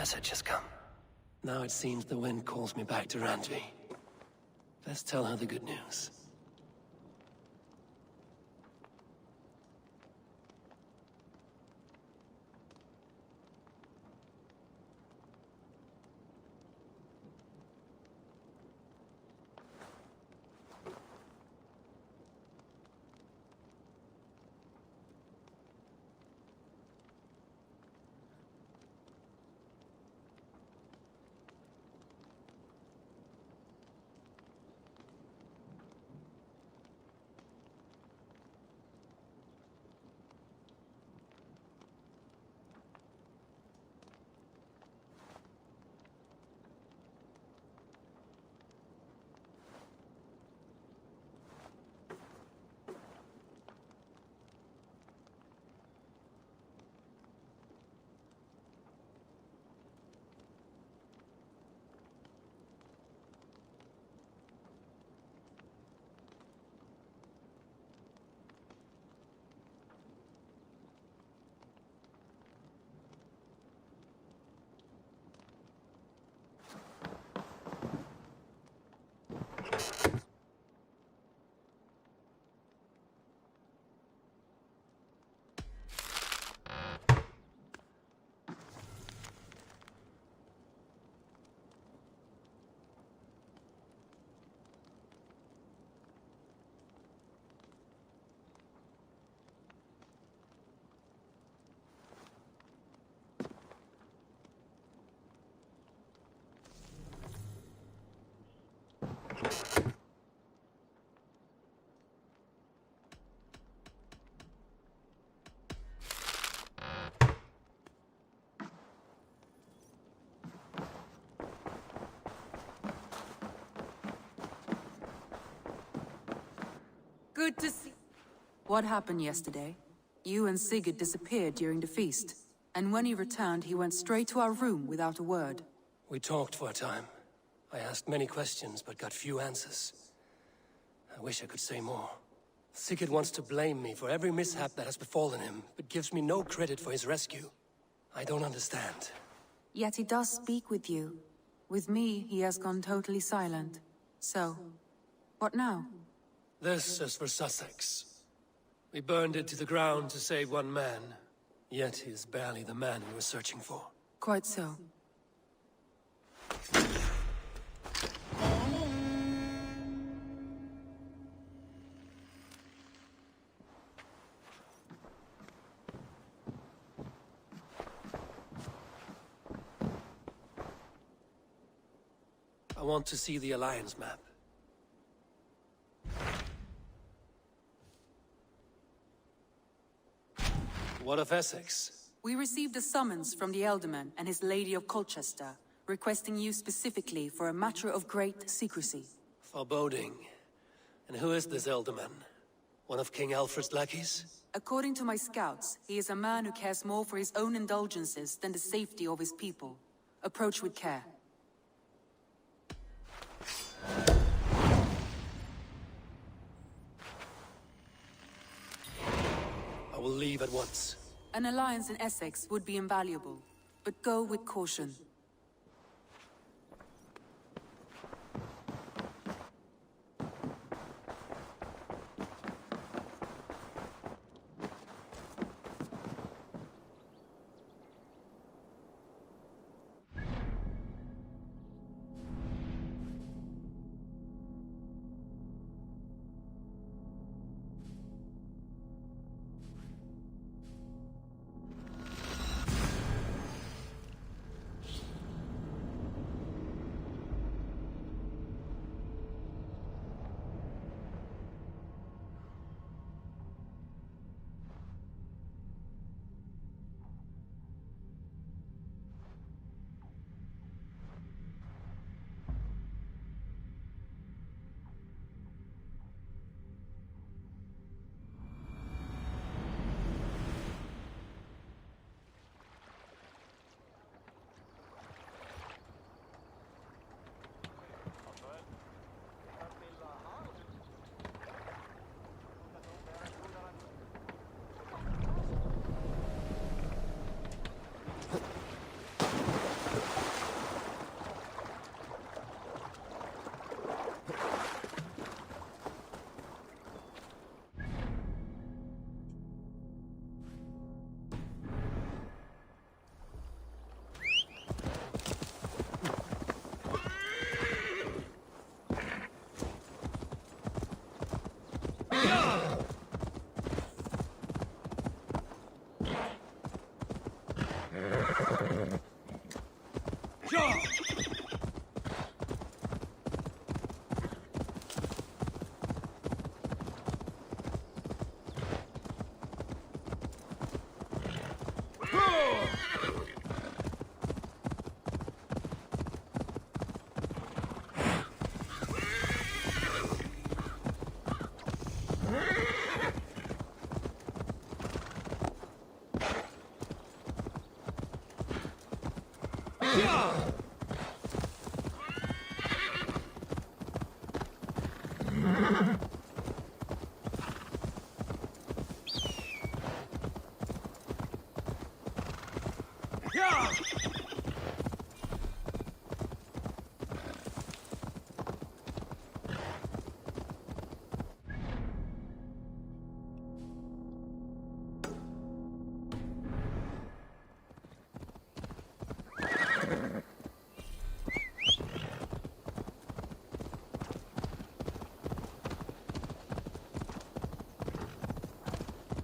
message has come. Now it seems the wind calls me back to Randvi. Let's tell her the good news. Good to see. What happened yesterday? You and Sigurd disappeared during the feast, and when he returned, he went straight to our room without a word. We talked for a time. I asked many questions, but got few answers. I wish I could say more. Sigurd wants to blame me for every mishap that has befallen him, but gives me no credit for his rescue. I don't understand. Yet he does speak with you. With me, he has gone totally silent. So, what now? This is for Sussex. We burned it to the ground to save one man. Yet he is barely the man we were searching for. Quite so. I want to see the Alliance map. What of Essex? We received a summons from the Elderman and his Lady of Colchester, requesting you specifically for a matter of great secrecy. Foreboding. And who is this Elderman? One of King Alfred's lackeys? According to my scouts, he is a man who cares more for his own indulgences than the safety of his people. Approach with care. I will leave at once. An alliance in Essex would be invaluable, but go with caution.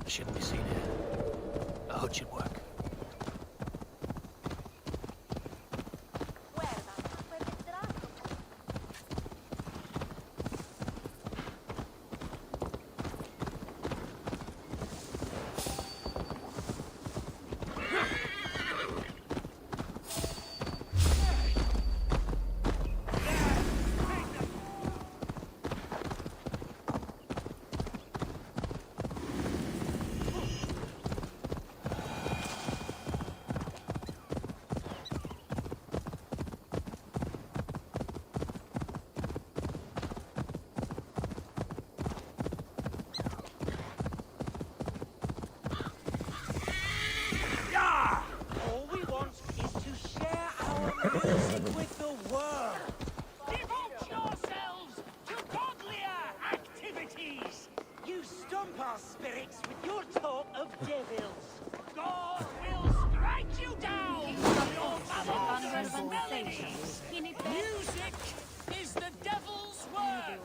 Shouldn't be seen here. A hood should work. With the world! Devote yourselves to godlier activities! You stump our spirits with your talk of devils! God will strike you down from your babbles and melodies! Music is the devil's word!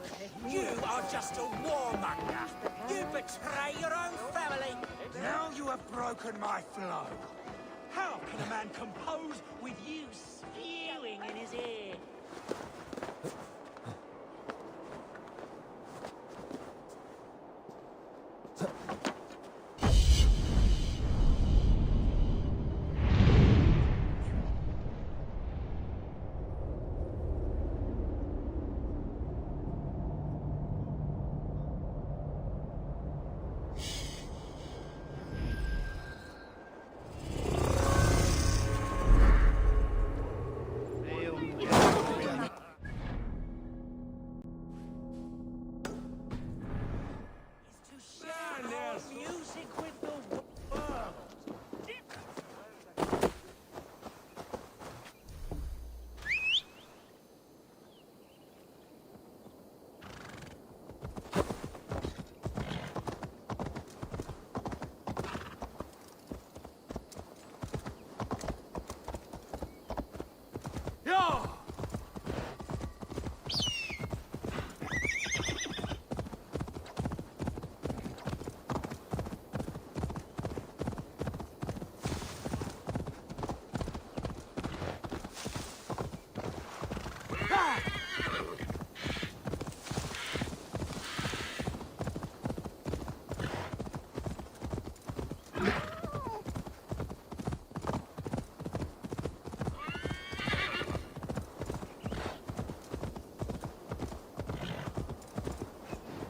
You are just a warmonger! You betray your own family! Now you have broken my flow! How can a man compose with you spewing in his ear?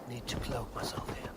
Need to cloak myself here.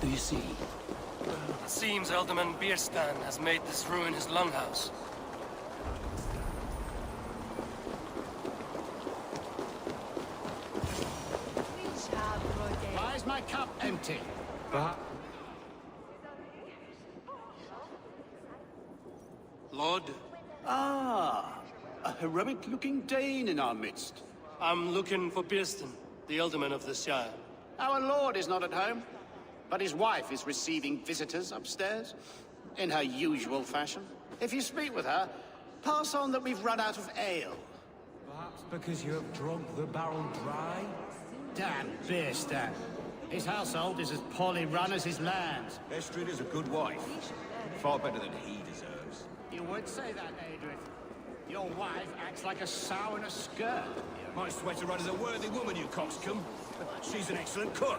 Do you see? It seems Alderman Bierstan has made this ruin his longhouse. Why is my cup empty? Lord? Ah, a heroic-looking Dane in our midst. I'm looking for Bierstan, the Alderman of the Shire. Our lord is not at home, but his wife is receiving visitors upstairs, in her usual fashion. If you speak with her, pass on that we've run out of ale. Perhaps because you have drunk the barrel dry? Damn Bierstan. His household is as poorly run as his lands. Estrid is a good wife. Far better than he deserves. You would say that, Adrian. Your wife acts like a sow in a skirt. My sweater run is a worthy woman, you coxcomb. She's an excellent cook.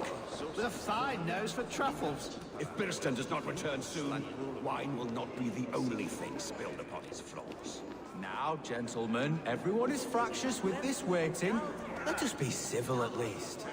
With a fine nose for truffles. If Bierstan does not return soon, wine will not be the only thing spilled upon his floors. Now, gentlemen, everyone is fractious with this waiting. Let us be civil at least.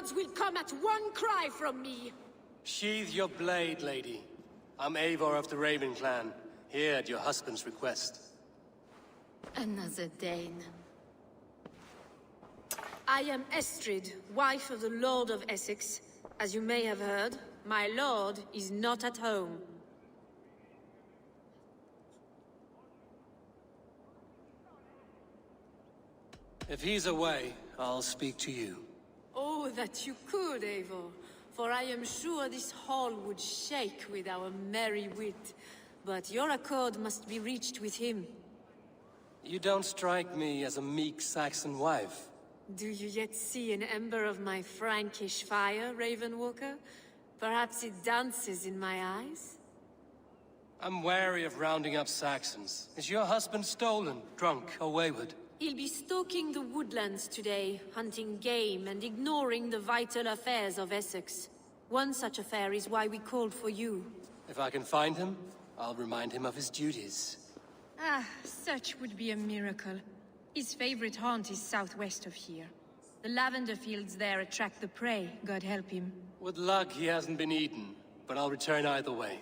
lords will come at one cry from me. Sheathe your blade, lady. I'm Eivor of the Raven clan, here at your husband's request. Another Dane. I am Estrid, wife of the Lord of Essex. As you may have heard, my lord is not at home. If he's away, I'll speak to you. Oh, that you could, Eivor. For I am sure this hall would shake with our merry wit. But your accord must be reached with him. You don't strike me as a meek Saxon wife. Do you yet see an ember of my Frankish fire, Ravenwalker? Perhaps it dances in my eyes? I'm wary of rounding up Saxons. Is your husband stolen, drunk, or wayward? He'll be stalking the woodlands today, hunting game and ignoring the vital affairs of Essex. One such affair is why we called for you. If I can find him, I'll remind him of his duties. Ah, such would be a miracle. His favorite haunt is southwest of here. The lavender fields there attract the prey, God help him. With luck, he hasn't been eaten, but I'll return either way.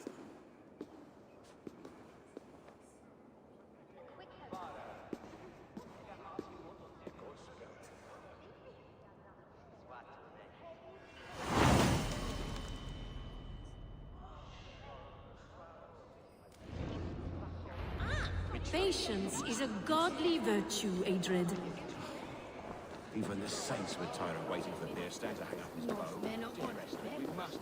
Patience is a godly virtue, Adred. Even the saints would tire of waiting for Beerstead to hang up his bow. We must.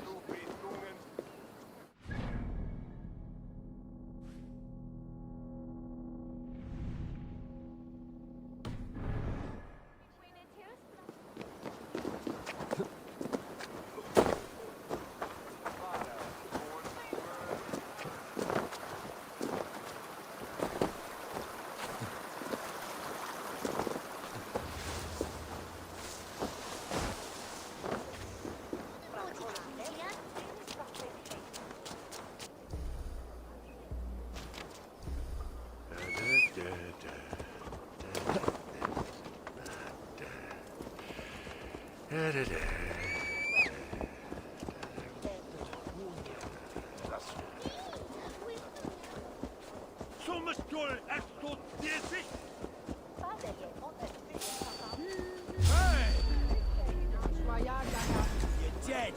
You're dead.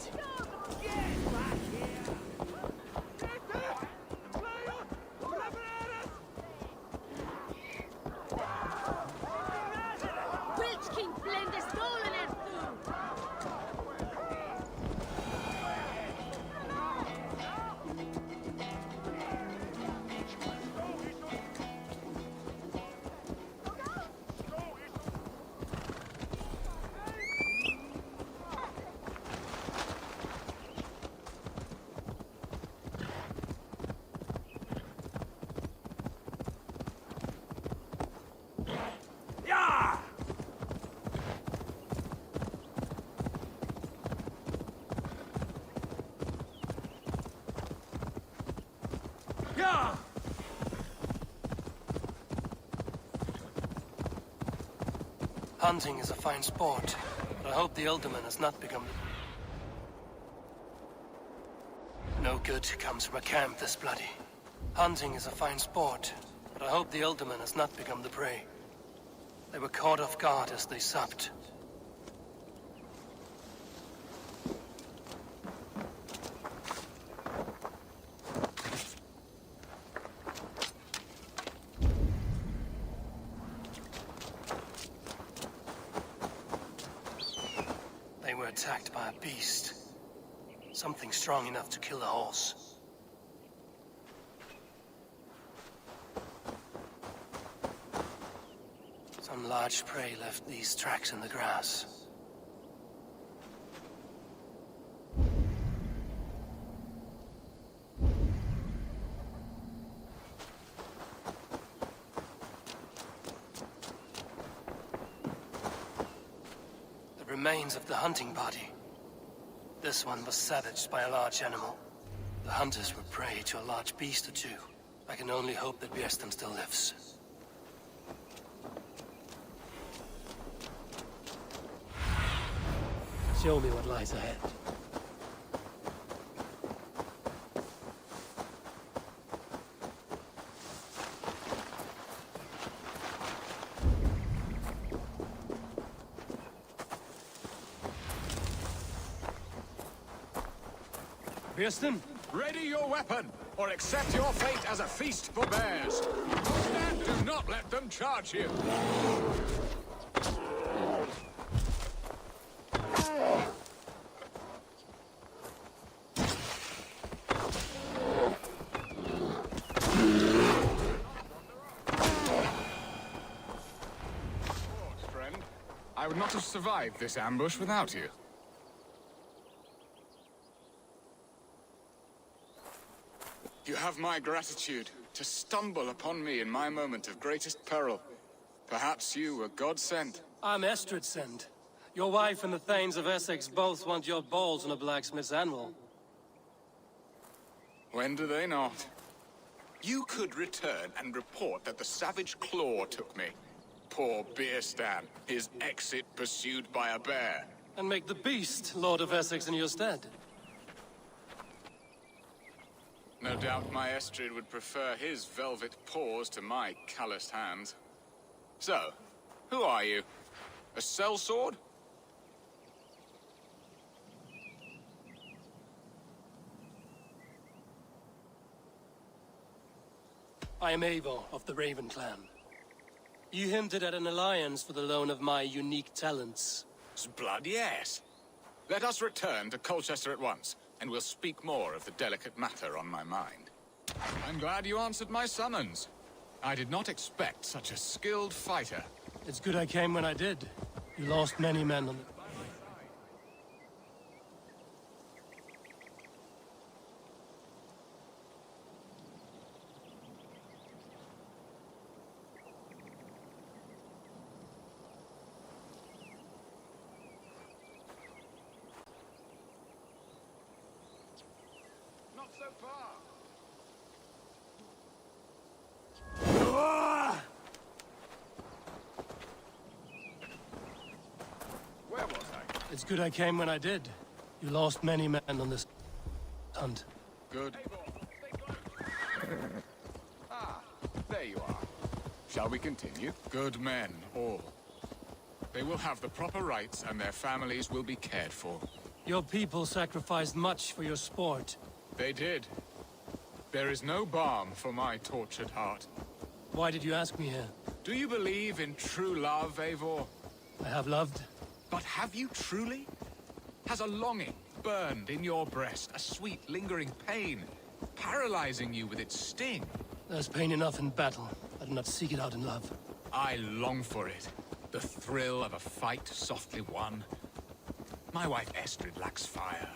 Get back here. Witch King blend is stolen at food. Hunting is a fine sport, but I hope the Alderman has not become... No good comes from a camp this bloody. Hunting is a fine sport, but I hope the Alderman has not become the prey. They were caught off guard as they supped. They were attacked by a beast. Something strong enough to kill a horse. Some large prey left these tracks in the grass. The remains of the hunting party. This one was savaged by a large animal. The hunters were prey to a large beast or two. I can only hope that Björnstam still lives. Show me what lies ahead. Kirsten? Ready your weapon, or accept your fate as a feast for bears. Stand, do not let them charge you. Friend, I would not have survived this ambush without you. You have my gratitude to stumble upon me in my moment of greatest peril. Perhaps you were God-sent. I'm Estrid sent. Your wife and the Thanes of Essex both want your balls on a blacksmith's anvil. When do they not? You could return and report that the savage claw took me. Poor Beerstan, his exit pursued by a bear. And make the beast Lord of Essex in your stead. No doubt my Estrid would prefer his velvet paws to my calloused hands. So, who are you? A sellsword? I am Eivor of the Raven clan. You hinted at an alliance for the loan of my unique talents. Blood, yes. Let us return to Colchester at once, and we'll speak more of the delicate matter on my mind. I'm glad you answered my summons. I did not expect such a skilled fighter. It's good I came when I did. You lost many men on the... Not so far. Where was I? It's good I came when I did. You lost many men on this hunt. Good. There you are. Shall we continue? Good men, all. They will have the proper rights and their families will be cared for. Your people sacrificed much for your sport. They did. There is no balm for my tortured heart. Why did you ask me here? Do you believe in true love, Eivor? I have loved. But have you truly? Has a longing burned in your breast, a sweet, lingering pain, paralyzing you with its sting? There's pain enough in battle. I do not seek it out in love. I long for it. The thrill of a fight softly won. My wife Estrid lacks fire.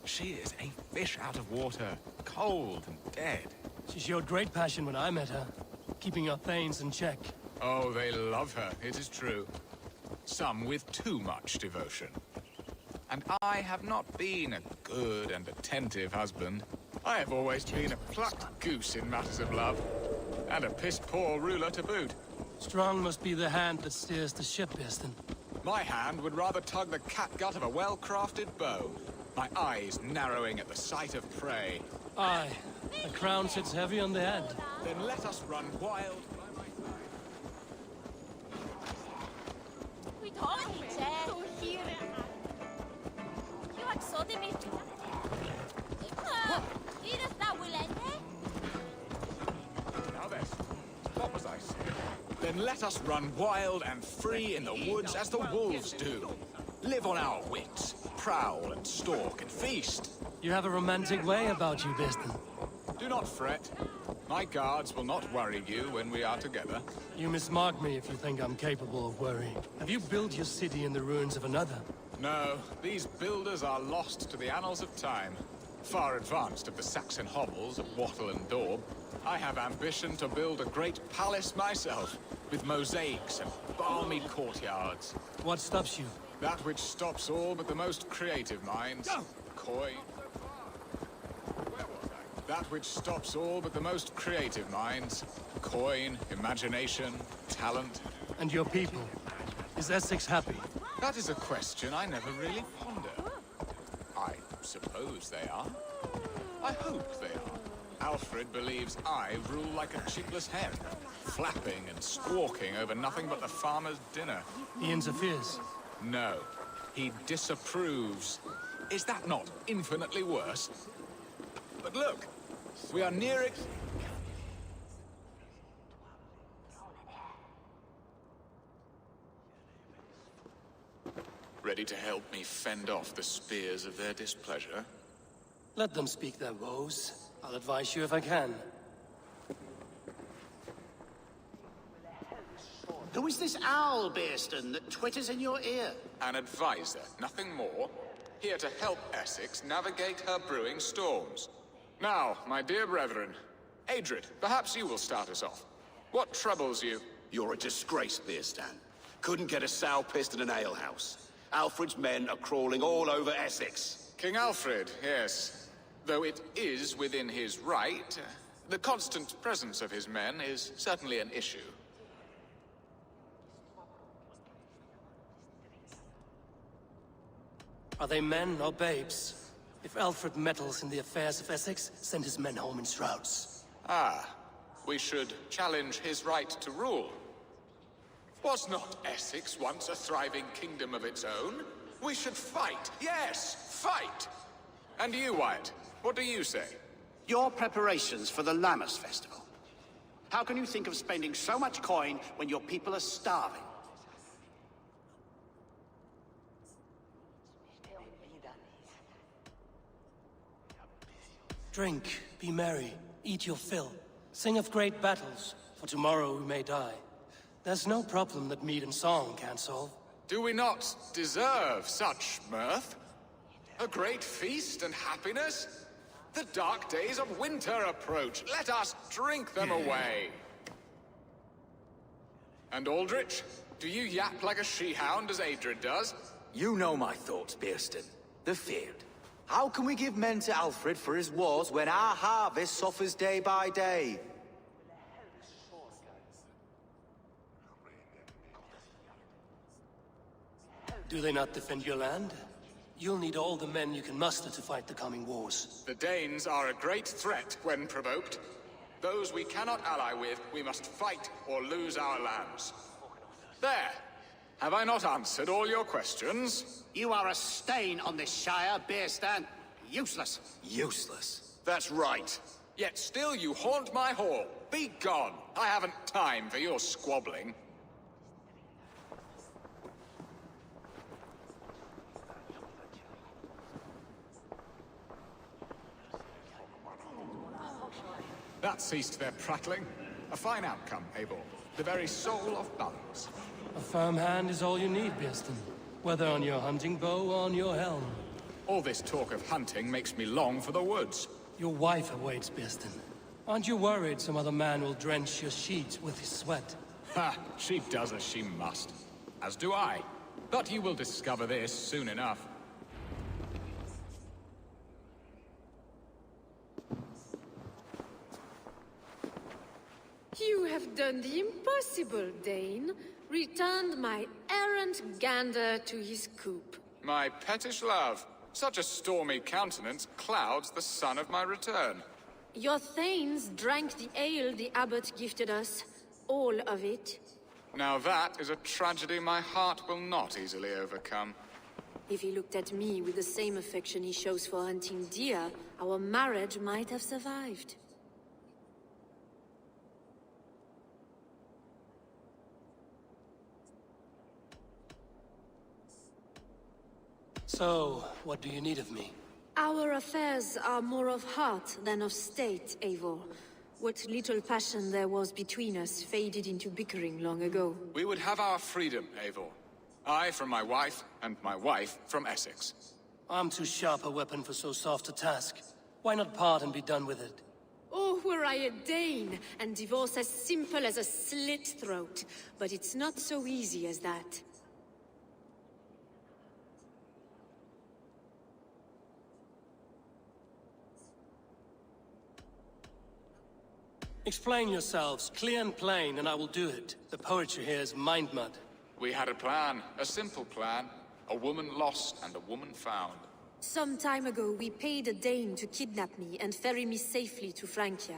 She is a fish out of water, cold and dead. She showed great passion when I met her, keeping your Thanes in check. Oh, they love her, it is true. Some with too much devotion. And I have not been a good and attentive husband. I have always been a plucked goose in matters of love. And a piss-poor ruler to boot. Strong must be the hand that steers the ship, Birston. My hand would rather tug the catgut of a well-crafted bow. My eyes narrowing at the sight of prey. Aye, the crown sits heavy on the head. Then let us run wild. Now then, what was I saying? Then let us run wild and free in the woods as the wolves do. Live on our wits, prowl and stalk and feast. You have a romantic way about you, Birston. Do not fret. My guards will not worry you when we are together. You mismark me if you think I'm capable of worrying. Have you built your city in the ruins of another? No, these builders are lost to the annals of time. Far advanced of the Saxon hovels of Wattle and Daub. I have ambition to build a great palace myself, with mosaics and balmy courtyards. What stops you? That which stops all but the most creative minds. Coin. That which stops all but the most creative minds. Coin, imagination, talent. And your people? Is Essex happy? That is a question I never really ponder. I suppose they are. I hope they are. Alfred believes I rule like a cheapless hen, flapping and squawking over nothing but the farmer's dinner. He interferes. No, he disapproves. Is that not infinitely worse? But look, we are near it. Ready to help me fend off the spears of their displeasure? Let them speak their woes. I'll advise you if I can. Who is this owl, Bearston, that twitters in your ear? An advisor, nothing more. Here to help Essex navigate her brewing storms. Now, my dear brethren, Adrid, perhaps you will start us off. What troubles you? You're a disgrace, Bearstan. Couldn't get a sow pissed in an alehouse. Alfred's men are crawling all over Essex. King Alfred, yes. Though it is within his right, the constant presence of his men is certainly an issue. Are they men or babes? If Alfred meddles in the affairs of Essex, send his men home in shrouds. Ah, we should challenge his right to rule. Was not Essex once a thriving kingdom of its own? We should fight, yes, fight! And you, Wyatt, what do you say? Your preparations for the Lammas festival. How can you think of spending so much coin when your people are starving? Drink, be merry, eat your fill. Sing of great battles, for tomorrow we may die. There's no problem that mead and song can't solve. Do we not deserve such mirth? A great feast and happiness? The dark days of winter approach. Let us drink them away. And Aldrich, do you yap like a she-hound as Adrid does? You know my thoughts, Bearston. The feared. How can we give men to Alfred for his wars when our harvest suffers day by day? Do they not defend your land? You'll need all the men you can muster to fight the coming wars. The Danes are a great threat when provoked. Those we cannot ally with, we must fight or lose our lands. There! Have I not answered all your questions? You are a stain on this shire, Bearstan. Useless. Useless. That's right. Yet still you haunt my hall. Be gone! I haven't time for your squabbling. That ceased their prattling. A fine outcome, Eivor. The very soul of balance. A firm hand is all you need, Bearston. Whether on your hunting bow or on your helm. All this talk of hunting makes me long for the woods. Your wife awaits, Bearston. Aren't you worried some other man will drench your sheets with his sweat? Ha! She does as she must. As do I. But you will discover this soon enough. You have done the impossible, Dane. Returned my errant gander to his coop. My pettish love. Such a stormy countenance clouds the sun of my return. Your thanes drank the ale the abbot gifted us. All of it. Now that is a tragedy my heart will not easily overcome. If he looked at me with the same affection he shows for hunting deer, our marriage might have survived. So, what do you need of me? Our affairs are more of heart than of state, Eivor. What little passion there was between us faded into bickering long ago. We would have our freedom, Eivor. I from my wife, and my wife from Essex. I'm too sharp a weapon for so soft a task. Why not part and be done with it? Oh, were I a Dane, and divorce as simple as a slit throat. But it's not so easy as that. Explain yourselves, clear and plain, and I will do it. The poetry here is mind mud. We had a plan, a simple plan. A woman lost and a woman found. Some time ago, we paid a Dane to kidnap me and ferry me safely to Francia.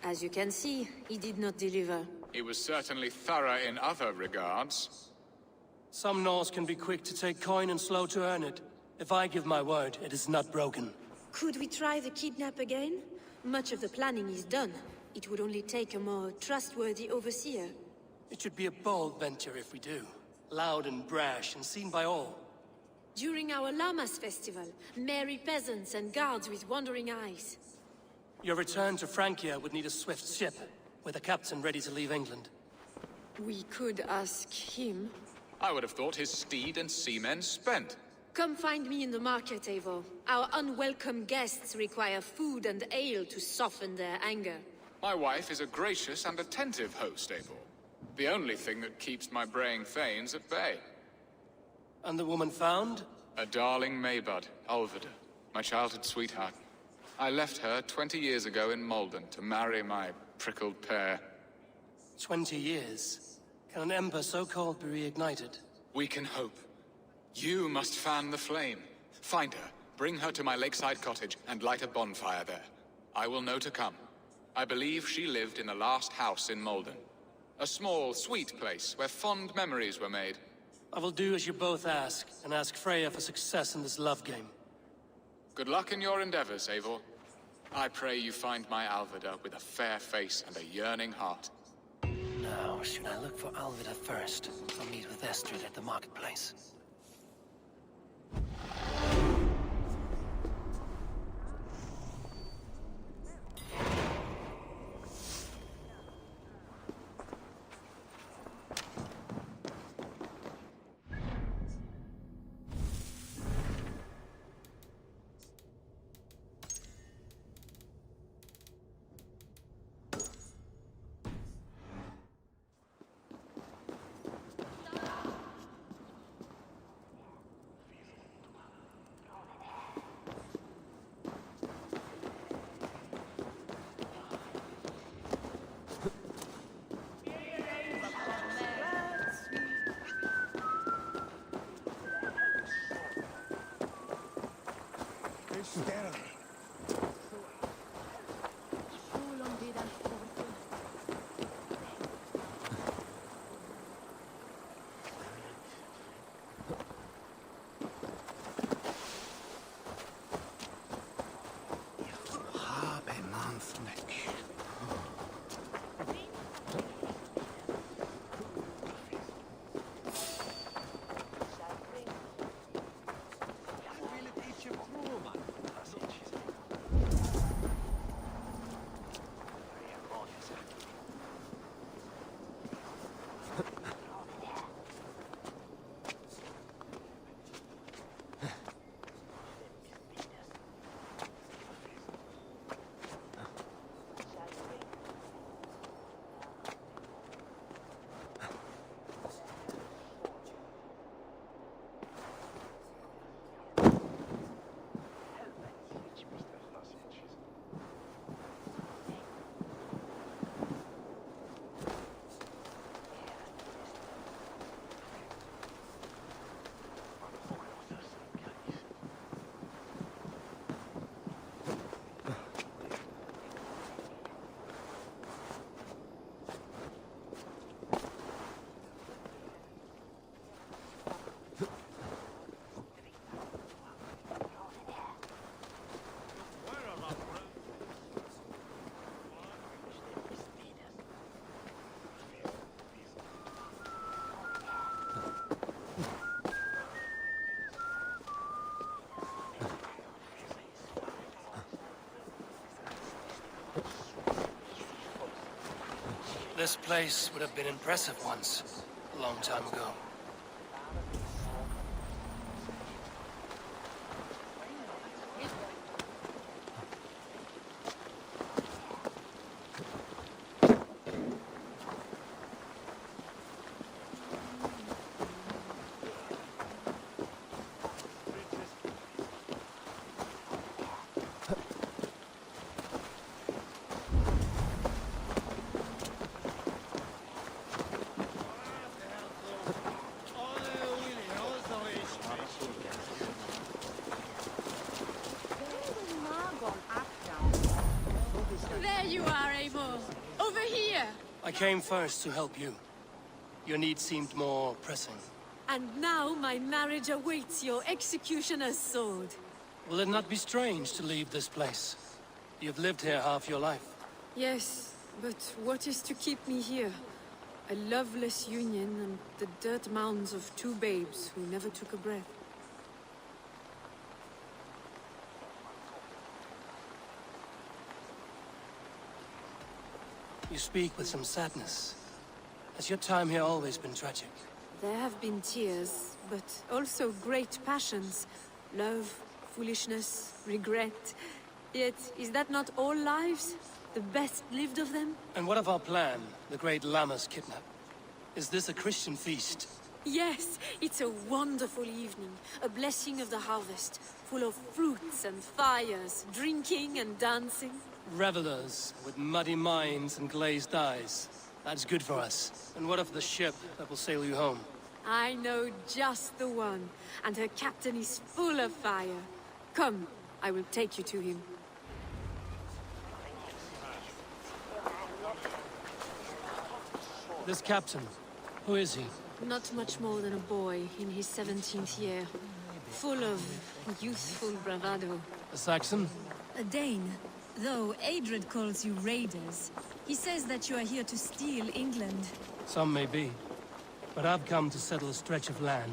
As you can see, he did not deliver. He was certainly thorough in other regards. Some Norse can be quick to take coin and slow to earn it. If I give my word, it is not broken. Could we try the kidnap again? Much of the planning is done. It would only take a more trustworthy overseer. It should be a bold venture if we do. Loud and brash and seen by all. During our Llamas festival, merry peasants and guards with wandering eyes. Your return to Francia would need a swift ship, with a captain ready to leave England. We could ask him. I would have thought his steed and seamen spent. Come find me in the market, Eivor. Our unwelcome guests require food and ale to soften their anger. My wife is a gracious and attentive host, Eivor. The only thing that keeps my braying thanes at bay. And the woman found? A darling Maybud, Alvida, my childhood sweetheart. I left her 20 years ago in Malden to marry my prickled pear. 20 years? Can an ember so cold be reignited? We can hope. You must fan the flame. Find her, bring her to my lakeside cottage, and light a bonfire there. I will know to come. I believe she lived in the last house in Malden. A small, sweet place where fond memories were made. I will do as you both ask, and ask Freya for success in this love game. Good luck in your endeavors, Eivor. I pray you find my Alvida with a fair face and a yearning heart. Now, should I look for Alvida first? I'll meet with Estrid at the marketplace. This place would have been impressive once, a long time ago. I came first to help you. Your need seemed more pressing. And now my marriage awaits your executioner's sword. Will it not be strange to leave this place? You've lived here half your life. Yes, but what is to keep me here? A loveless union and the dirt mounds of two babes who never took a breath. You speak with some sadness. Has your time here always been tragic? There have been tears, but also great passions. Love, foolishness, regret. Yet, is that not all lives? The best lived of them? And what of our plan, the great Lamma's kidnap? Is this a Christian feast? Yes, it's a wonderful evening. A blessing of the harvest, full of fruits and fires, drinking and dancing. Revelers with muddy minds and glazed eyes. That's good for us. And what of the ship that will sail you home? I know just the one, and her captain is full of fire. Come, I will take you to him. This captain, who is he? Not much more than a boy in his 17th year. Full of youthful bravado. A Saxon? A Dane. Though Adred calls you raiders. He says that you are here to steal England. Some may be. But I've come to settle a stretch of land.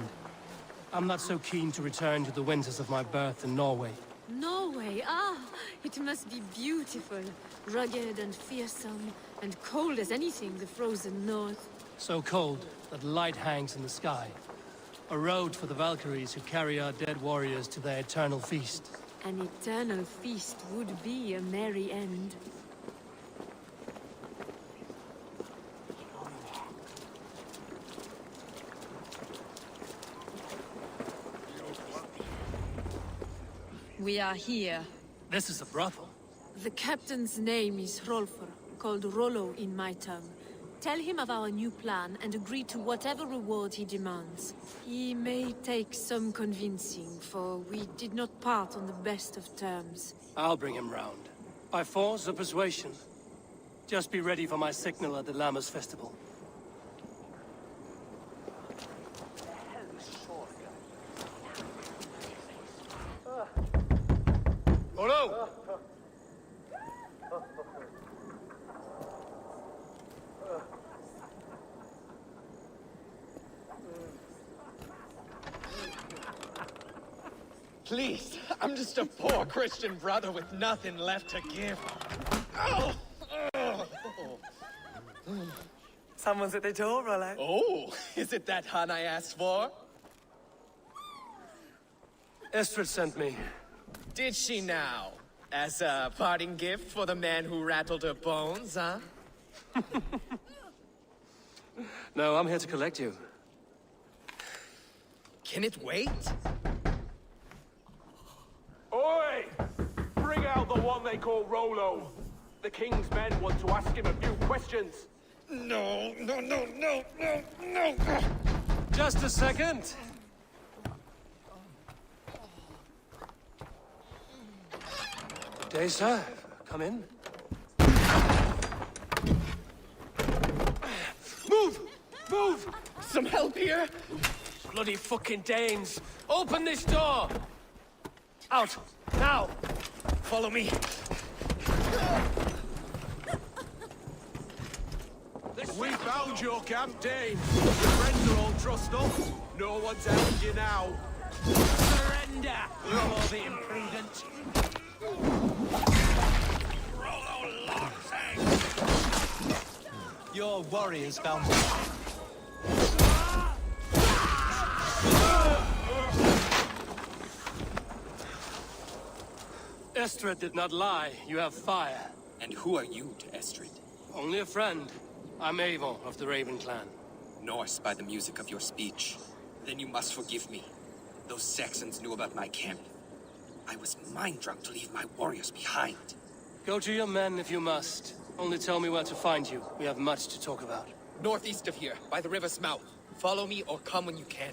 I'm not so keen to return to the winters of my birth in Norway. Norway, it must be beautiful. Rugged and fearsome, and cold as anything the frozen north. So cold that light hangs in the sky. A road for the Valkyries who carry our dead warriors to their eternal feast. An eternal feast would be a merry end. We are here. This is a brothel. The captain's name is Hrolfr, called Rollo in my tongue. Tell him of our new plan and agree to whatever reward he demands. He may take some convincing, for we did not part on the best of terms. I'll bring him round. By force or persuasion. Just be ready for my signal at the Lammas festival. Rollo! Please, I'm just a poor Christian brother with nothing left to give. Oh! Someone's at the door, Rollo. Oh, is it that hun I asked for? Estrid sent me. Did she now? As a parting gift for the man who rattled her bones, huh? No, I'm here to collect you. Can it wait? Oi! Bring out the one they call Rollo. The king's men want to ask him a few questions. No. Just a second. Good day, sir. Come in. Move! Move! Some help here? Bloody fucking Danes! Open this door! Out! Now! Follow me. We found your camp, Dane. Your friends are all trussed up. No one's helping you now. Surrender, you all the imprudent. Your warriors found Estrid did not lie. You have fire. And who are you to Estrid? Only a friend. I'm Eivor of the Raven clan. Norse by the music of your speech. Then you must forgive me. Those Saxons knew about my camp. I was mind-drunk to leave my warriors behind. Go to your men if you must. Only tell me where to find you. We have much to talk about. Northeast of here, by the river's mouth. Follow me or come when you can.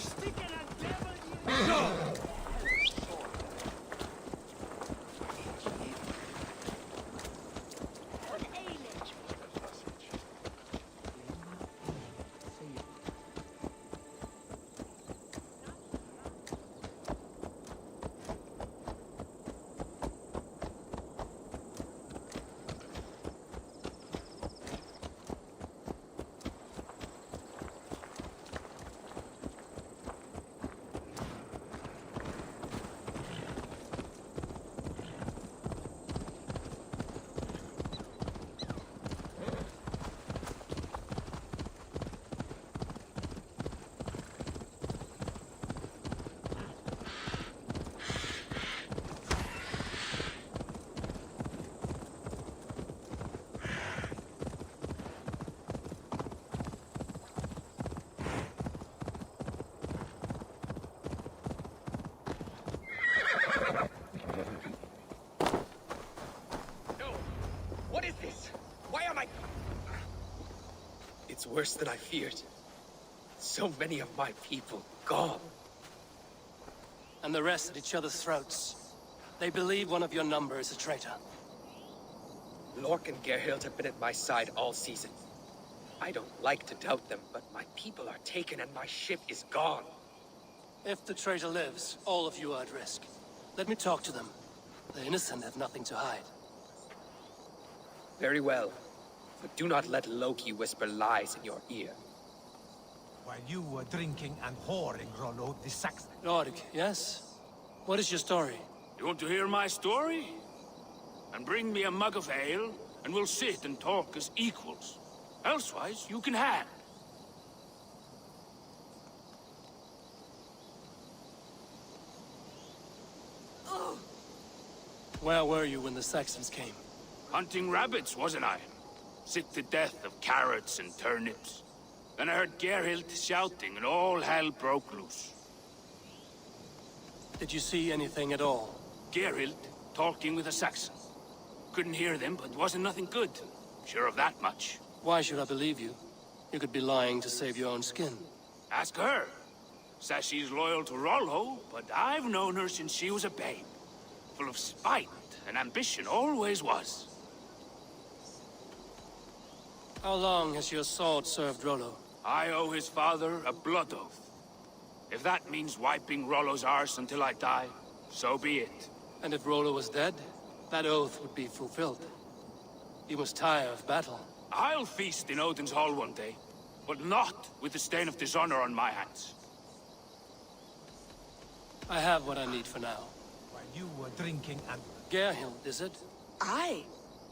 sticking a devil you... It's worse than I feared. So many of my people gone. And the rest at each other's throats. They believe one of your number is a traitor. Lork and Gerhild have been at my side all season. I don't like to doubt them, but my people are taken and my ship is gone. If the traitor lives, all of you are at risk. Let me talk to them. The innocent have nothing to hide. Very well. But do not let Loki whisper lies in your ear. While you were drinking and whoring, Rollo, the Saxon... Lord, yes? What is your story? You want to hear my story? And bring me a mug of ale, and we'll sit and talk as equals. Elsewise, you can hang. Where were you when the Saxons came? Hunting rabbits, wasn't I? Sick to death of carrots and turnips. Then I heard Gerhild shouting and all hell broke loose. Did you see anything at all? Gerhild talking with a Saxon. Couldn't hear them, but wasn't nothing good. Sure of that much. Why should I believe you? You could be lying to save your own skin. Ask her. Says she's loyal to Rollo, but I've known her since she was a babe. Full of spite and ambition, always was. How long has your sword served Rollo? I owe his father a blood oath. If that means wiping Rollo's arse until I die, so be it. And if Rollo was dead, that oath would be fulfilled. He was tired of battle. I'll feast in Odin's hall one day, but not with the stain of dishonor on my hands. I have what I need for now. While you were drinking and... Gerhild, is it? Aye.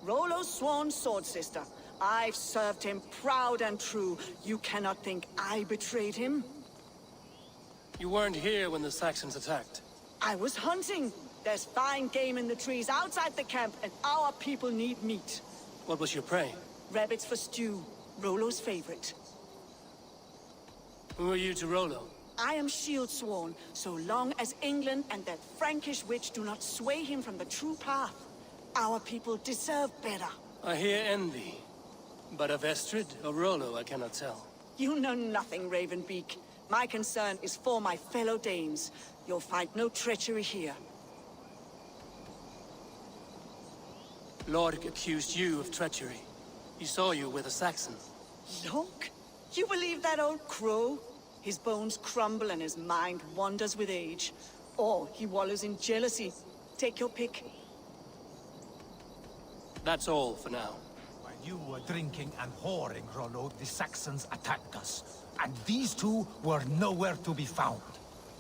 Rollo's sworn sword sister. I've served him proud and true. You cannot think I betrayed him? You weren't here when the Saxons attacked. I was hunting. There's fine game in the trees outside the camp, and our people need meat. What was your prey? Rabbits for stew. Rollo's favorite. Who are you to Rollo? I am shield sworn, so long as England and that Frankish witch do not sway him from the true path. Our people deserve better. I hear envy. But of Estrid or Rollo, I cannot tell. You know nothing, Ravenbeak. My concern is for my fellow Danes. You'll find no treachery here. Lord accused you of treachery. He saw you with a Saxon. Look, you believe that old crow? His bones crumble and his mind wanders with age. Or he wallows in jealousy. Take your pick. That's all for now. While you were drinking and whoring, Rollo, the Saxons attacked us. And these two were nowhere to be found.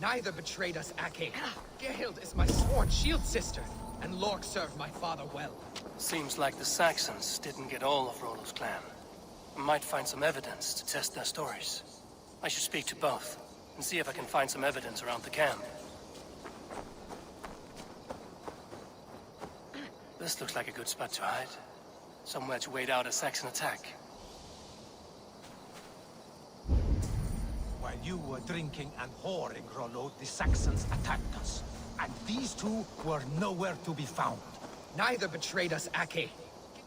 Neither betrayed us, Ake. Gerhild is my sworn shield sister, and Lork served my father well. Seems like the Saxons didn't get all of Rollo's clan. I might find some evidence to test their stories. I should speak to both, and see if I can find some evidence around the camp. This looks like a good spot to hide. Somewhere to wait out a Saxon attack. While you were drinking and whoring, Rollo, the Saxons attacked us. And these two were nowhere to be found. Neither betrayed us, Ake.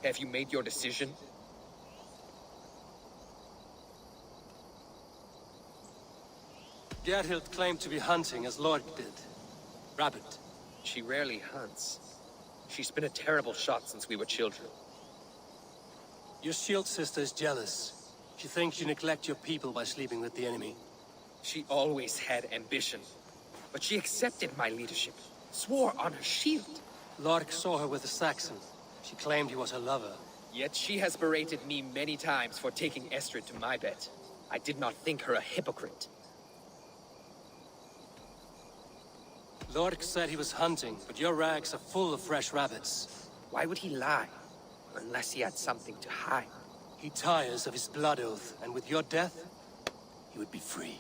Have you made your decision? Gerhild claimed to be hunting as Lord did. Rabbit. She rarely hunts. She's been a terrible shot since we were children. Your shield sister is jealous. She thinks you neglect your people by sleeping with the enemy. She always had ambition. But she accepted my leadership. Swore on her shield. Lork saw her with a Saxon. She claimed he was her lover. Yet she has berated me many times for taking Estrid to my bed. I did not think her a hypocrite. Lork said he was hunting, but your rags are full of fresh rabbits. Why would he lie? Unless he had something to hide. He tires of his blood oath, and with your death, he would be free.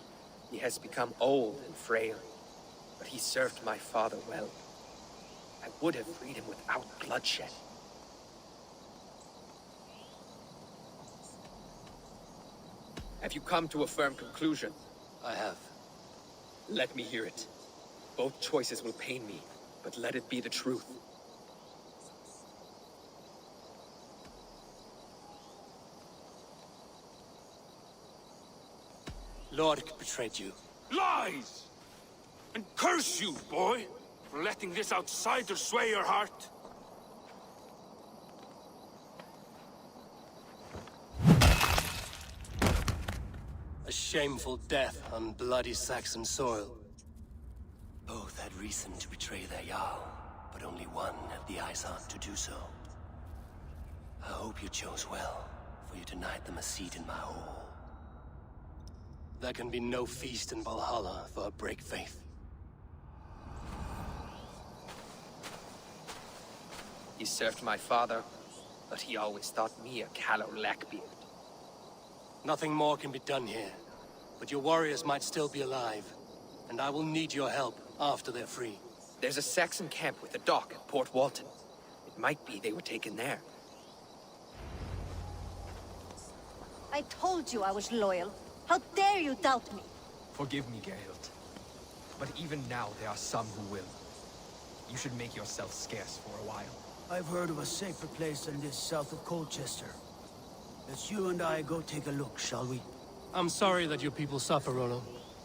He has become old and frail, but he served my father well. I would have freed him without bloodshed. Have you come to a firm conclusion? I have. Let me hear it. Both choices will pain me, but let it be the truth. Lork betrayed you. Lies! And curse you, boy, for letting this outsider sway your heart. A shameful death on bloody Saxon soil. Both had reason to betray their Jarl, but only one had the eyesight to do so. I hope you chose well, for you denied them a seat in my hall. There can be no feast in Valhalla for a break faith. He served my father, but he always thought me a callow lackbeard. Nothing more can be done here, but your warriors might still be alive, and I will need your help after they're free. There's a Saxon camp with a dock at Port Walton. It might be they were taken there. I told you I was loyal. How dare you doubt me? Forgive me, Gerhild. But even now, there are some who will. You should make yourself scarce for a while. I've heard of a safer place than this south of Colchester. Let's you and I go take a look, shall we? I'm sorry that your people suffer, Rollo.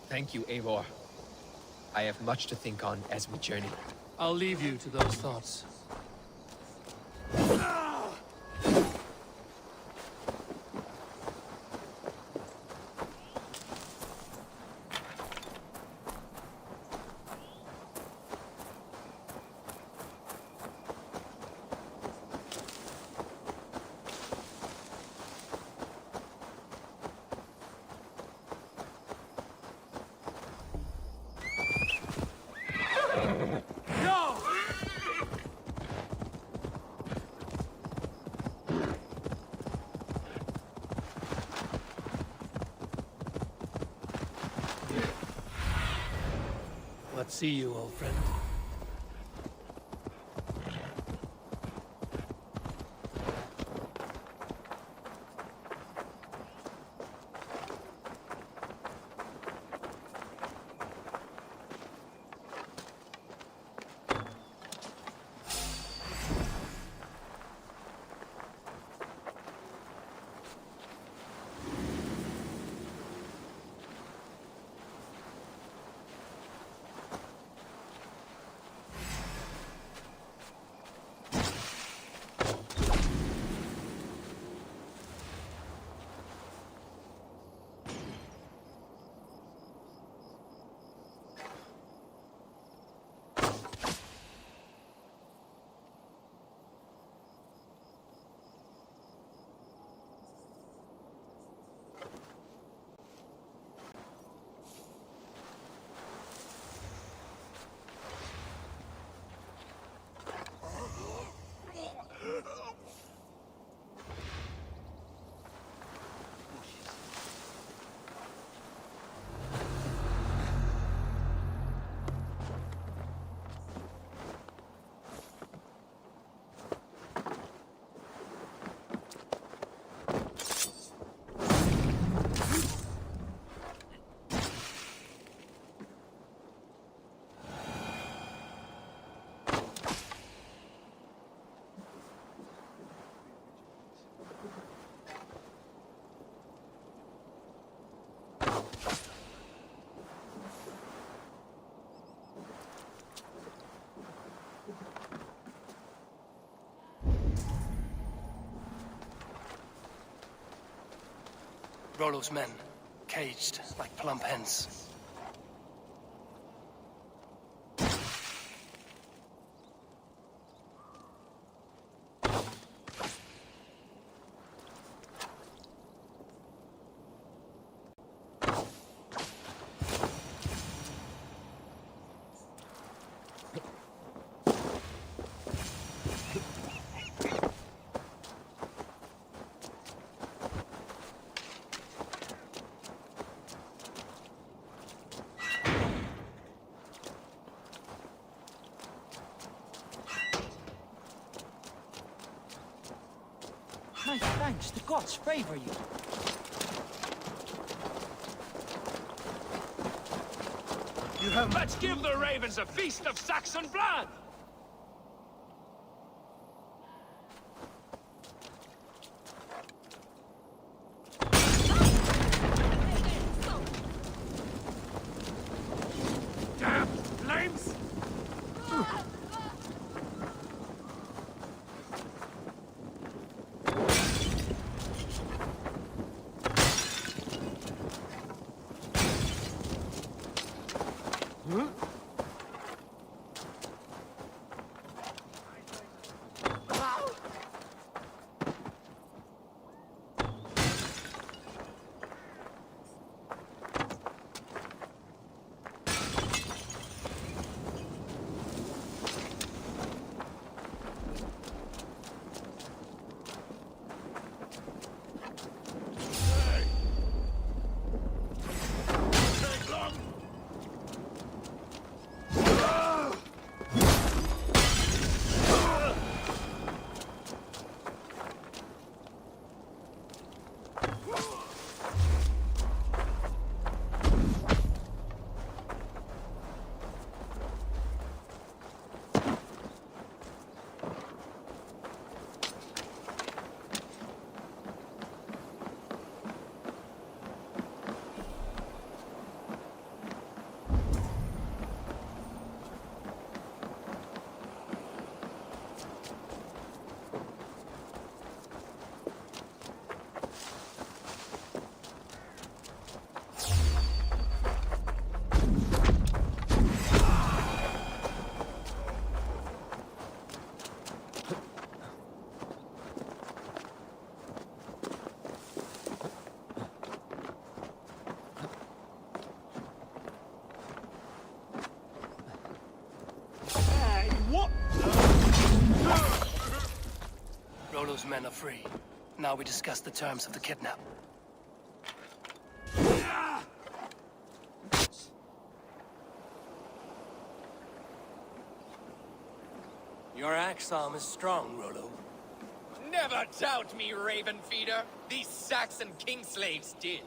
Thank you, Eivor. I have much to think on as we journey. I'll leave you to those thoughts. Let's see you, old friend. Rollo's men, caged like plump hens. My thanks, the gods favor you. Let's give the ravens a feast of Saxon blood! Damn flames! Rollo's men are free. Now we discuss the terms of the kidnap. Your axe arm is strong, Rollo. Never doubt me, Raven Feeder. These Saxon king slaves did.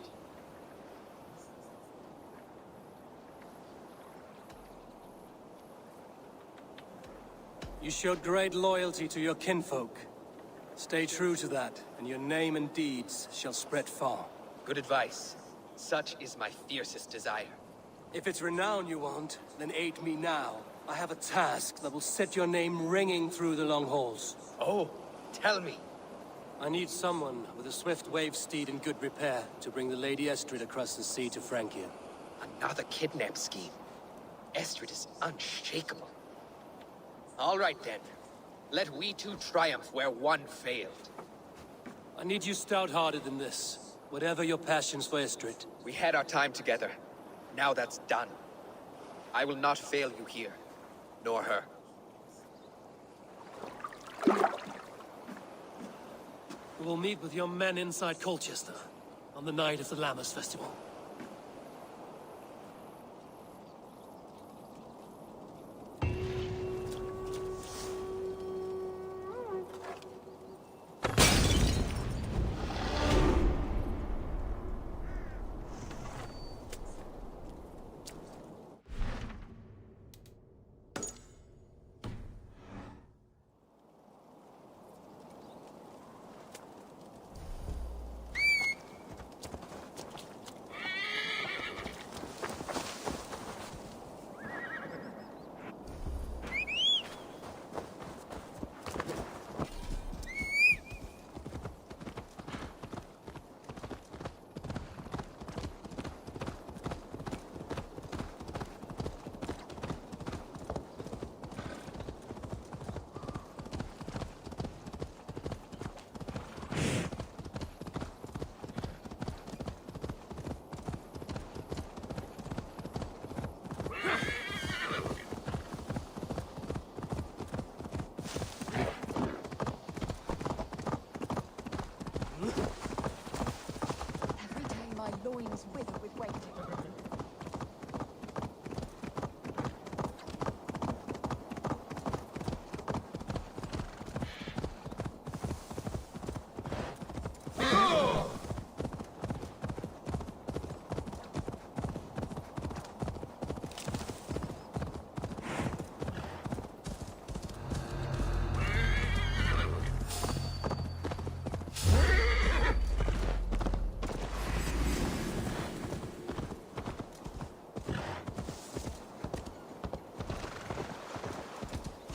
You showed great loyalty to your kinfolk. Stay true to that, and your name and deeds shall spread far. Good advice. Such is my fiercest desire. If it's renown you want, then aid me now. I have a task that will set your name ringing through the long halls. Oh, tell me. I need someone with a swift wave steed in good repair to bring the Lady Estrid across the sea to Francia. Another kidnap scheme. Estrid is unshakable. All right then. Let we two triumph where one failed. I need you stout-hearted in this. Whatever your passions for Estrid. We had our time together. Now that's done. I will not fail you here. Nor her. We will meet with your men inside Colchester on the night of the Lammas Festival.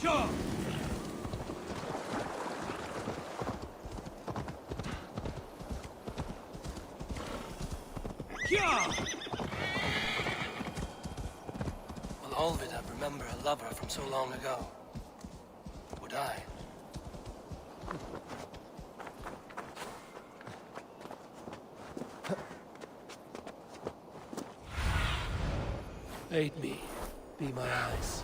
Sure. Will Olvida remember a lover from so long ago? Would I? Aid me. Be my eyes.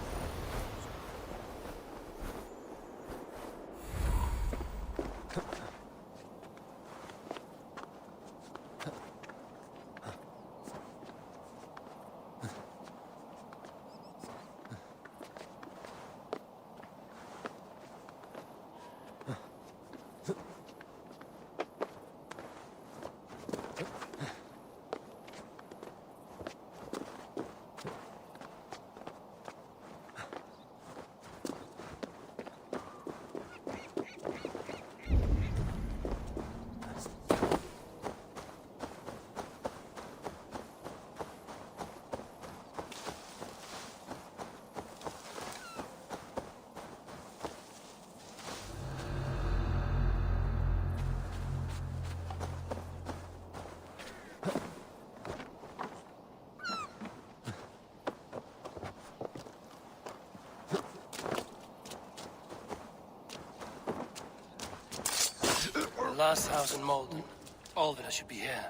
The last house in Malden. Olvida should be here.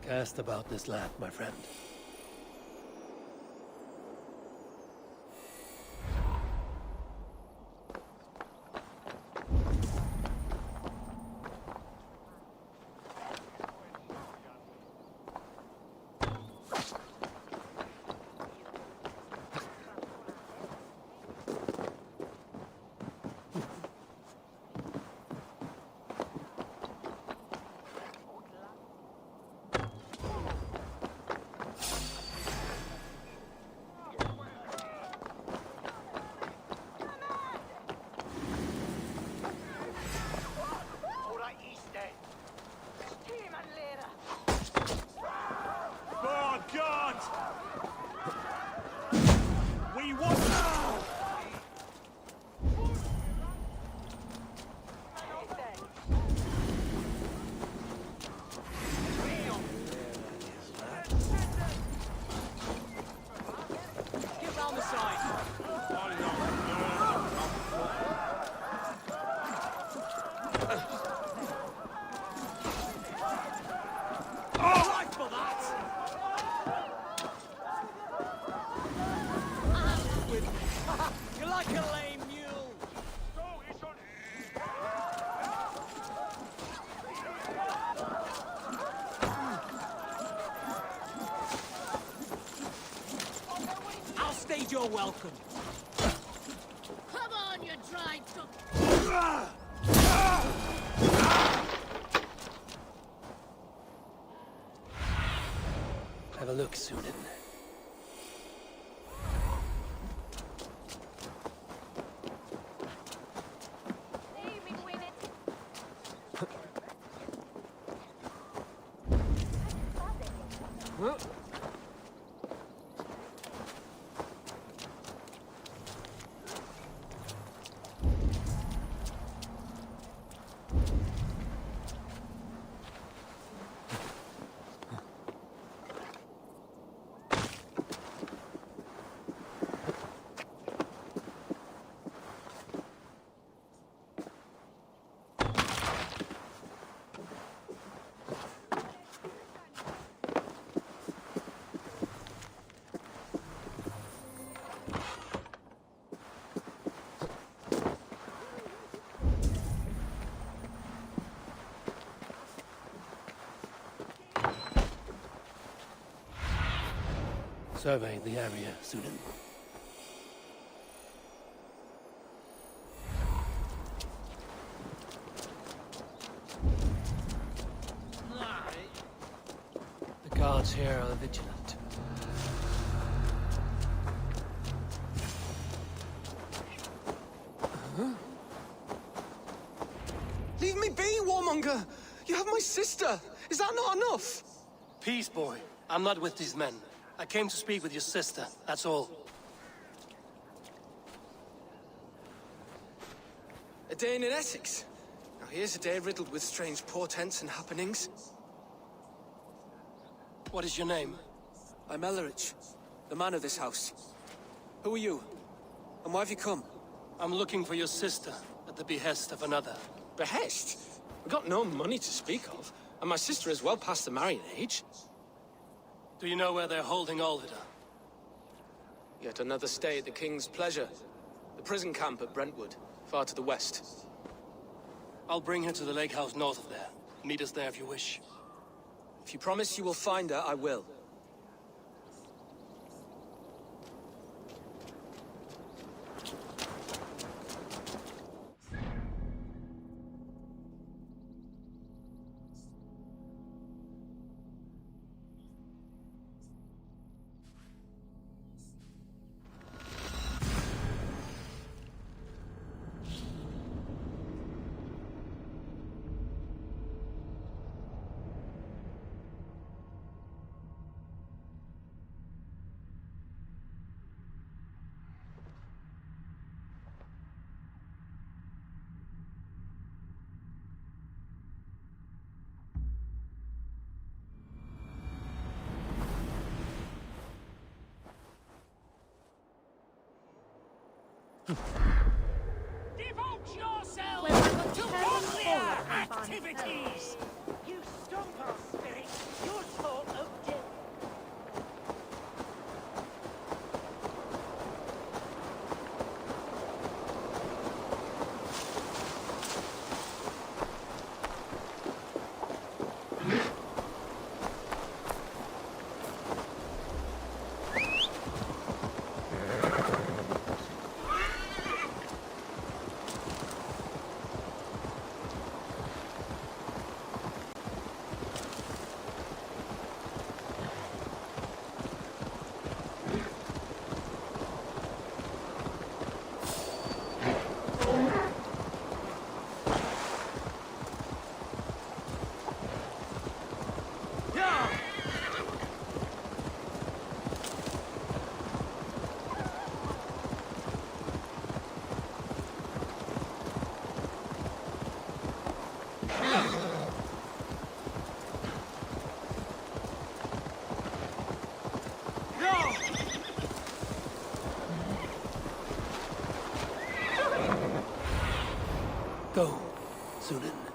Cast about this land, my friend. You're welcome. Come on, you dried dog. Have a look, Sunan. Survey the area, Sunan. guards here are vigilant. Leave me be, warmonger! You have my sister! Is that not enough? Peace, boy. I'm not with these men. I came to speak with your sister, that's all. A day in Essex. Now here's a day riddled with strange portents and happenings. What is your name? I'm Ellerich, the man of this house. Who are you? And why have you come? I'm looking for your sister, at the behest of another. Behest? We've got no money to speak of, and my sister is well past the marrying age. Do you know where they're holding Olvida? Yet another stay at the King's pleasure. The prison camp at Brentwood, far to the west. I'll bring her to the lake house north of there. Meet us there if you wish. If you promise you will find her, I will. Devote yourselves to godlier activities! You stumper spirits, your sort of death. Go, Sunan.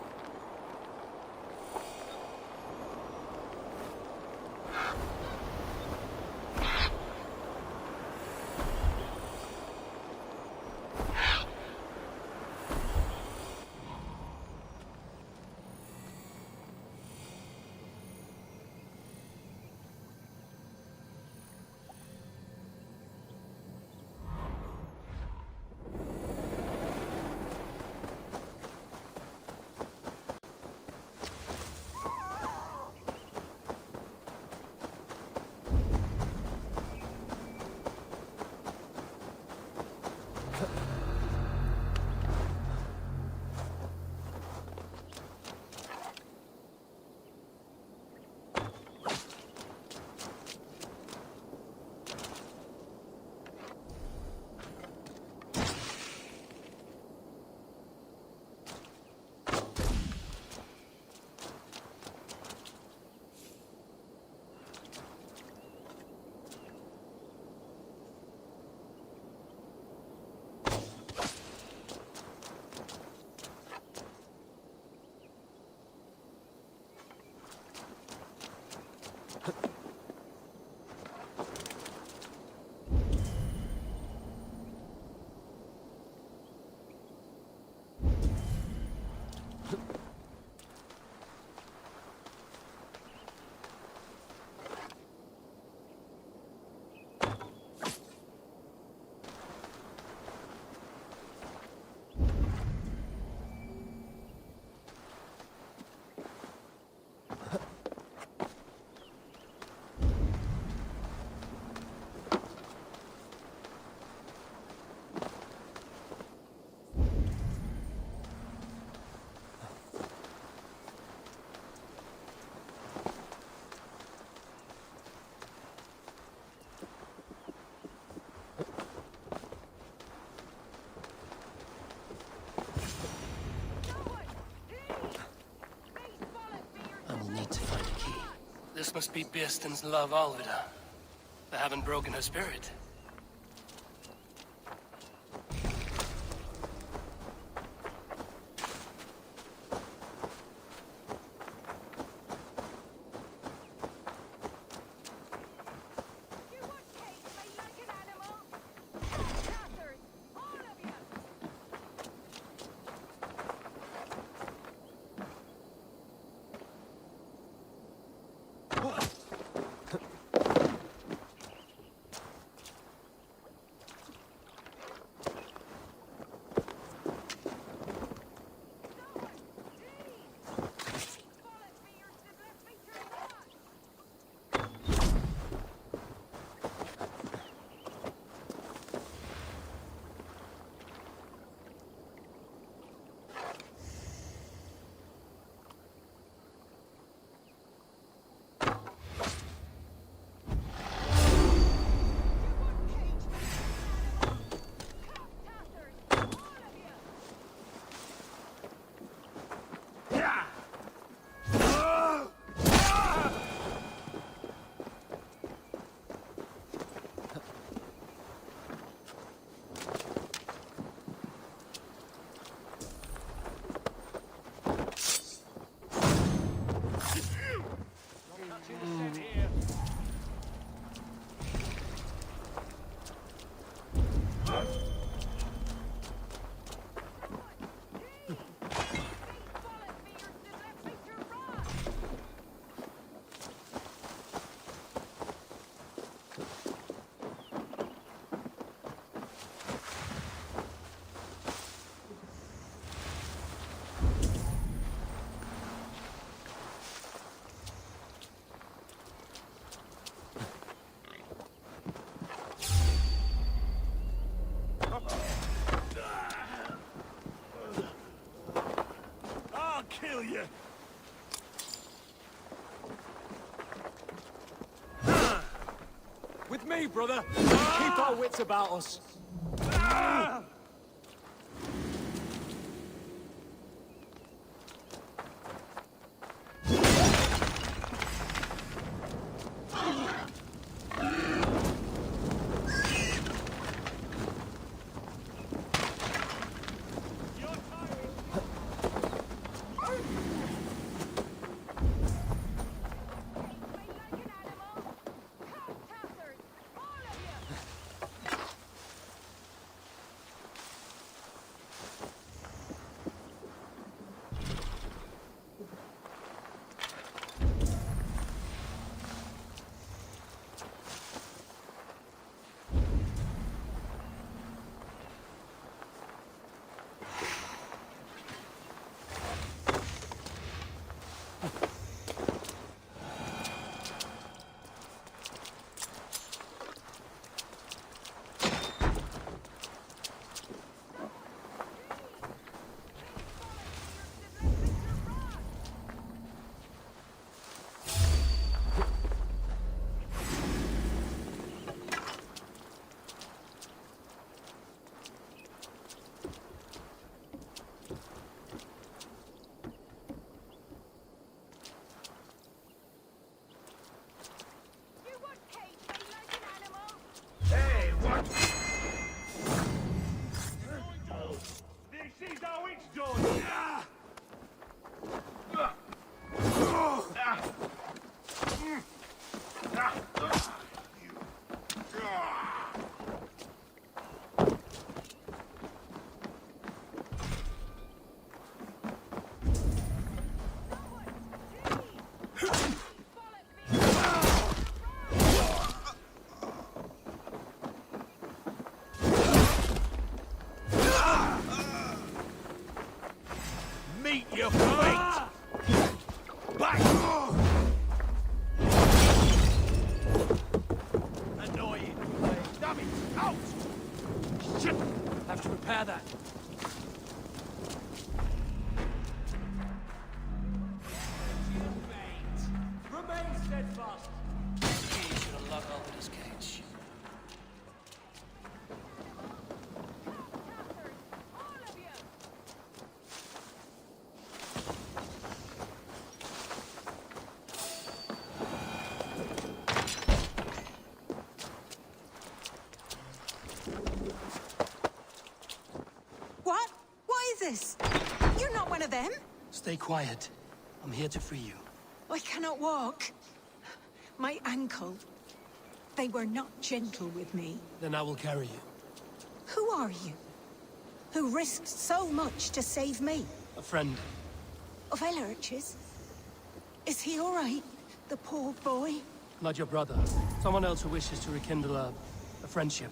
This must be Birsten's love Alvida. They haven't broken her spirit. Kill you! With me, brother! Keep our wits about us! Meet your fate! Back! Annoying. Damn it! Out! Shit! Have to repair that. Remain steadfast! You should unlock Alvida's cage. this? You're not one of them? Stay quiet. I'm here to free you. I cannot walk. My ankle. They were not gentle with me. Then I will carry you. Who are you? Who risked so much to save me? A friend. Of Ellerch's? Is he all right? The poor boy? Not your brother. Someone else who wishes to rekindle a friendship.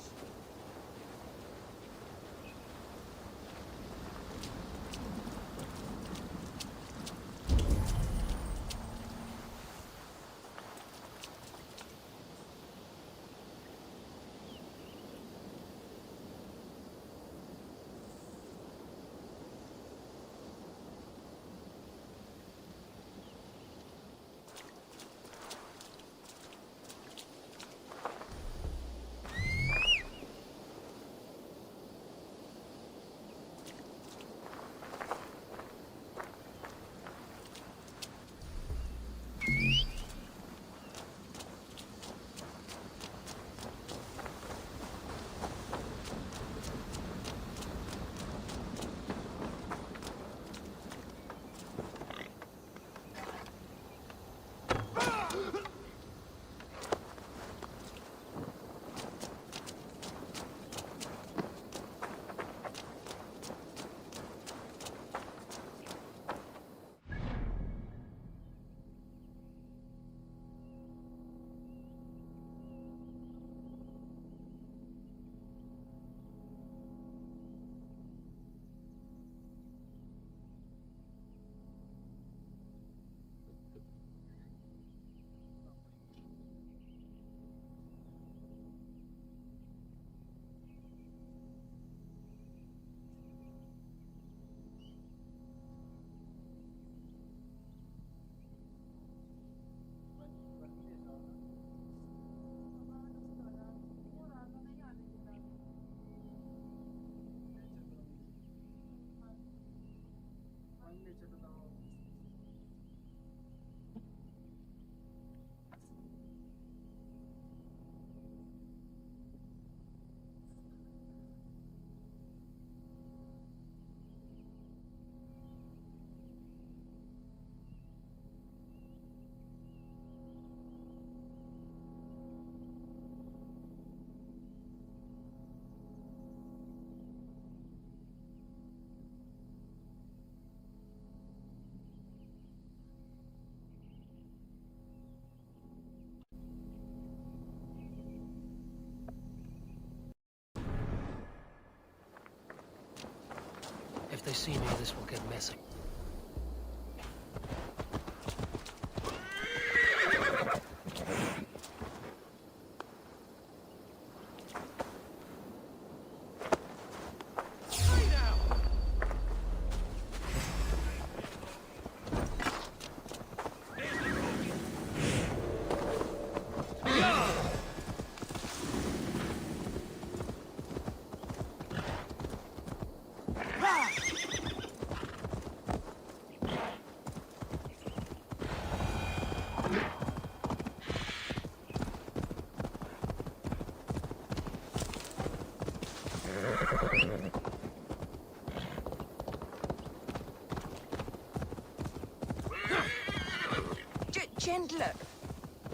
If they see me, this will get messy. Gentler.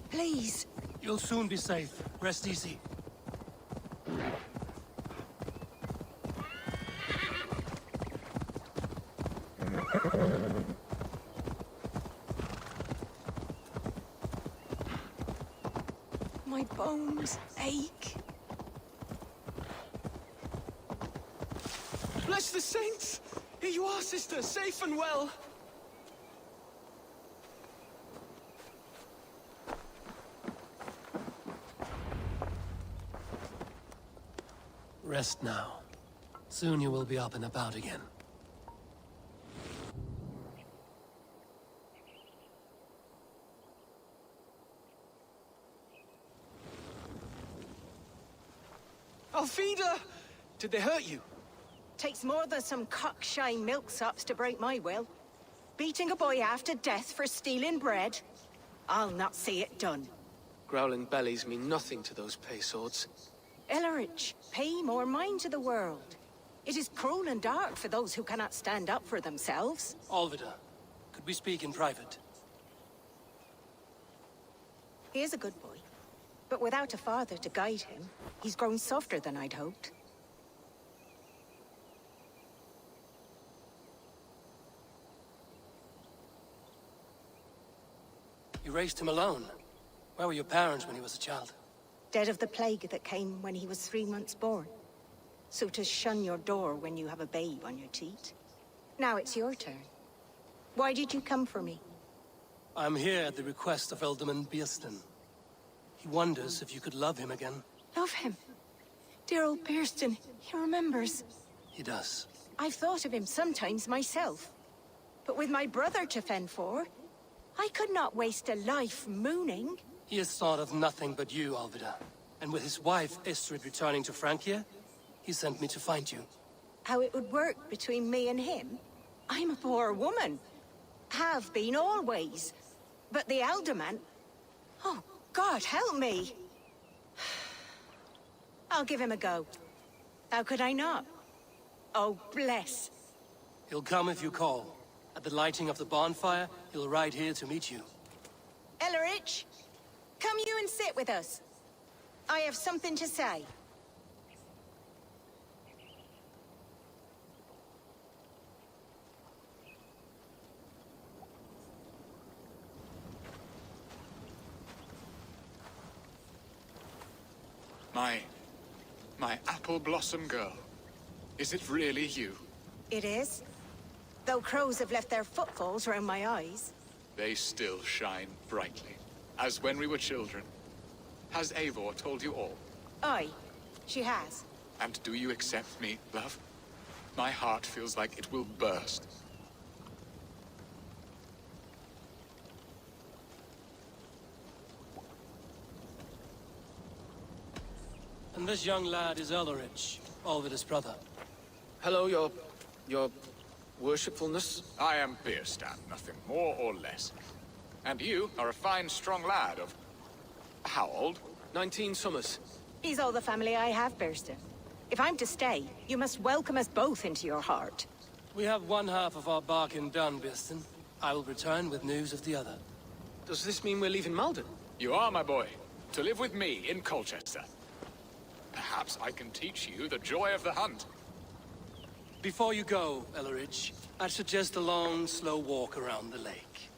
Please. You'll soon be safe. Rest easy. My bones ache. Bless the saints! Here you are, sister, safe and well. Rest now. Soon you will be up and about again. Alfida! Did they hurt you? Takes more than some cockshy milksops to break my will. Beating a boy half to death for stealing bread? I'll not see it done. Growling bellies mean nothing to those pay swords. Ellerich, pay more mind to the world. It is cruel and dark for those who cannot stand up for themselves. Alvida, could we speak in private? He is a good boy, but without a father to guide him, he's grown softer than I'd hoped. You raised him alone. Where were your parents when he was a child? Dead of the plague that came when he was 3 months born. So to shun your door when you have a babe on your teat. Now it's your turn. Why did you come for me? I'm here at the request of Ealdorman Bearston. He wonders if you could love him again. Love him? Dear old Bearston, he remembers. He does. I've thought of him sometimes myself. But with my brother to fend for, I could not waste a life mooning. He has thought of nothing but you, Alvida. And with his wife, Estrid, returning to Francia, he sent me to find you. How it would work between me and him? I'm a poor woman. Have been always. But the Ealdorman... Oh, God, help me! I'll give him a go. How could I not? Oh, bless. He'll come if you call. At the lighting of the bonfire, he'll ride here to meet you. Ellerich, come you and sit with us. I have something to say. My apple blossom girl. Is it really you? It is. Though crows have left their footfalls round my eyes. They still shine brightly, as when we were children. Has Eivor told you all? Aye, she has. And do you accept me, love? My heart feels like it will burst. And this young lad is Ellerich, Alvida's brother. Hello, your worshipfulness. I am Bearstan, nothing more or less. And you are a fine, strong lad of... how old? 19 summers. He's all the family I have, Bearston. If I'm to stay, you must welcome us both into your heart. We have one half of our bargain done, Bearston. I will return with news of the other. Does this mean we're leaving Malden? You are, my boy. To live with me in Colchester. Perhaps I can teach you the joy of the hunt. Before you go, Ellerich, I'd suggest a long, slow walk around the lake.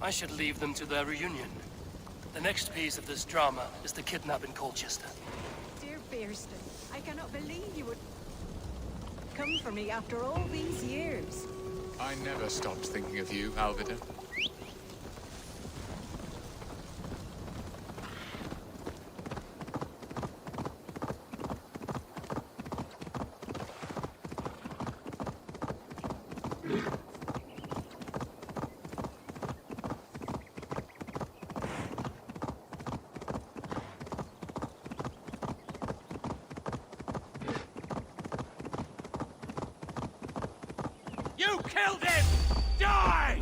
I should leave them to their reunion. The next piece of this drama is the kidnap in Colchester. Dear Bearston, I cannot believe you would come for me after all these years. I never stopped thinking of you, Alvida. You killed him! Die!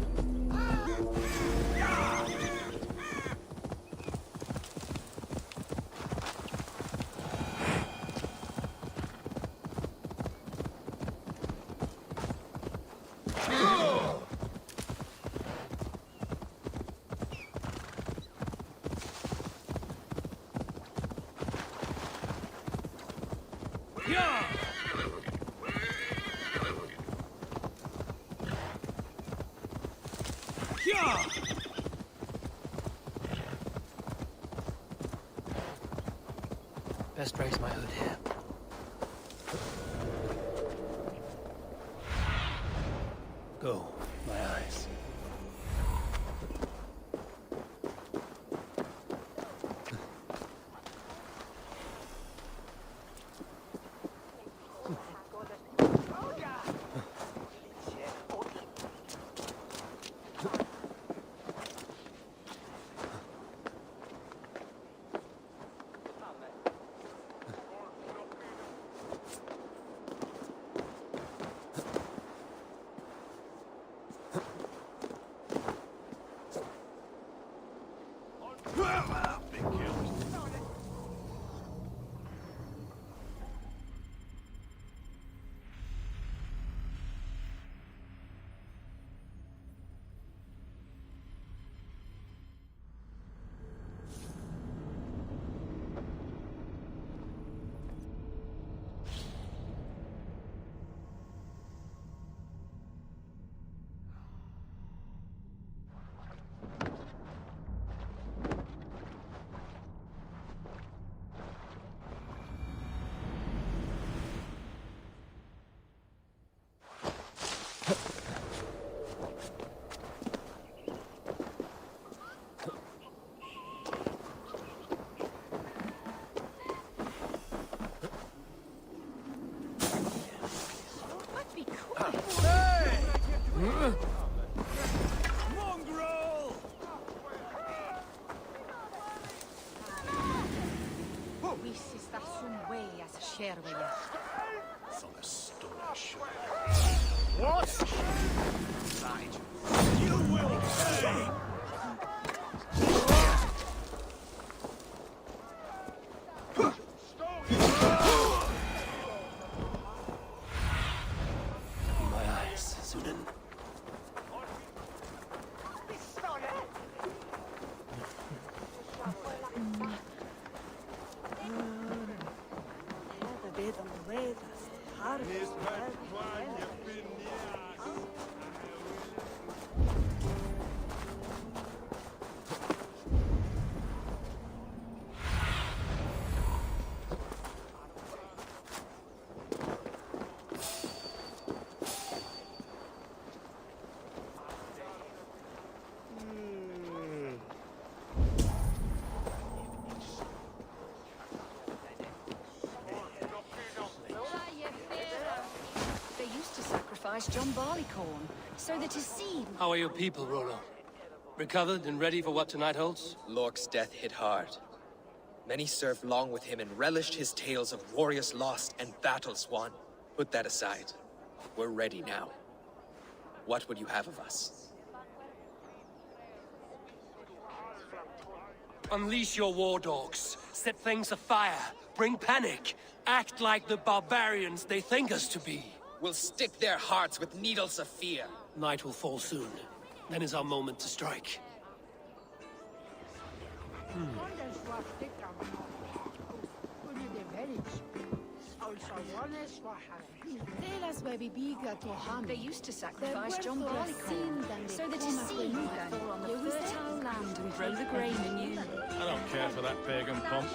Best raise my hood here. Go, my eyes. From a stone shore. What? Side. You will pay! My eyes, Sudan. John Barleycorn, so that his seed... How are your people, Rollo? Recovered and ready for what tonight holds? Lork's death hit hard. Many served long with him and relished his tales of warriors lost and battles won. Put that aside. We're ready now. What would you have of us? Unleash your war dogs. Set things afire. Bring panic. Act like the barbarians they think us to be. We'll stick their hearts with needles of fear. Night will fall soon. Then is our moment to strike. They used to sacrifice John Barleycorn, so that his seed might fall on the fertile land and grow the grain anew. I don't care for that pagan pomp.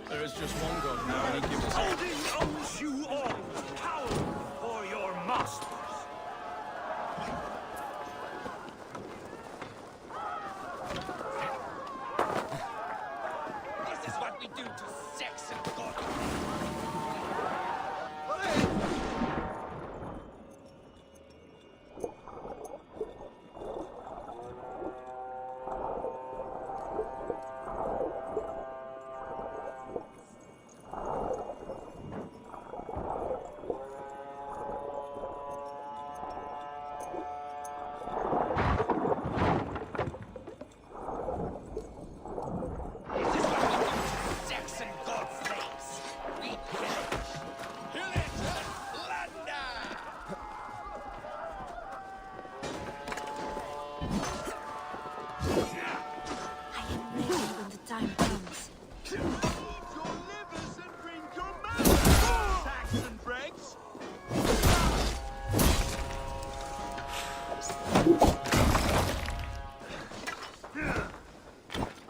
There is just one god now, and he gives us... Odin owes you all power for your masters. This is what we do to Saxon God.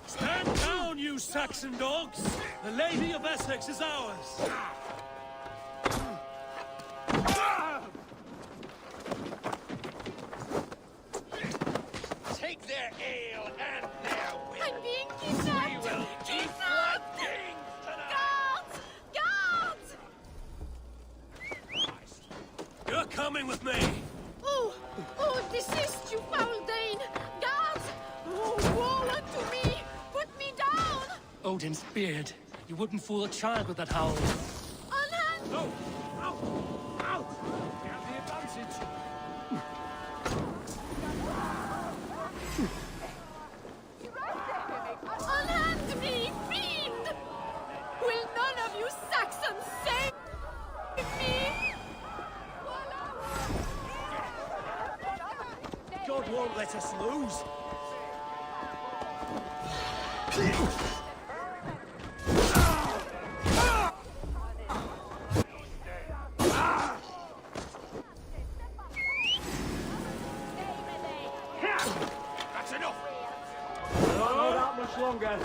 Stand down, you Saxon dogs! The Lady of Essex is ours! Take their ale and their will. I'm being kidnapped! We will eat like kings tonight! Guards! You're coming with me! Oh, desist, you foul Dane! Guards! Oh, woe unto me! Put me down! Odin's beard. You wouldn't fool a child with that howl. Unhand! No! Out! Out! We have the advantage! Unhand let us lose. That's enough! Not that much longer.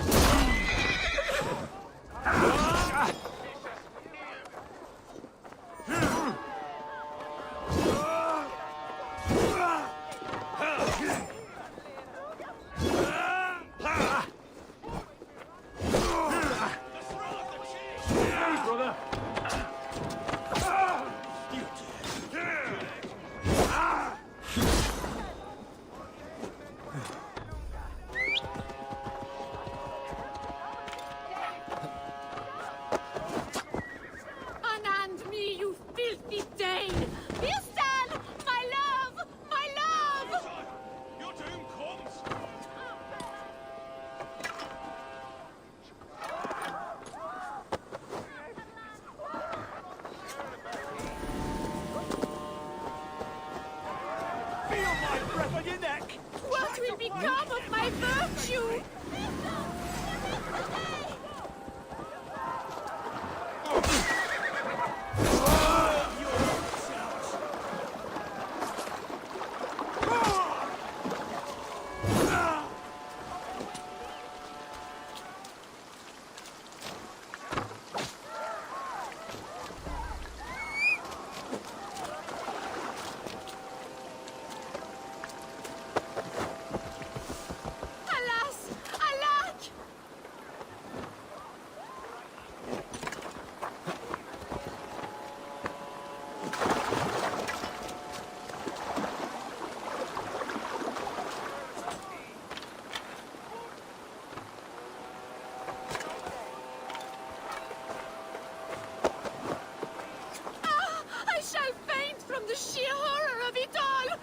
Unhand me, you filthy Dane! Birsten! My love! My love! Your doom comes! Feel my breath on your neck! What will become of my virtue? Alas! Alack! I shall faint from the sheer horror of it all!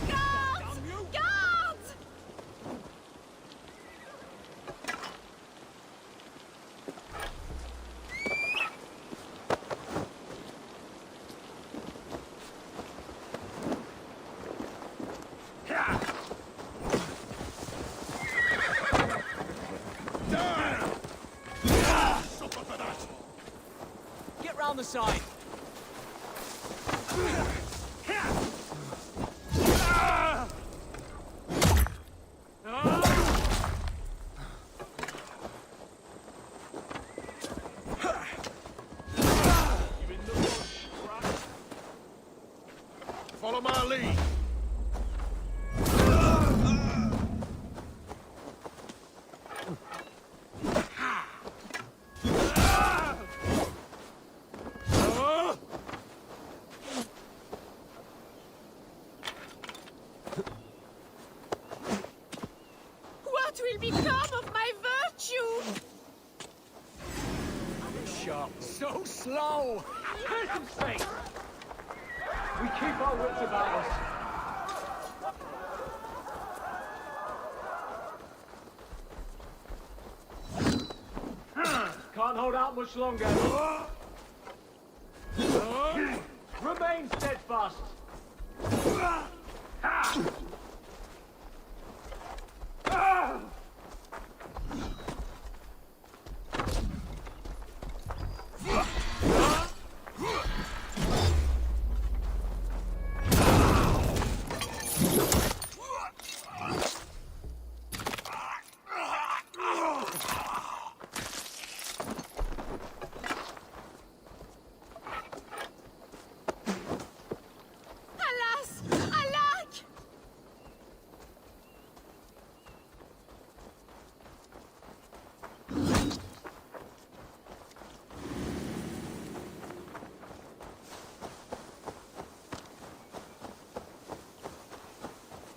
Guards! Guards! Get round the side. Follow my lead. What will become of my virtue? Sharp. So slow! Curse sake! We keep our wits about us. Can't hold out much longer. Remain steadfast. Alas! Alack!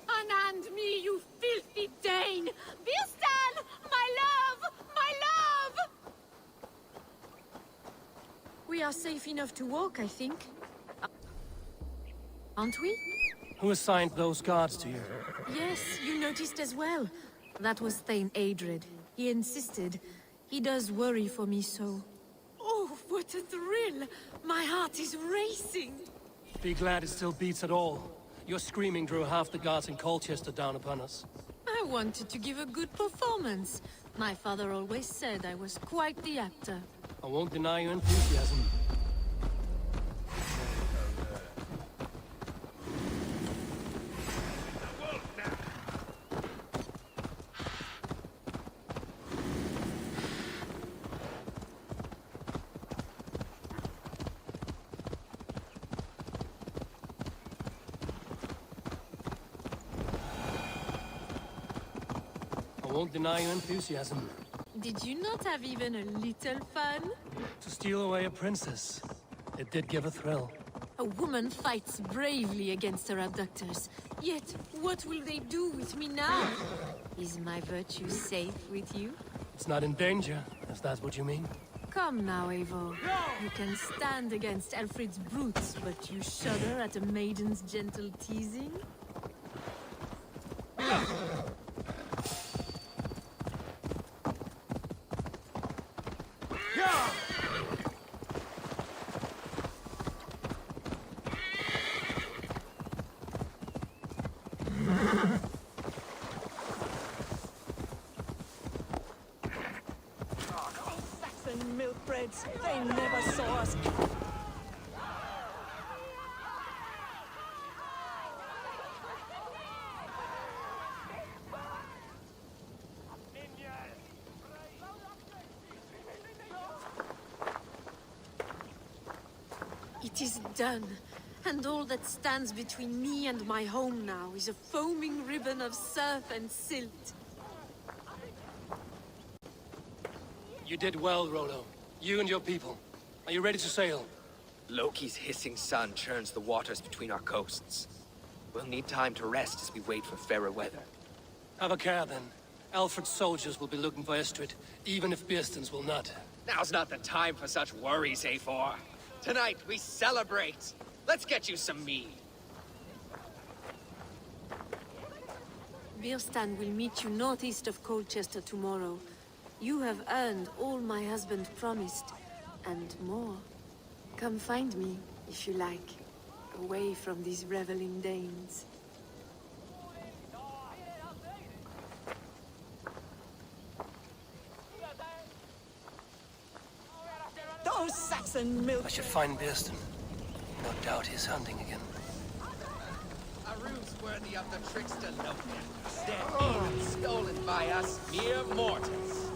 Unhand me, you filthy Dane! Birsten! My love! My love! We are safe enough to walk, I think. Aren't we? Who assigned those guards to you? Yes, you noticed as well. That was Thane Adred. He insisted. He does worry for me so. Oh, what a thrill! My heart is racing! Be glad it still beats at all. Your screaming drew half the guards in Colchester down upon us. I wanted to give a good performance. My father always said I was quite the actor. I won't deny your enthusiasm. I won't deny your enthusiasm. Did you not have even a little fun? To steal away a princess. It did give a thrill. A woman fights bravely against her abductors. Yet, what will they do with me now? Is my virtue safe with you? It's not in danger, if that's what you mean. Come now, Eivor. You can stand against Alfred's brutes, but you shudder at a maiden's gentle teasing? Saxon milkbreads, they never saw us. It is done. And all that stands between me and my home now is a foaming ribbon of surf and silt. You did well, Rollo. You and your people. Are you ready to sail? Loki's hissing sun churns the waters between our coasts. We'll need time to rest as we wait for fairer weather. Have a care, then. Alfred's soldiers will be looking for Estrid, even if Beersten's will not. Now's not the time for such worries, Eivor. Tonight, we celebrate. Let's get you some mead. Birstan will meet you northeast of Colchester tomorrow. You have earned all my husband promised, and more. Come find me, if you like, away from these reveling Danes. Those Saxon milk... I should find Beerston. No doubt he's hunting again. A room's worthy of the trickster Loki. They're even stolen by us mere mortals.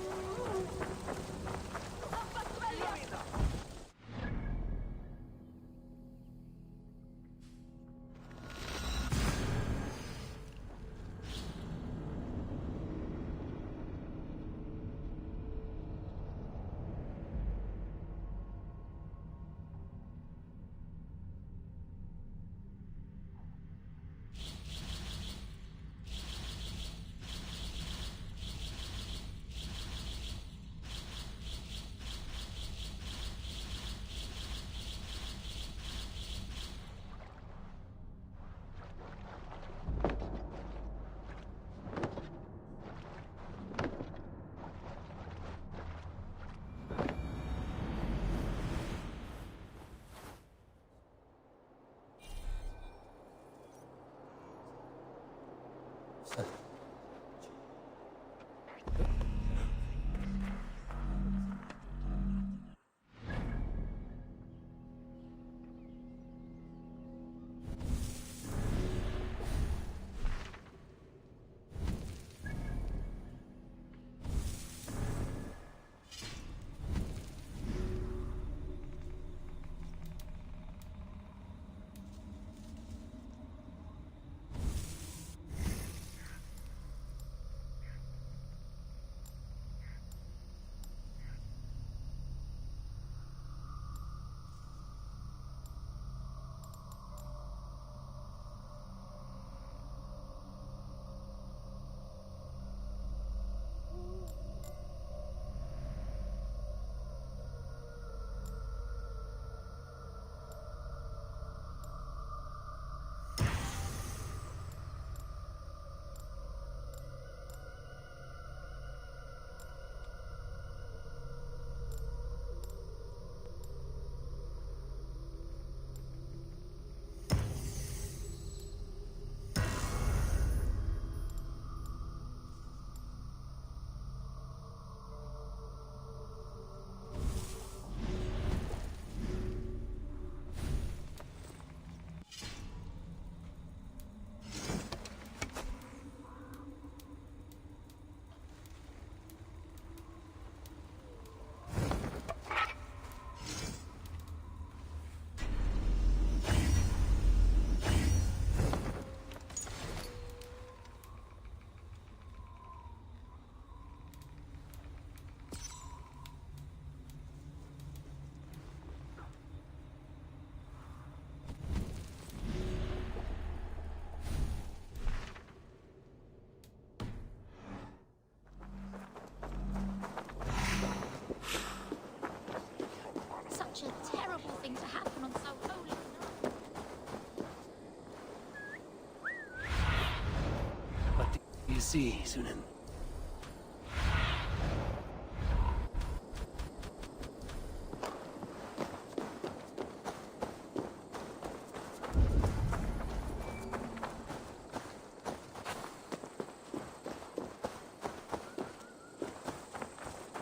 What do you see, Sunan?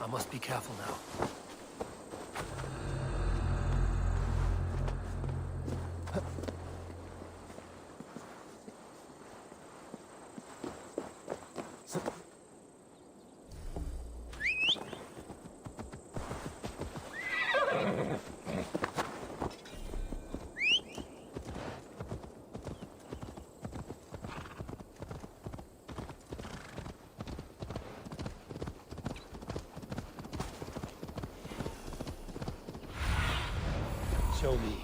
I must be careful now. Show me.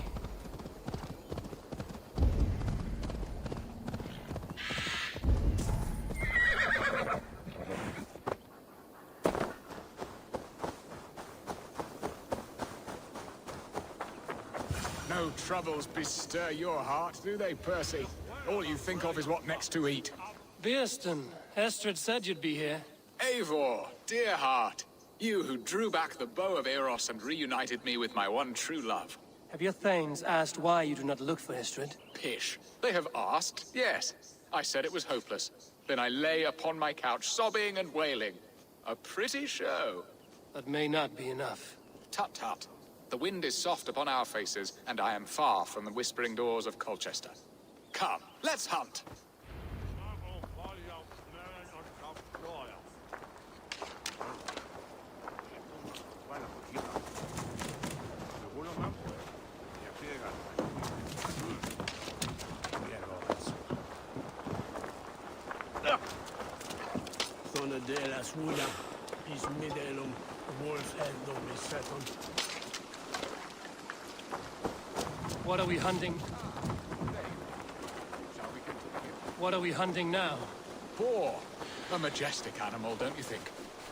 No troubles bestir your heart, do they, Percy? All you think of is what next to eat. Beerston, Estrid said you'd be here. Eivor, dear heart. You who drew back the bow of Eros and reunited me with my one true love. Have your thanes asked why you do not look for Estrid? Pish. They have asked, yes. I said it was hopeless. Then I lay upon my couch, sobbing and wailing. A pretty show. That may not be enough. Tut-tut. The wind is soft upon our faces, and I am far from the whispering doors of Colchester. Come, let's hunt! Sånne deler svoda, is middelom, wolfhead om i setton. What are we hunting? What are we hunting now? Boar. A majestic animal, don't you think?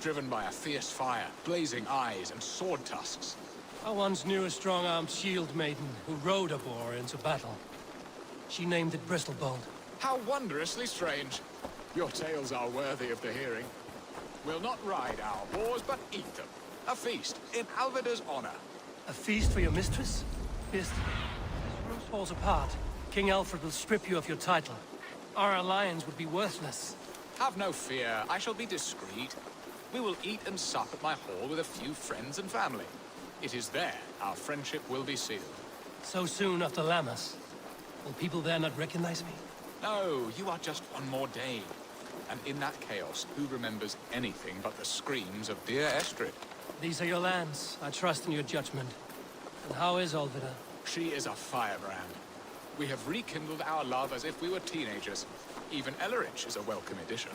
Driven by a fierce fire, blazing eyes, and sword tusks. I once knew a strong-armed shield maiden who rode a boar into battle. She named it Bristleboled. How wondrously strange. Your tales are worthy of the hearing. We'll not ride our boars, but eat them. A feast, in Alvida's honor. A feast for your mistress? Beerston, if Rose falls apart, King Alfred will strip you of your title. Our alliance would be worthless. Have no fear, I shall be discreet. We will eat and sup at my hall with a few friends and family. It is there our friendship will be sealed. So soon after Lammas? Will people there not recognize me? No, you are just one more day. And in that chaos, who remembers anything but the screams of dear Estrid? These are your lands. I trust in your judgment. And how is Alvida? She is a firebrand. We have rekindled our love as if we were teenagers. Even Ellerich is a welcome addition.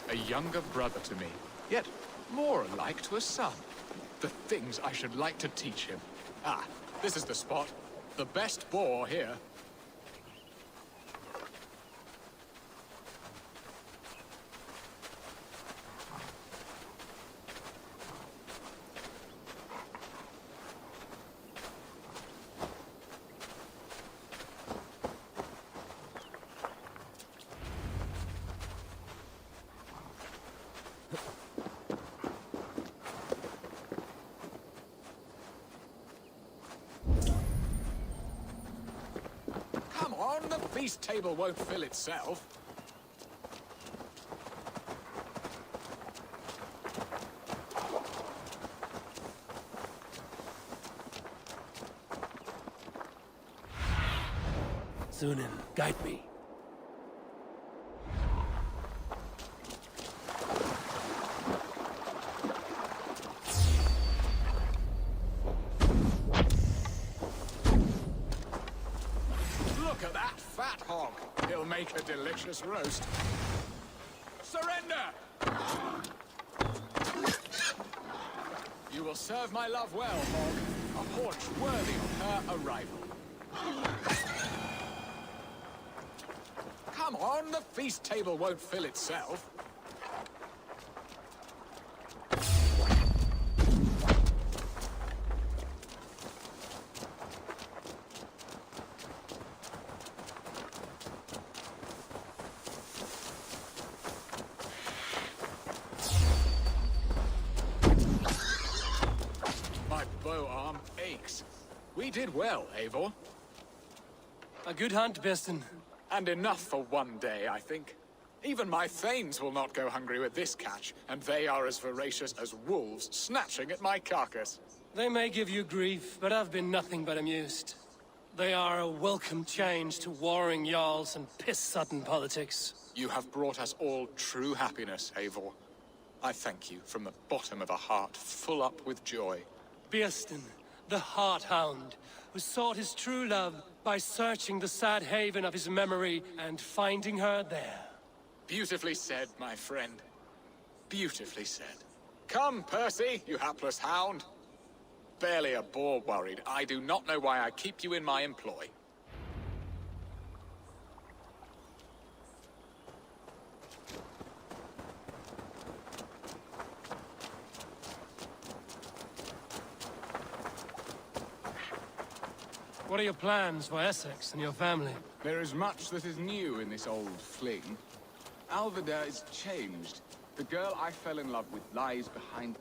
A younger brother to me, yet more alike to a son. The things I should like to teach him. Ah, this is the spot. The best boar here. The feast table won't fill itself. Sunan, guide me. Look at that fat hog. He'll make a delicious roast. Surrender! You will serve my love well, hog. A haunch worthy of her arrival. Come on, the feast table won't fill itself. Essex. We did well, Eivor. A good hunt, Besten. And enough for one day, I think. Even my thanes will not go hungry with this catch, and they are as voracious as wolves snatching at my carcass. They may give you grief, but I've been nothing but amused. They are a welcome change to warring jarls and piss-sudden politics. You have brought us all true happiness, Eivor. I thank you from the bottom of a heart full up with joy. Besten, the Heart-Hound, who sought his true love by searching the sad haven of his memory and finding her there. Beautifully said, my friend. Beautifully said. Come, Percy, you hapless hound. Barely a boar worried. I do not know why I keep you in my employ. What are your plans for Essex and your family? There is much that is new in this old fling. Alvida is changed. The girl I fell in love with lies behind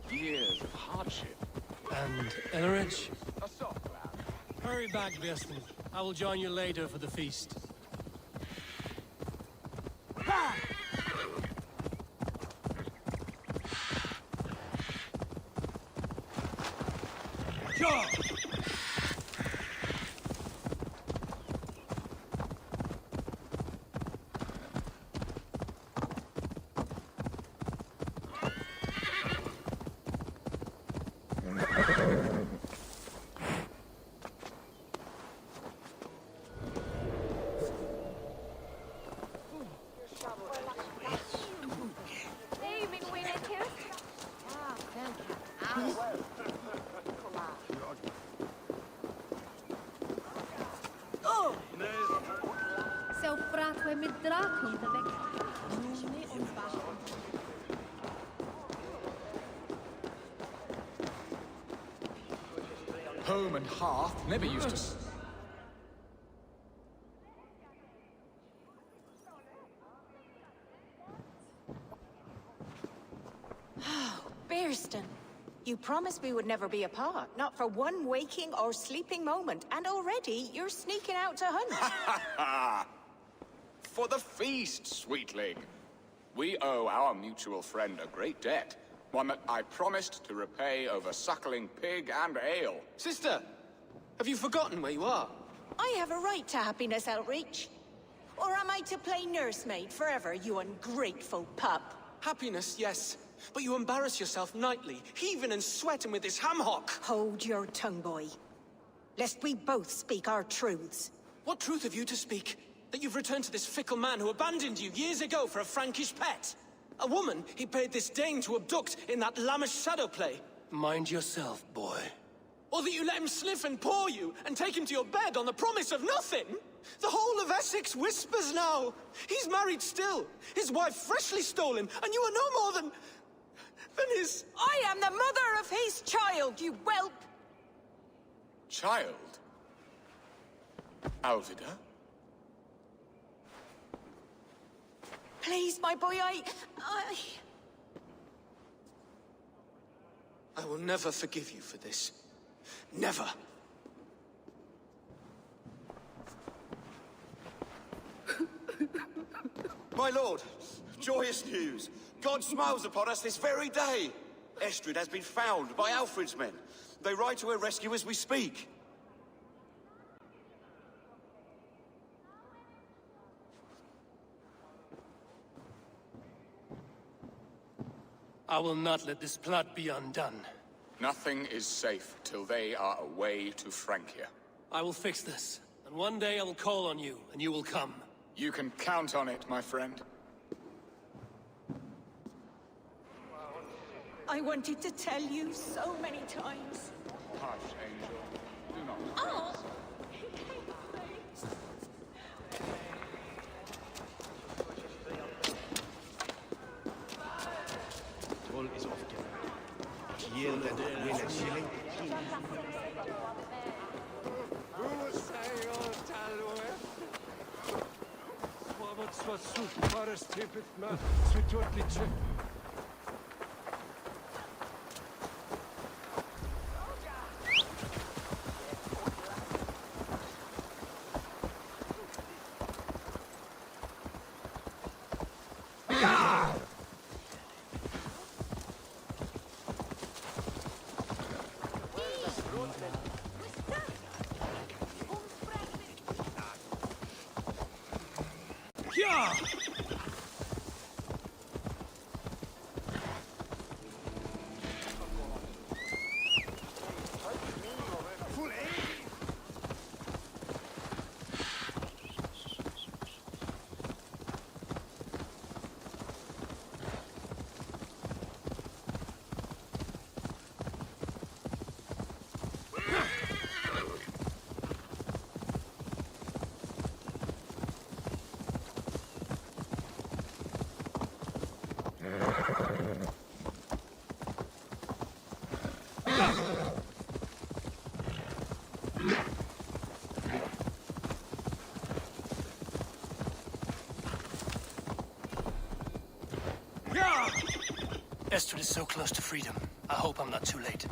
years of hardship. And Elrich? A soft lad. Hurry back, Besten. I will join you later for the feast. Sure! Home and hearth never used to... Bearston, you promised we would never be apart, not for one waking or sleeping moment, and already you're sneaking out to hunt. For the feast, sweetling. We owe our mutual friend a great debt. One that I promised to repay over suckling pig and ale. Sister, have you forgotten where you are? I have a right to happiness, Outreach. Or am I to play nursemaid forever, you ungrateful pup? Happiness, yes. But you embarrass yourself nightly, heaving and sweating with this ham-hock. Hold your tongue, boy. Lest we both speak our truths. What truth have you to speak? That you've returned to this fickle man who abandoned you years ago for a Frankish pet? A woman he paid this Dane to abduct in that lammish shadow play? Mind yourself, boy. Or that you let him sniff and paw you, and take him to your bed on the promise of nothing? The whole of Essex whispers now. He's married still, his wife freshly stolen, and you are no more than his... I am the mother of his child, you whelp! Child? Alvida? Please, my boy, I will never forgive you for this. Never. My lord, joyous news. God smiles upon us this very day. Estrid has been found by Alfred's men. They ride to her rescue as we speak. I will not let this plot be undone. Nothing is safe till they are away to Francia. I will fix this, and one day I will call on you, and you will come. You can count on it, my friend. I wanted to tell you so many times. Hush, Angel. Do not... Oh! All is off. Yield and win a shilling. Estrid is so close to freedom. I hope I'm not too late.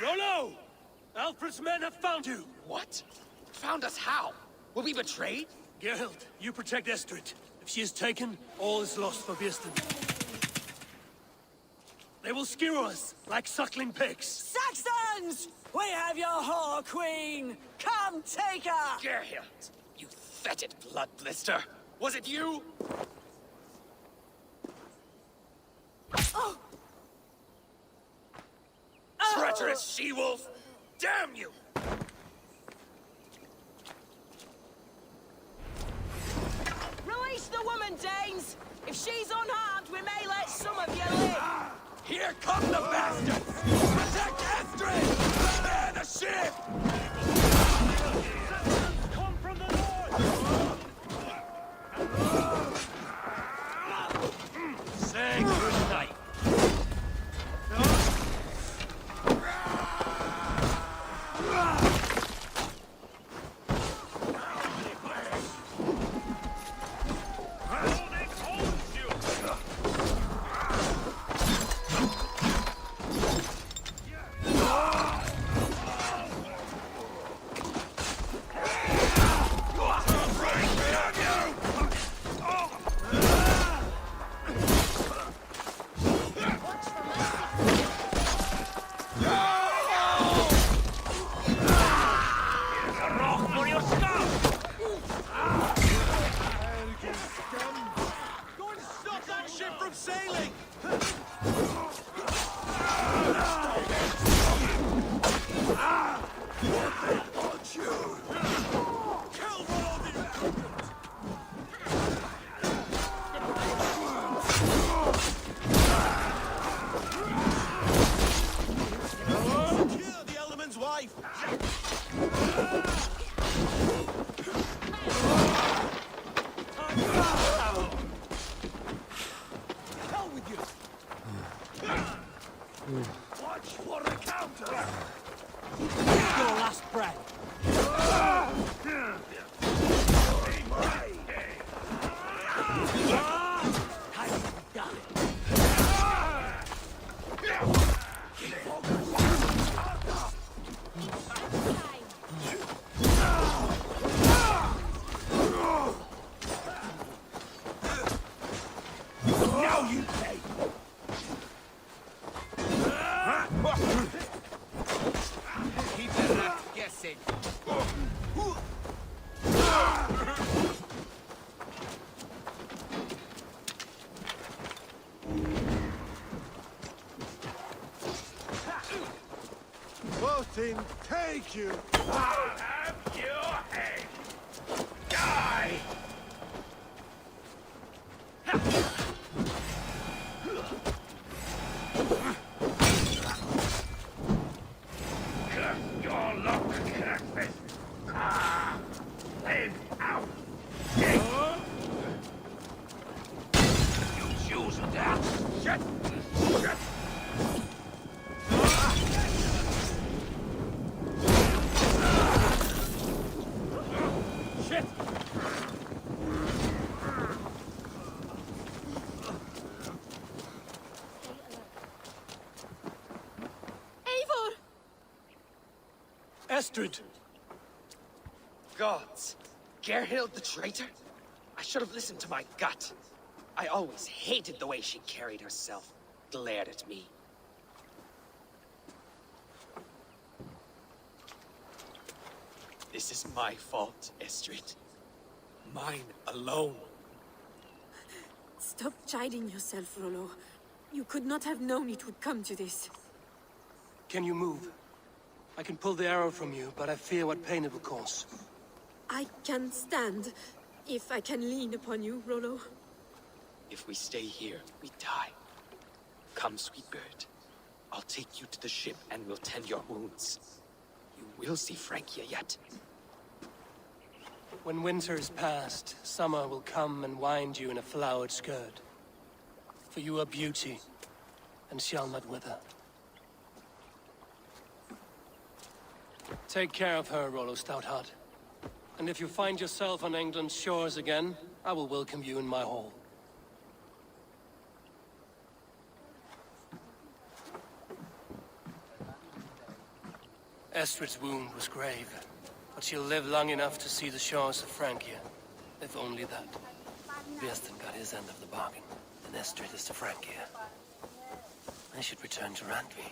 Rollo! Alfred's men have found you! What? Found us how? Were we betrayed? Gerhild, you protect Estrid. If she is taken, all is lost for Birsten. They will skewer us like suckling pigs. Saxons! We have your whore queen! Come take her! Gerhild, you fetid blood blister! Was it you? Oh. Treacherous she-wolf! Damn you! Release the woman, Danes! If she's unharmed, we may let some of you live! Here come the bastards! Protect Estrid! Prepare the ship! Come from the north! Say good night. Watch for the counter! Your last breath! Now you pay! Keep the rat guessing. Voting, take you! I'll have your head! Die! Curse your luck, Curtis! Live out! You choose that! Shit! Shit! Shit! Eivor! Estrid! Gods! Gerhild the traitor? I should have listened to my gut. I always hated the way she carried herself, glared at me. This is my fault, Estrid. Mine alone. Stop chiding yourself, Rollo. You could not have known it would come to this. Can you move? I can pull the arrow from you, but I fear what pain it will cause. I can stand, if I can lean upon you, Rollo. If we stay here, we die. Come, sweet bird. I'll take you to the ship and we'll tend your wounds. You will see Francia yet. When winter is past, summer will come and wind you in a flowered skirt. For you are beauty, and shall not wither. Take care of her, Rollo Stoutheart. And if you find yourself on England's shores again, I will welcome you in my hall. Estrid's wound was grave, but she'll live long enough to see the shores of Francia. If only that. Björsten got his end of the bargain, and Estrid is to Francia. I should return to Randvi.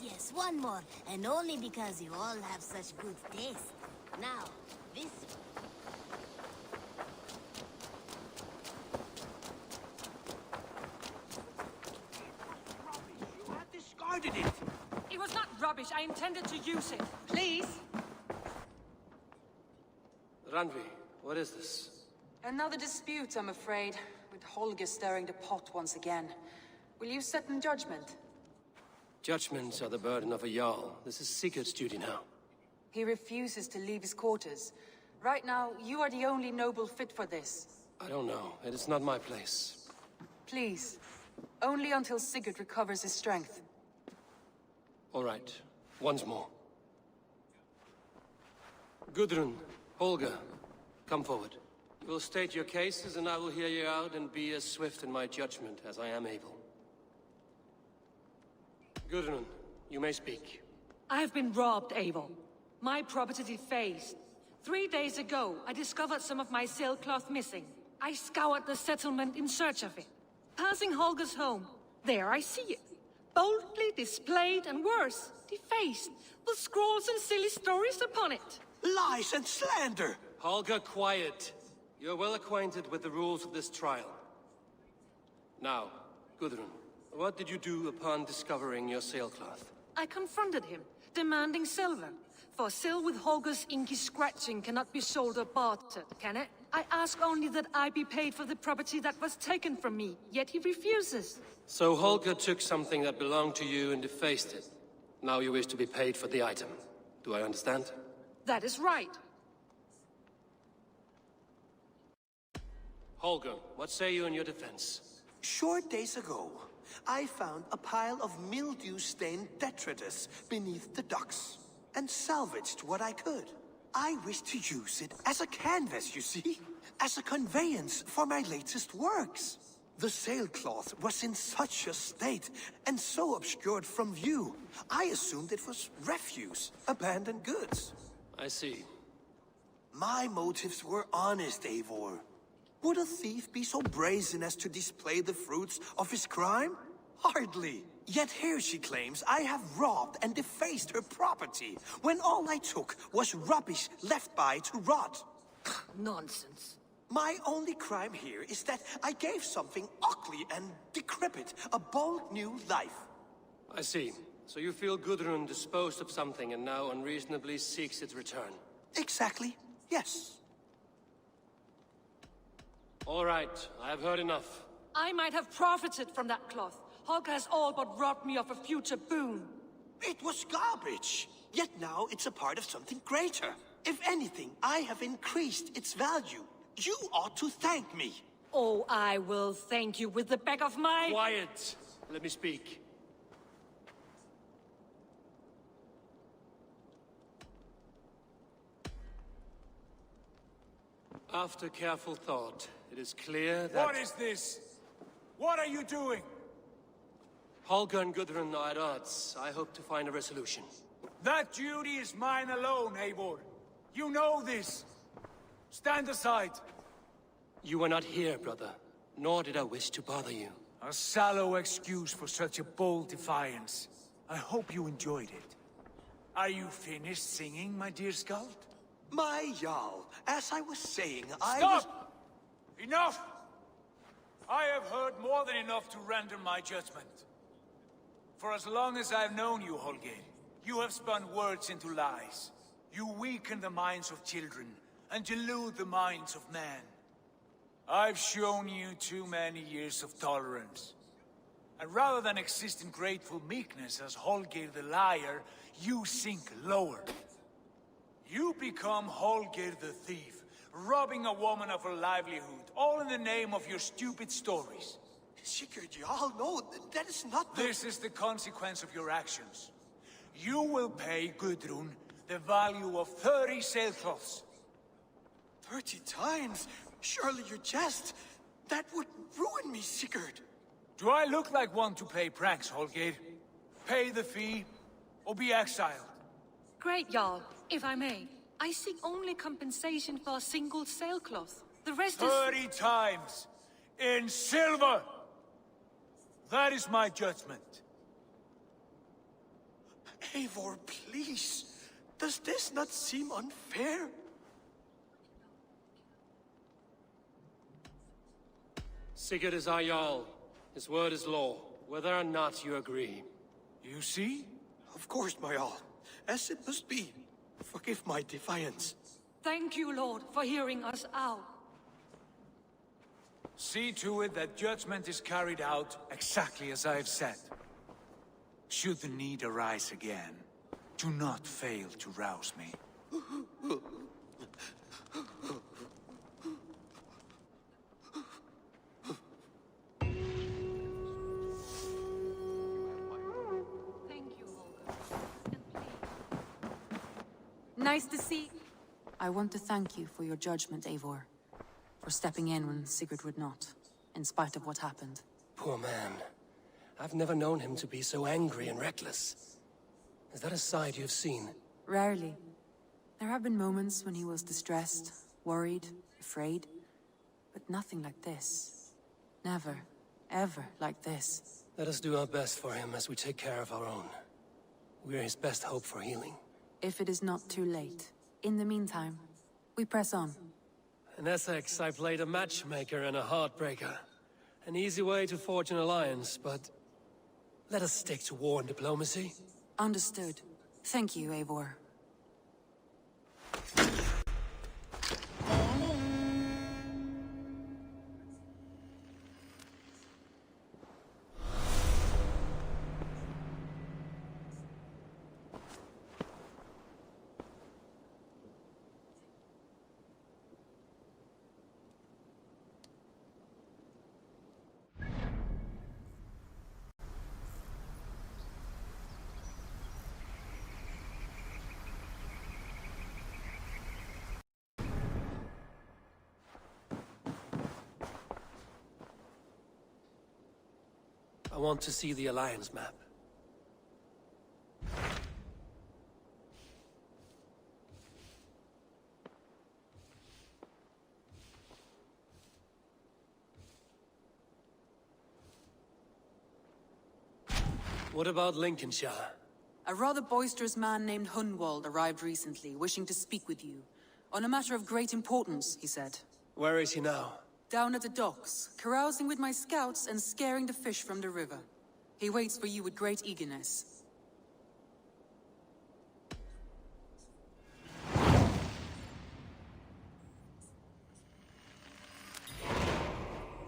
Yes, one more. And only because you all have such good taste. Now, this... You had discarded it! It was not rubbish. I intended to use it. Please? Randvi, what is this? Another dispute, I'm afraid, with Holger stirring the pot once again. Will you sit in judgment? Judgments are the burden of a Jarl. This is Sigurd's duty now. He refuses to leave his quarters. Right now, you are the only noble fit for this. I don't know. It is not my place. Please. Only until Sigurd recovers his strength. All right. Once more. Gudrun, Holger, come forward. You will state your cases, and I will hear you out and be as swift in my judgment as I am able. Gudrun, you may speak. I have been robbed, Eivor. My property defaced. 3 days ago, I discovered some of my sailcloth missing. I scoured the settlement in search of it. Passing Holger's home, there I see it. Boldly displayed and worse, defaced, with scrawls and silly stories upon it. Lies and slander! Holger, quiet. You're well acquainted with the rules of this trial. Now, Gudrun, what did you do upon discovering your sailcloth? I confronted him, demanding silver. For sil with Holger's inky scratching cannot be sold or bartered, can it? I ask only that I be paid for the property that was taken from me, yet he refuses. So Holger took something that belonged to you and defaced it. Now you wish to be paid for the item. Do I understand? That is right. Holger, what say you in your defense? Short days ago, I found a pile of mildew-stained detritus beneath the docks, and salvaged what I could. I wish to use it as a canvas, you see? As a conveyance for my latest works. The sailcloth was in such a state, and so obscured from view, I assumed it was refuse, abandoned goods. I see. My motives were honest, Eivor. Would a thief be so brazen as to display the fruits of his crime? Hardly. Yet here she claims I have robbed and defaced her property, when all I took was rubbish left by to rot. Nonsense. My only crime here is that I gave something ugly and decrepit a bold new life. I see. So you feel Gudrun disposed of something and now unreasonably seeks its return? Exactly, yes. All right, I have heard enough. I might have profited from that cloth. Holger has all but robbed me of a future boon. It was garbage. Yet now it's a part of something greater. If anything, I have increased its value. You ought to thank me. Oh, I will thank you with the back of my... Quiet! Let me speak. After careful thought, it is clear that... What is this? What are you doing? Holger and Gudrun are at odds. I hope to find a resolution. That duty is mine alone, Eivor. You know this. Stand aside. You were not here, brother. Nor did I wish to bother you. A sallow excuse for such a bold defiance. I hope you enjoyed it. Are you finished singing, my dear Skald? My Jarl, as I was saying, Stop! Enough! I have heard more than enough to render my judgment. For as long as I've known you, Holger, you have spun words into lies. You weaken the minds of children, and delude the minds of men. I've shown you too many years of tolerance. And rather than exist in grateful meekness as Holger the liar, you sink lower. You become Holger the thief, robbing a woman of her livelihood, all in the name of your stupid stories. Sigurd, Jarl, no, that is not the... This is the consequence of your actions. You will pay Gudrun the value of 30 sailcloths. 30 times? Surely you jest. That would ruin me, Sigurd. Do I look like one to play pranks, Holger? Pay the fee, or be exiled. Great, Jarl. If I may, I seek only compensation for a single sailcloth. The rest is... 30 times! In silver! That is my judgment. Eivor, please. Does this not seem unfair? Sigurd is our Jarl. His word is law, whether or not you agree. You see? Of course, my Jarl. As it must be. Forgive my defiance. Thank you, Lord, for hearing us out. See to it that judgment is carried out exactly as I have said. Should the need arise again, do not fail to rouse me. Nice to see... I want to thank you for your judgment, Eivor. For stepping in when Sigurd would not, in spite of what happened. Poor man. I've never known him to be so angry and reckless. Is that a side you've seen? Rarely. There have been moments when he was distressed, worried, afraid. But nothing like this. Never, ever like this. Let us do our best for him as we take care of our own. We're his best hope for healing. If it is not too late. In the meantime, we press on. In Essex, I played a matchmaker and a heartbreaker. An easy way to forge an alliance, but... let us stick to war and diplomacy. Understood. Thank you, Eivor. I want to see the Alliance map. What about Lincolnshire? A rather boisterous man named Hunwald arrived recently, wishing to speak with you. On a matter of great importance, he said. Where is he now? Down at the docks, carousing with my scouts and scaring the fish from the river. He waits for you with great eagerness.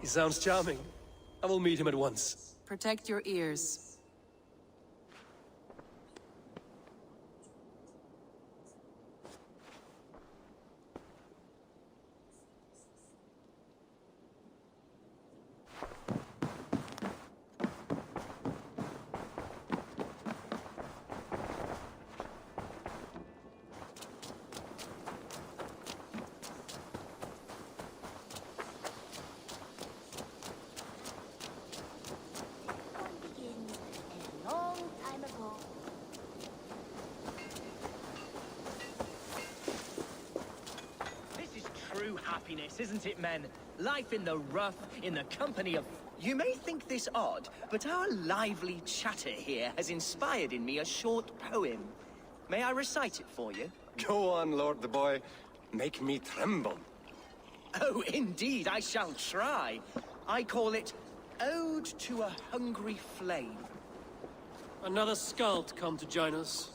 He sounds charming. I will meet him at once. Protect your ears. Isn't it, men? Life in the rough, in the company of... You may think this odd, but our lively chatter here has inspired in me a short poem. May I recite it for you? Go on, Lord the Boy. Make me tremble. Oh, indeed, I shall try. I call it Ode to a Hungry Flame. Another skald come to join us?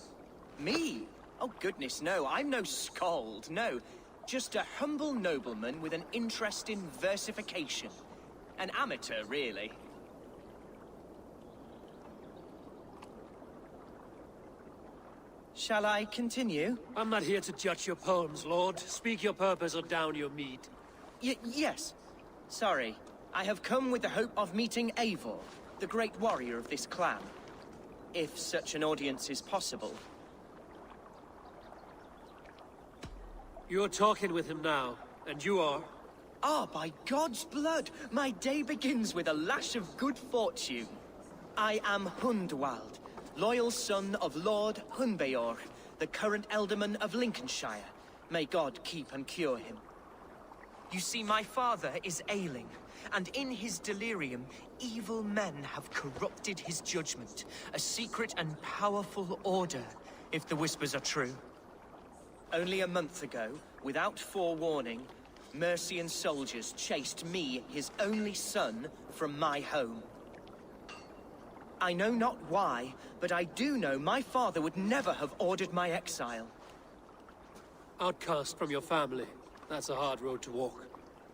Me? Oh, goodness, no. I'm no skald, no. Just a humble nobleman with an interest in versification. An amateur, really. Shall I continue? I'm not here to judge your poems, Lord. Speak your purpose or down your mead. Yes. Sorry. I have come with the hope of meeting Eivor, the great warrior of this clan. If such an audience is possible. You're talking with him now, and you are? Ah, by God's blood! My day begins with a lash of good fortune. I am Hundwald, loyal son of Lord Hunbeor, the current Alderman of Lincolnshire. May God keep and cure him. You see, my father is ailing, and in his delirium, evil men have corrupted his judgment. A secret and powerful order, if the whispers are true. Only a month ago, without forewarning, Mercian soldiers chased me, his only son, from my home. I know not why, but I do know my father would never have ordered my exile. Outcast from your family. That's a hard road to walk.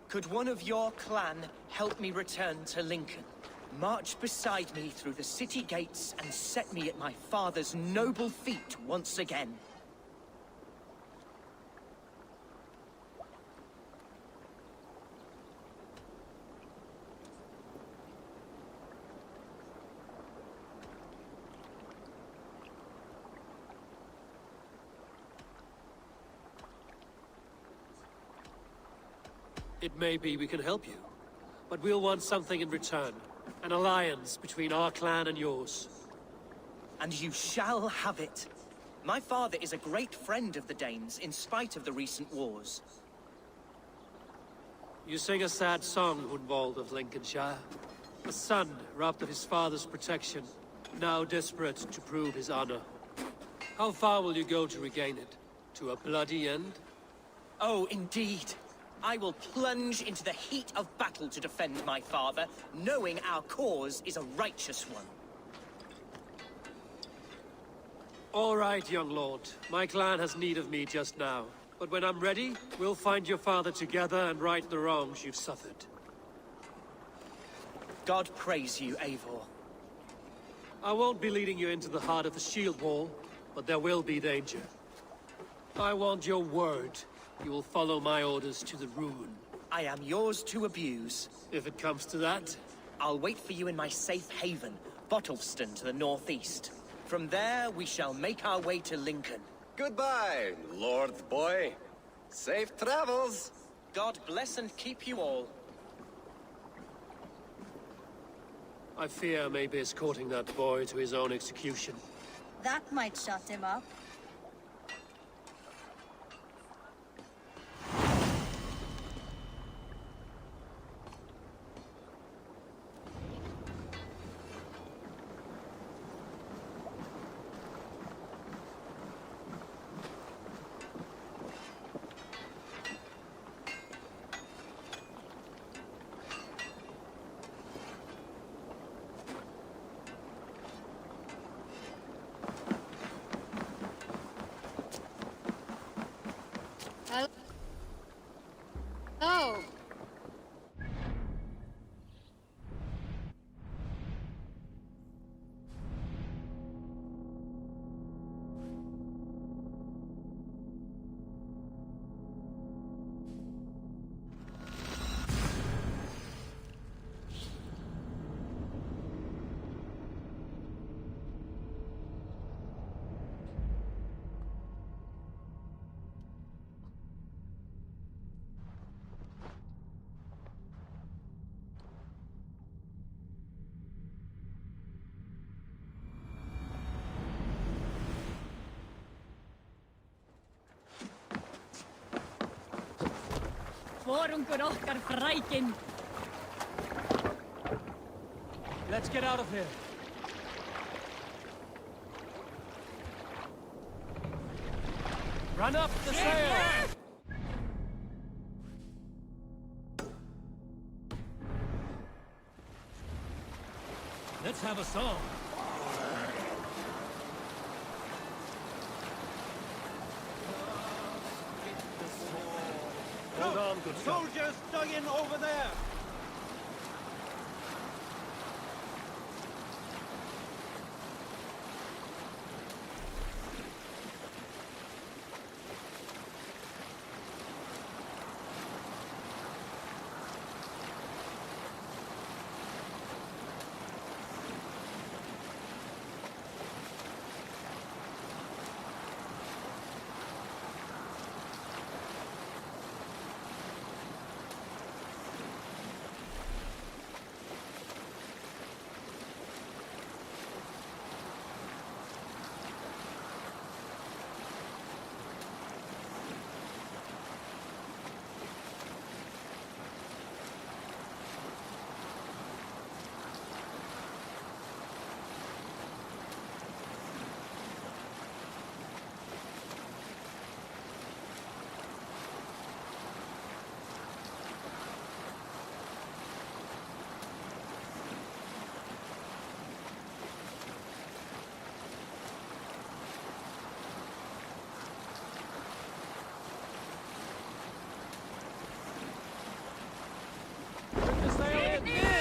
Could one of your clan help me return to Lincoln? March beside me through the city gates and set me at my father's noble feet once again. It may be we can help you, but we'll want something in return. An alliance between our clan and yours. And you shall have it. My father is a great friend of the Danes, in spite of the recent wars. You sing a sad song, Hunwald of Lincolnshire. A son robbed of his father's protection, now desperate to prove his honor. How far will you go to regain it? To a bloody end? Oh, indeed. I will plunge into the heat of battle to defend my father, knowing our cause is a righteous one. All right, young lord. My clan has need of me just now. But when I'm ready, we'll find your father together and right the wrongs you've suffered. God praise you, Eivor. I won't be leading you into the heart of the shield wall, but there will be danger. I want your word. You will follow my orders to the ruin. I am yours to abuse. If it comes to that. I'll wait for you in my safe haven, Bottleston to the northeast. From there, we shall make our way to Lincoln. Goodbye, Lord Boy. Safe travels. God bless and keep you all. I fear I may be escorting that boy to his own execution. That might shut him up. Forungur okkar frækin. Let's get out of here. Run up the sail! Let's have a song. Hold on, good soldiers dug in over there!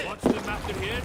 What's the matter here?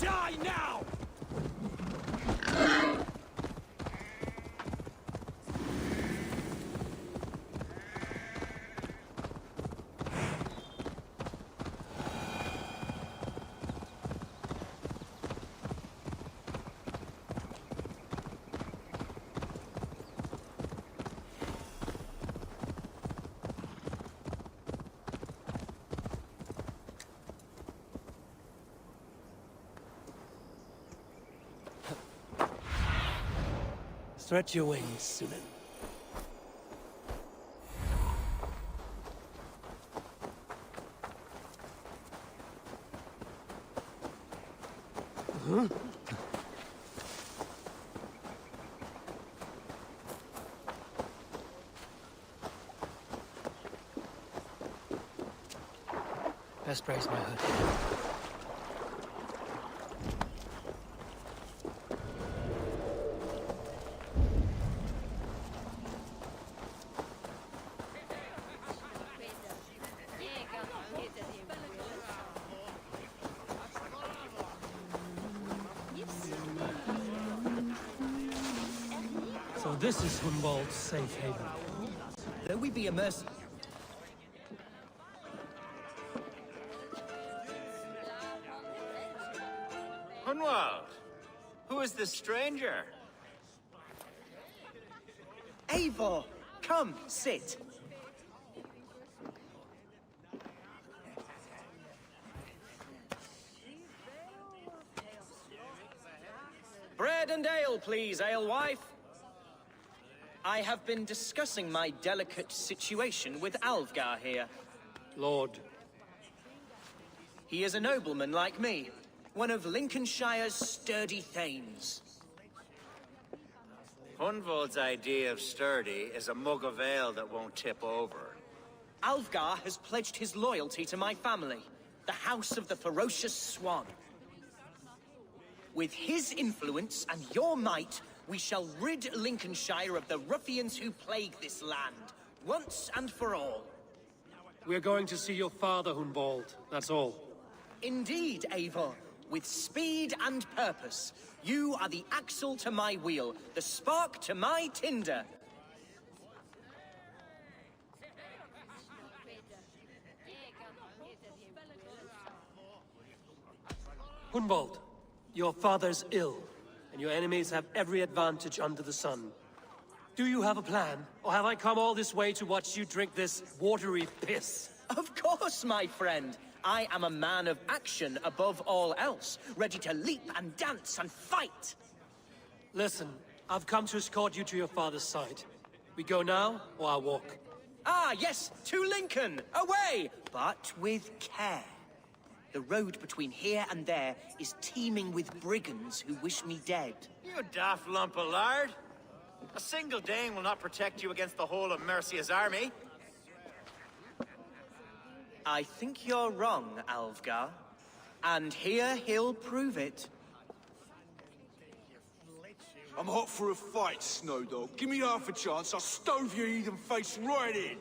Die now! Stretch your wings, Sunan. Best brace my hood. So this is Hunwald's safe haven. Though we be immersed... Hunwald, who is this stranger? Eivor, come, sit. Bread and ale, please, alewife. I have been discussing my delicate situation with Alfgar here. Lord. He is a nobleman like me, one of Lincolnshire's sturdy thanes. Hunwald's idea of sturdy is a mug of ale that won't tip over. Alfgar has pledged his loyalty to my family, the House of the Ferocious Swan. With his influence and your might, we shall rid Lincolnshire of the ruffians who plague this land, once and for all. We're going to see your father, Hunwald, that's all. Indeed, Eivor. With speed and purpose, you are the axle to my wheel, the spark to my tinder. Hunwald, your father's ill, and your enemies have every advantage under the sun. Do you have a plan, or have I come all this way to watch you drink this watery piss? Of course, my friend. I am a man of action above all else, ready to leap and dance and fight. Listen, I've come to escort you to your father's side. We go now, or I walk? Ah, yes, to Lincoln! Away! But with care. The road between here and there is teeming with brigands who wish me dead. You daft lump of lard! A single Dane will not protect you against the whole of Mercia's army. I think you're wrong, Alfgar. And here he'll prove it. I'm hot for a fight, Snowdog. Give me half a chance, I'll stove your heathen face right in.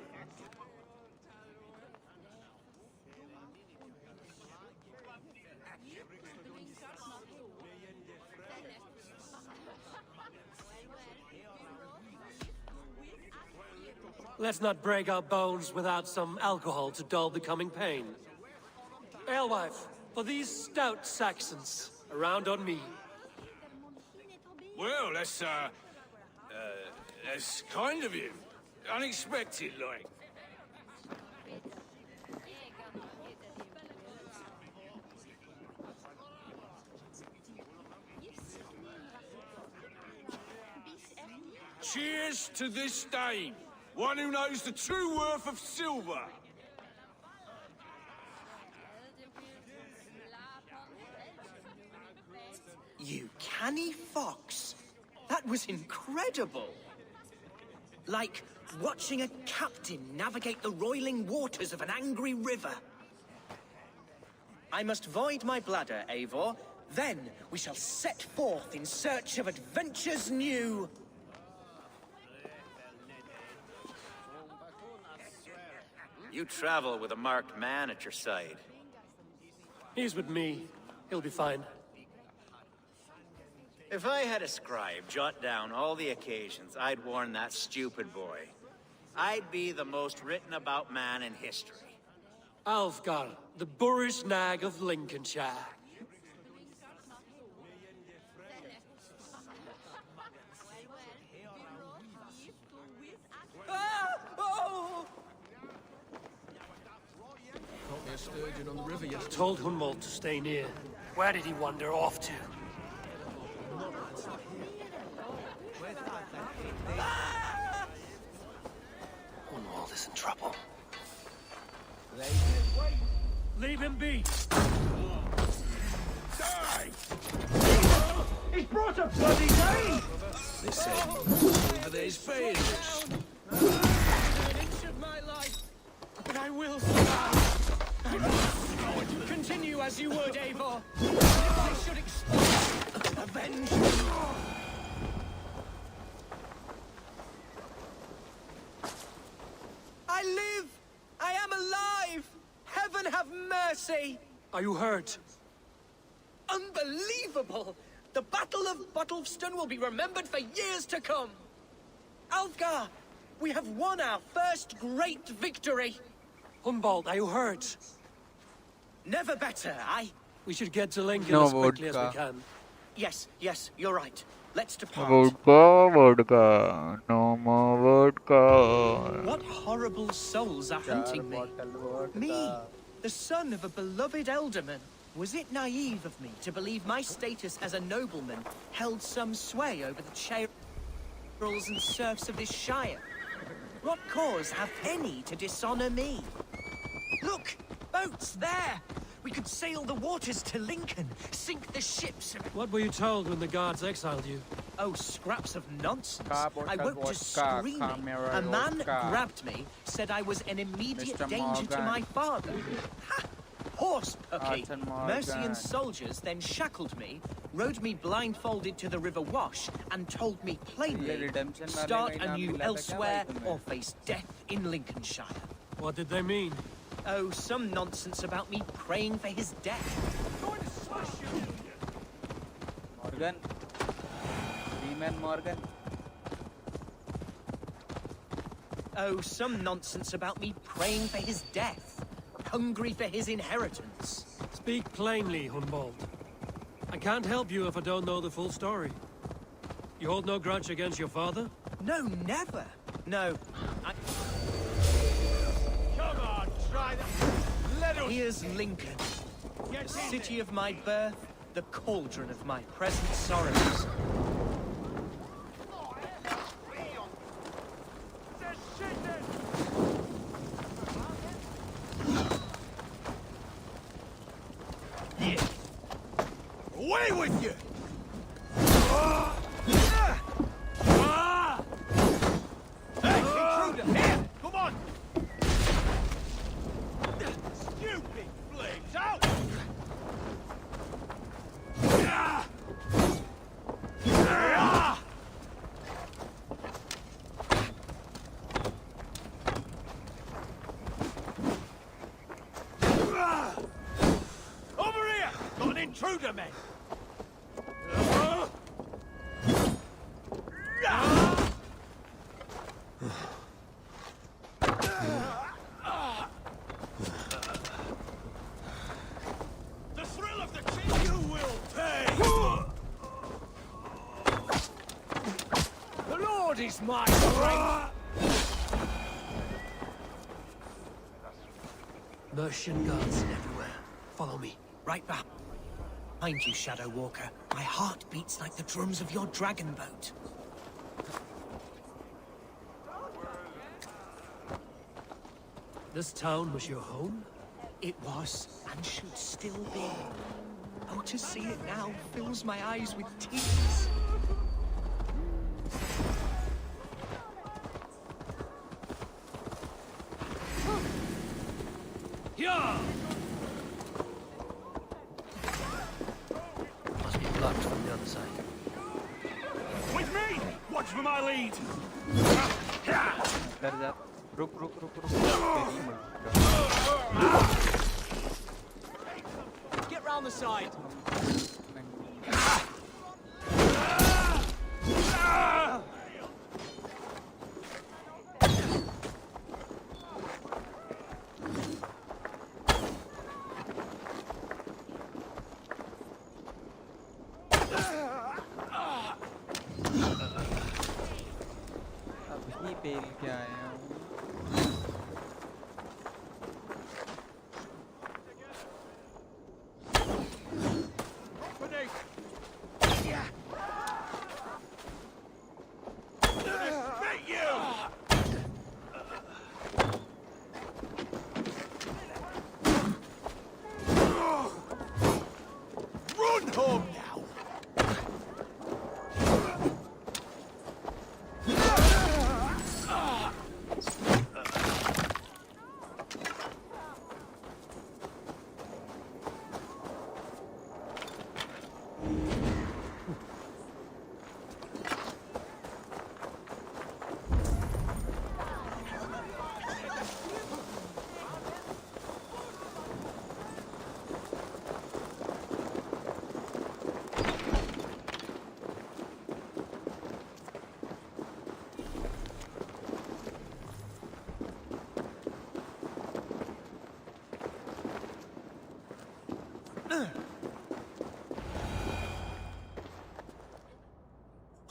Let's not break our bones without some alcohol to dull the coming pain. Alewife, for these stout Saxons, around on me. Well, that's kind of you. Unexpected, like. Cheers to this Dane, one who knows the true worth of silver. You canny fox. That was incredible. Like watching a captain navigate the roiling waters of an angry river. I must void my bladder, Eivor. Then we shall set forth in search of adventures new. You travel with a marked man at your side. He's with me. He'll be fine. If I had a scribe jot down all the occasions I'd warned that stupid boy, I'd be the most written about man in history. Alfgar, the boorish nag of Lincolnshire. Caught me a sturgeon on the river yesterday. Told Hunwald to stay near. Where did he wander off to? Hunwald is in trouble. Leave him be! Die! He's brought a bloody day! They say, over there's failures. An inch of my life, but I will survive. Continue as you would, Eivor. If they should explode, avenge me. I live! I am alive! Heaven have mercy! Are you hurt? Unbelievable! The Battle of Bottlefston will be remembered for years to come! Alfgar, we have won our first great victory! Hunwald, are you hurt? Never better, We should get to Lincoln No as quickly as we vodka. can. Yes, you're right. Let's depart. Vodka. No more vodka. What horrible souls are hunting me? Me, the son of a beloved elderman. Was it naive of me to believe my status as a nobleman held some sway over the churls and serfs of this shire? What cause have any to dishonor me? Look! Boats there! We could sail the waters to Lincoln, sink the ships and... What were you told when the guards exiled you? Oh, scraps of nonsense. I woke to screaming. A man grabbed me, said I was an immediate danger to my father. Ha! Horse pucky! Mercian soldiers then shackled me, rode me blindfolded to the River Wash, and told me plainly, start anew elsewhere or face death in Lincolnshire. What did they mean? Oh, some nonsense about me praying for his death. Morgan. Freeman Morgan. Oh, some nonsense about me praying for his death. Hungry for his inheritance. Speak plainly, Hunwald. I can't help you if I don't know the full story. You hold no grudge against your father? No, never. No, Come on, try that. Let us... Here's Lincoln. The city of my birth, the cauldron of my present sorrows. Away with you! Hey, intruder! Here! Come on! Stupid flames! Out! Over here! Got an intruder, man! The thrill of the chase you will pay! The Lord is my strength! Mercian guards everywhere. Follow me. Right behind you, Shadow Walker. My heart beats like the drums of your dragon boat. This town was your home? It was, and should still be. Oh, to see it now fills my eyes with tears. Yeah! Must be blocked from the other side. With me! Watch for my lead! Get round the side. खेल के आया हूँ।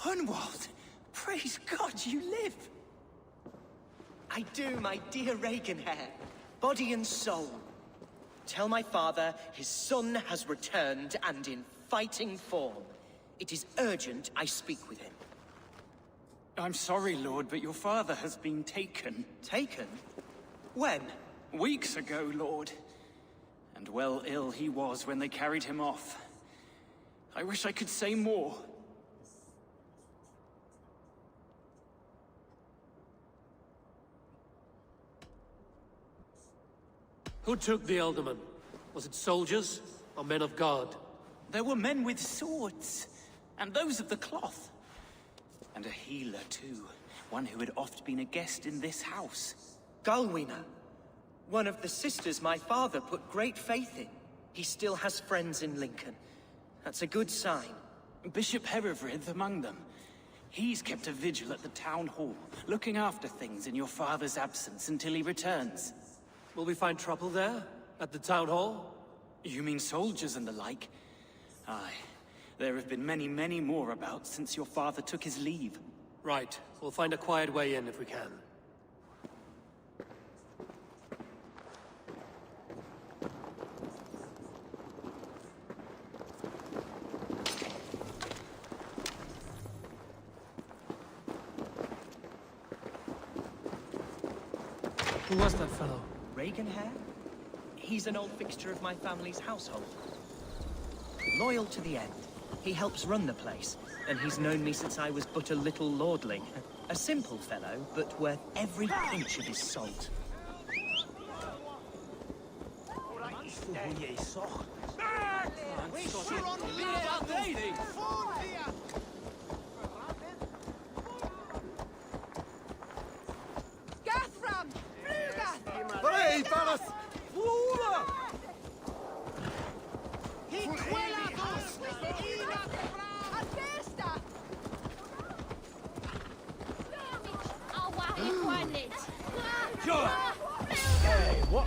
Hunwald! Praise God you live! I do, my dear Reaganhair. Body and soul. Tell my father his son has returned and in fighting form. It is urgent I speak with him. I'm sorry, Lord, but your father has been taken. Taken? When? Weeks ago, Lord. And well ill he was when they carried him off. I wish I could say more. Who took the Elderman? Was it soldiers or men of God? There were men with swords, and those of the cloth. And a healer, too. One who had oft been a guest in this house. Galwina. One of the sisters my father put great faith in. He still has friends in Lincoln. That's a good sign. Bishop Herefrith among them. He's kept a vigil at the town hall, looking after things in your father's absence until he returns. Will we find trouble there? At the town hall? You mean soldiers and the like? Aye. There have been many, many more about since your father took his leave. Right. We'll find a quiet way in if we can. Who was that fellow? Reaganhair? He's an old fixture of my family's household. Loyal to the end. He helps run the place, and he's known me since I was but a little lordling. A simple fellow, but worth every pinch of his salt. Hey, what?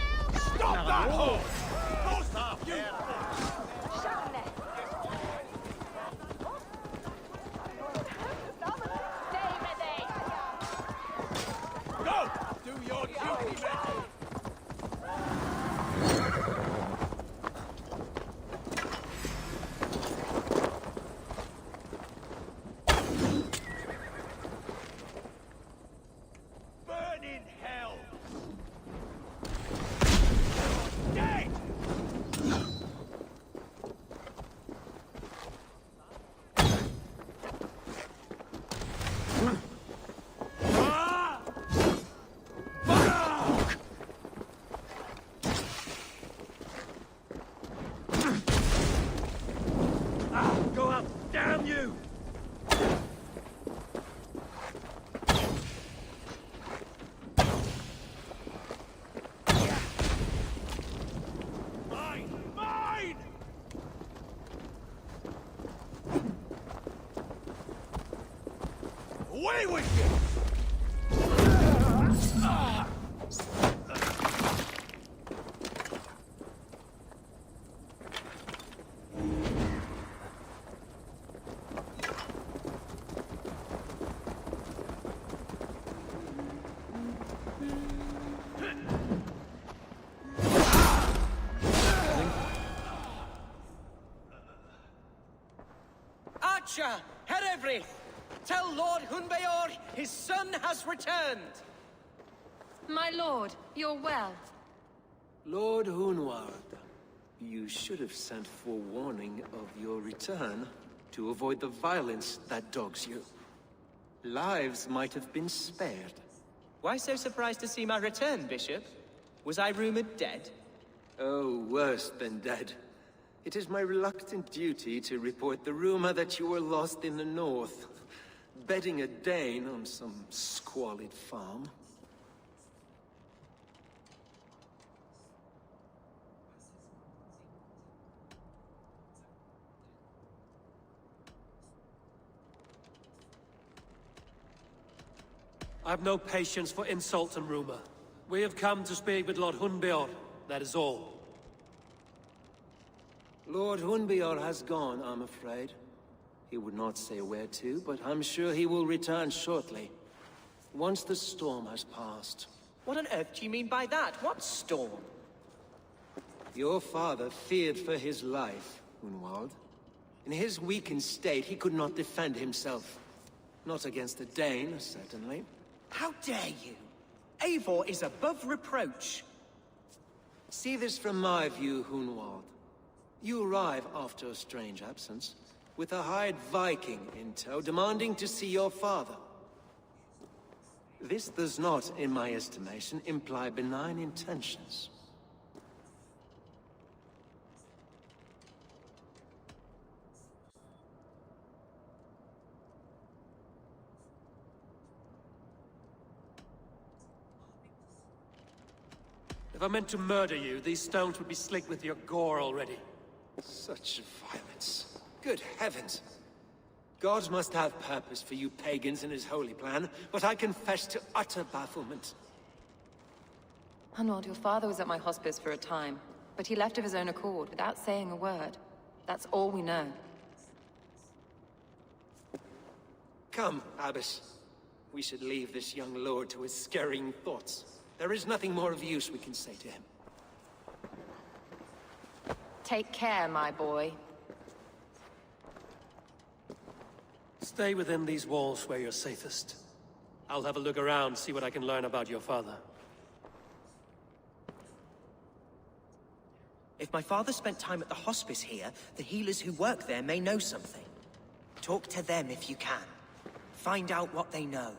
Stop that horse! Stop! You! Go! Do your duty, men! Burn in hell! Dead! Go up! Damn you! Mine! Mine! Away with you! Archer, Herevri, tell Lord Hunbeor his son has returned. My lord, you're well. Lord Hunwald, you should have sent forewarning of your return to avoid the violence that dogs you. Lives might have been spared. Why so surprised to see my return, Bishop? Was I rumored dead? Oh, worse than dead. It is my reluctant duty to report the rumor that you were lost in the north, bedding a Dane on some squalid farm. I've no patience for insult and rumor. We have come to speak with Lord Hunbeor, that is all. Lord Hunbeor has gone, I'm afraid. He would not say where to, but I'm sure he will return shortly. Once the storm has passed. What on earth do you mean by that? What storm? Your father feared for his life, Hunwald. In his weakened state, he could not defend himself. Not against a Dane, certainly. How dare you? Eivor is above reproach. See this from my view, Hunwald. You arrive after a strange absence, with a hired Viking in tow, demanding to see your father. This does not, in my estimation, imply benign intentions. If I meant to murder you, these stones would be slick with your gore already. Such violence. Good heavens! God must have purpose for you pagans in his holy plan, but I confess to utter bafflement. Hunwald, your father was at my hospice for a time, but he left of his own accord without saying a word. That's all we know. Come, Abbess. We should leave this young lord to his scurrying thoughts. There is nothing more of use we can say to him. Take care, my boy. Stay within these walls where you're safest. I'll have a look around, see what I can learn about your father. If my father spent time at the hospice here, the healers who work there may know something. Talk to them if you can. Find out what they know.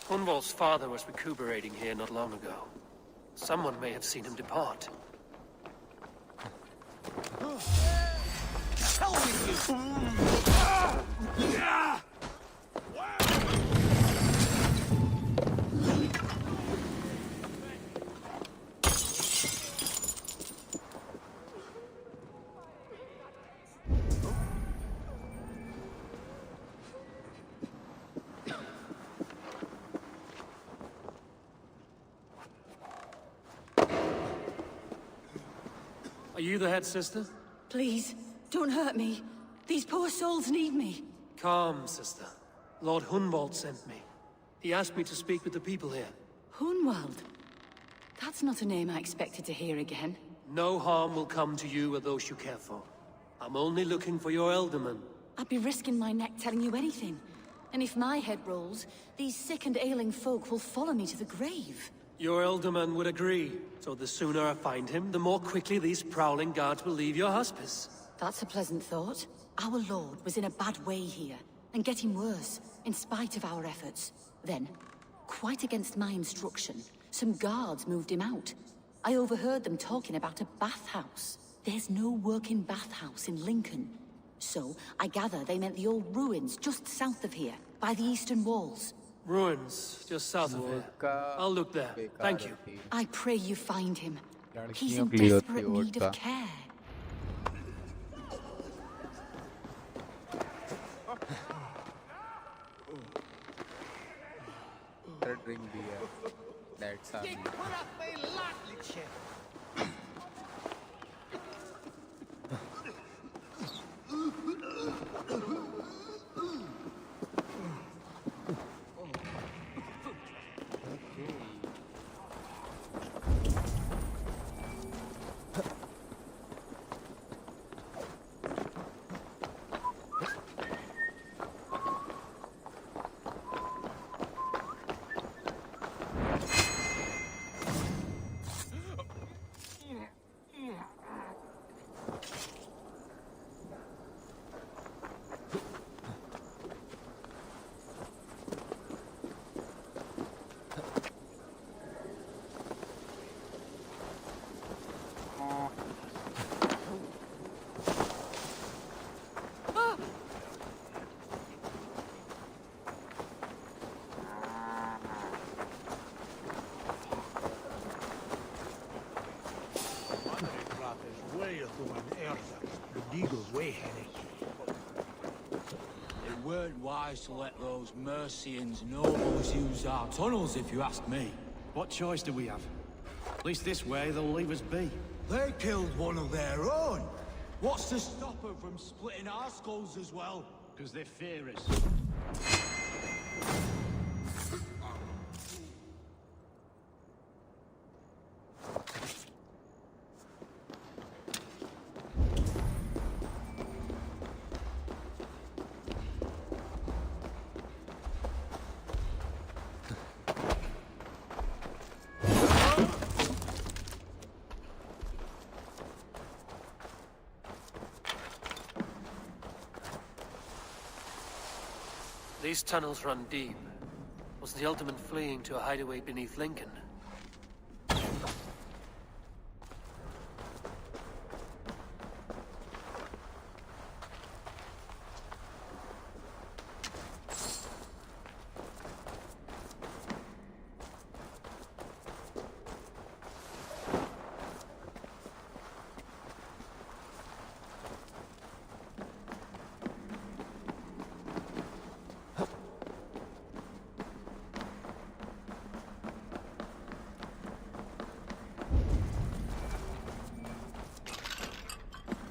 Hunwald's father was recuperating here not long ago. Someone may have seen him depart. Tell me Are you the head sister? Please, don't hurt me. These poor souls need me. Calm, sister. Lord Hunwald sent me. He asked me to speak with the people here. Hunwald? That's not a name I expected to hear again. No harm will come to you or those you care for. I'm only looking for your elderman. I'd be risking my neck telling you anything. And if my head rolls, these sick and ailing folk will follow me to the grave. Your elderman would agree. So the sooner I find him, the more quickly these prowling guards will leave your hospice. That's a pleasant thought. Our lord was in a bad way here, and getting worse, in spite of our efforts. Then, quite against my instruction, some guards moved him out. I overheard them talking about a bathhouse. There's no working bathhouse in Lincoln. So, I gather they meant the old ruins just south of here, by the eastern walls. Ruins, just south of here. I'll look there. Thank you. I pray you find him. He's लड़कियों in के लिए होती desperate है need vodka. of care. Drink beer. That's all. It weren't wise to let those Mercians nobles use our tunnels, if you ask me. What choice do we have? At least this way they'll leave us be. They killed one of their own. What's to stop them from splitting our skulls as well? Because they fear us. These tunnels run deep. Was the Ultimate fleeing to a hideaway beneath Lincoln?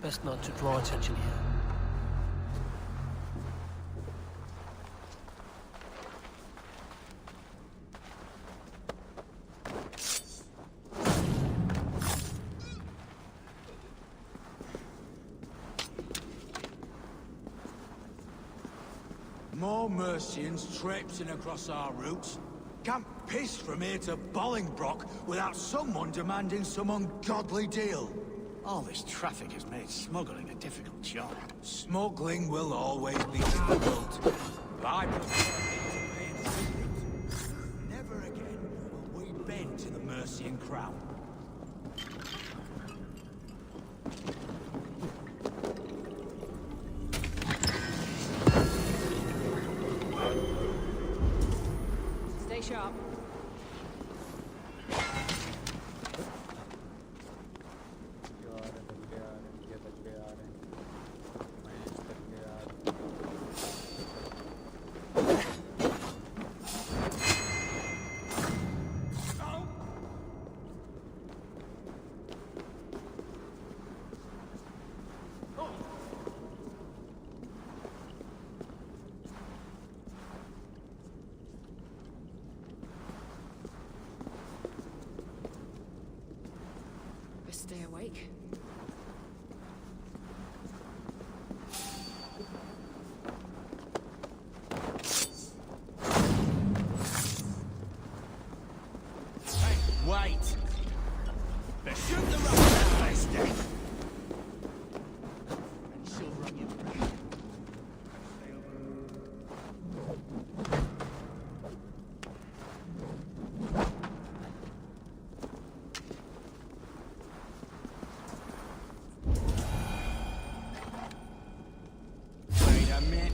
Best not to draw attention here. More Mercians traipsing across our routes. Can't piss from here to Bolingbroke without someone demanding some ungodly deal. All this traffic has made smuggling a difficult job. Smuggling will always be difficult. But I prefer it to paying tribute. Never again will we bend to the Mercian crown. Stay sharp. stay awake. Wait! But shoot the rock now, Lester! And she'll run you through. Wait a minute.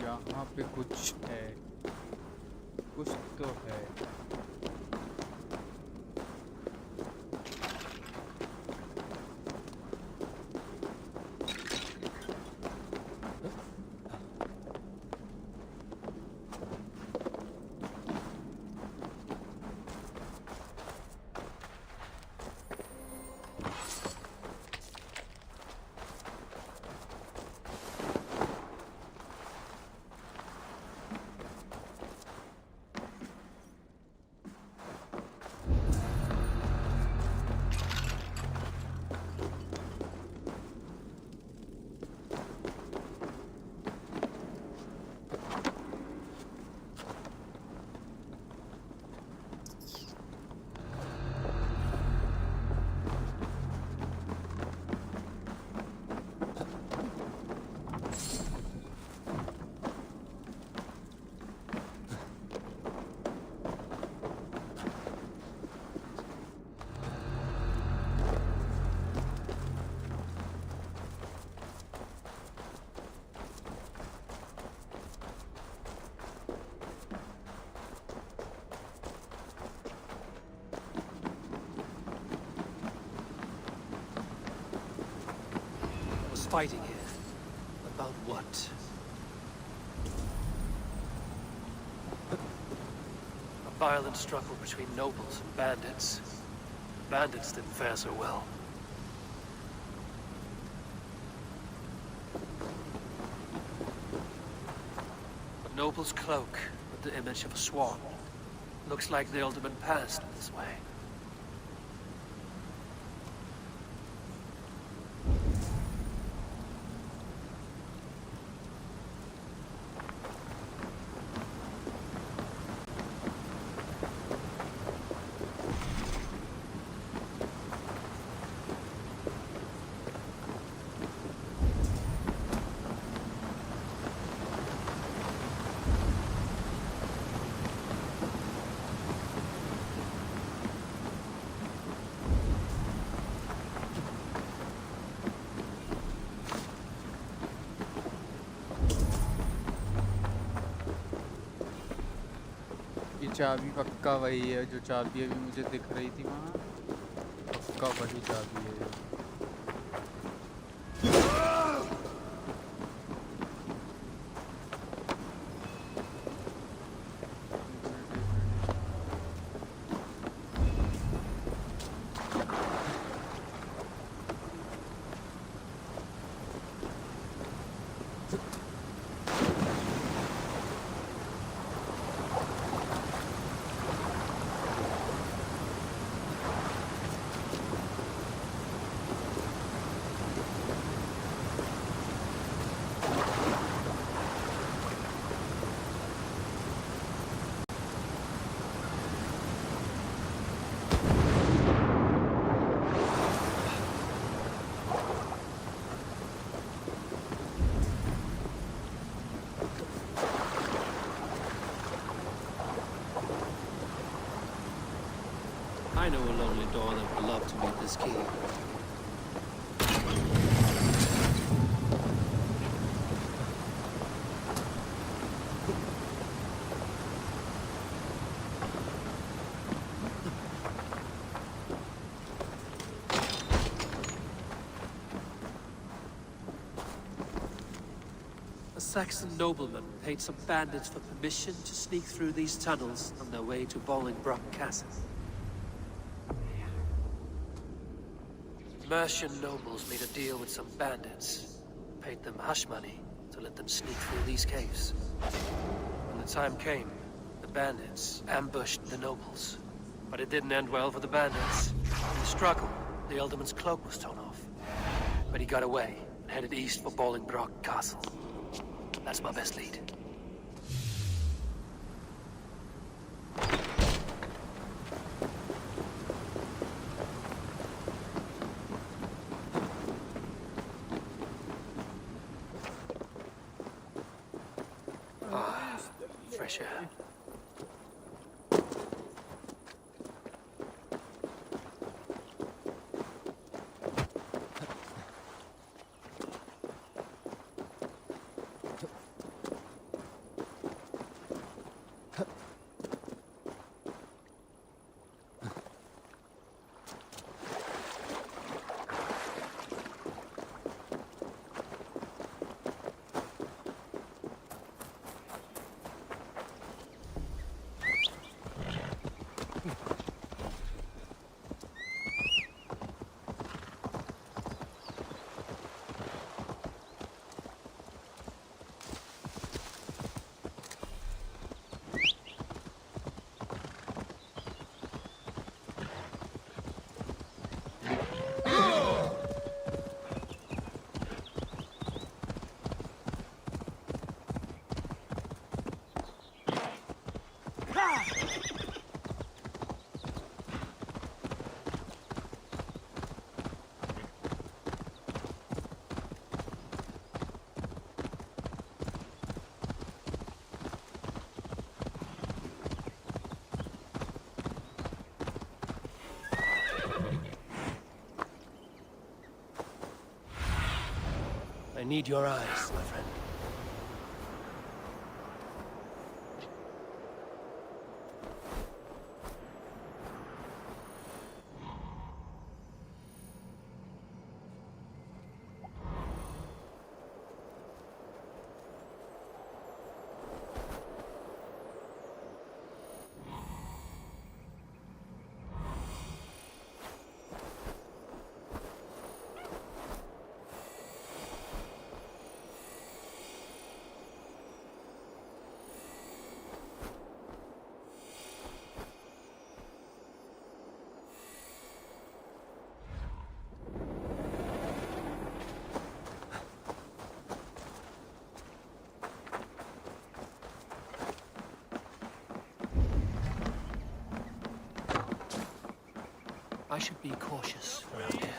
यहाँ पे कुछ है, कुछ तो है। Fighting here. About what? A violent struggle between nobles and bandits. The bandits didn't fare so well. A noble's cloak with the image of a swan. Looks like the ultimate passed this way. चाबी पक्का वही है जो चाबी अभी मुझे दिख रही थी वहाँ, पक्का वही चाबी है। I know a lonely door that would love to meet this key. A Saxon nobleman paid some bandits for permission to sneak through these tunnels on their way to Bolingbroke Castle. Mercian nobles made a deal with some bandits, paid them hush money to let them sneak through these caves. When the time came, the bandits ambushed the nobles. But it didn't end well for the bandits. In the struggle, the Ealdorman's cloak was torn off. But he got away and headed east for Bolingbroke Castle. That's my best lead. Fresh air. I need your eyes, my friend. I should be cautious around here.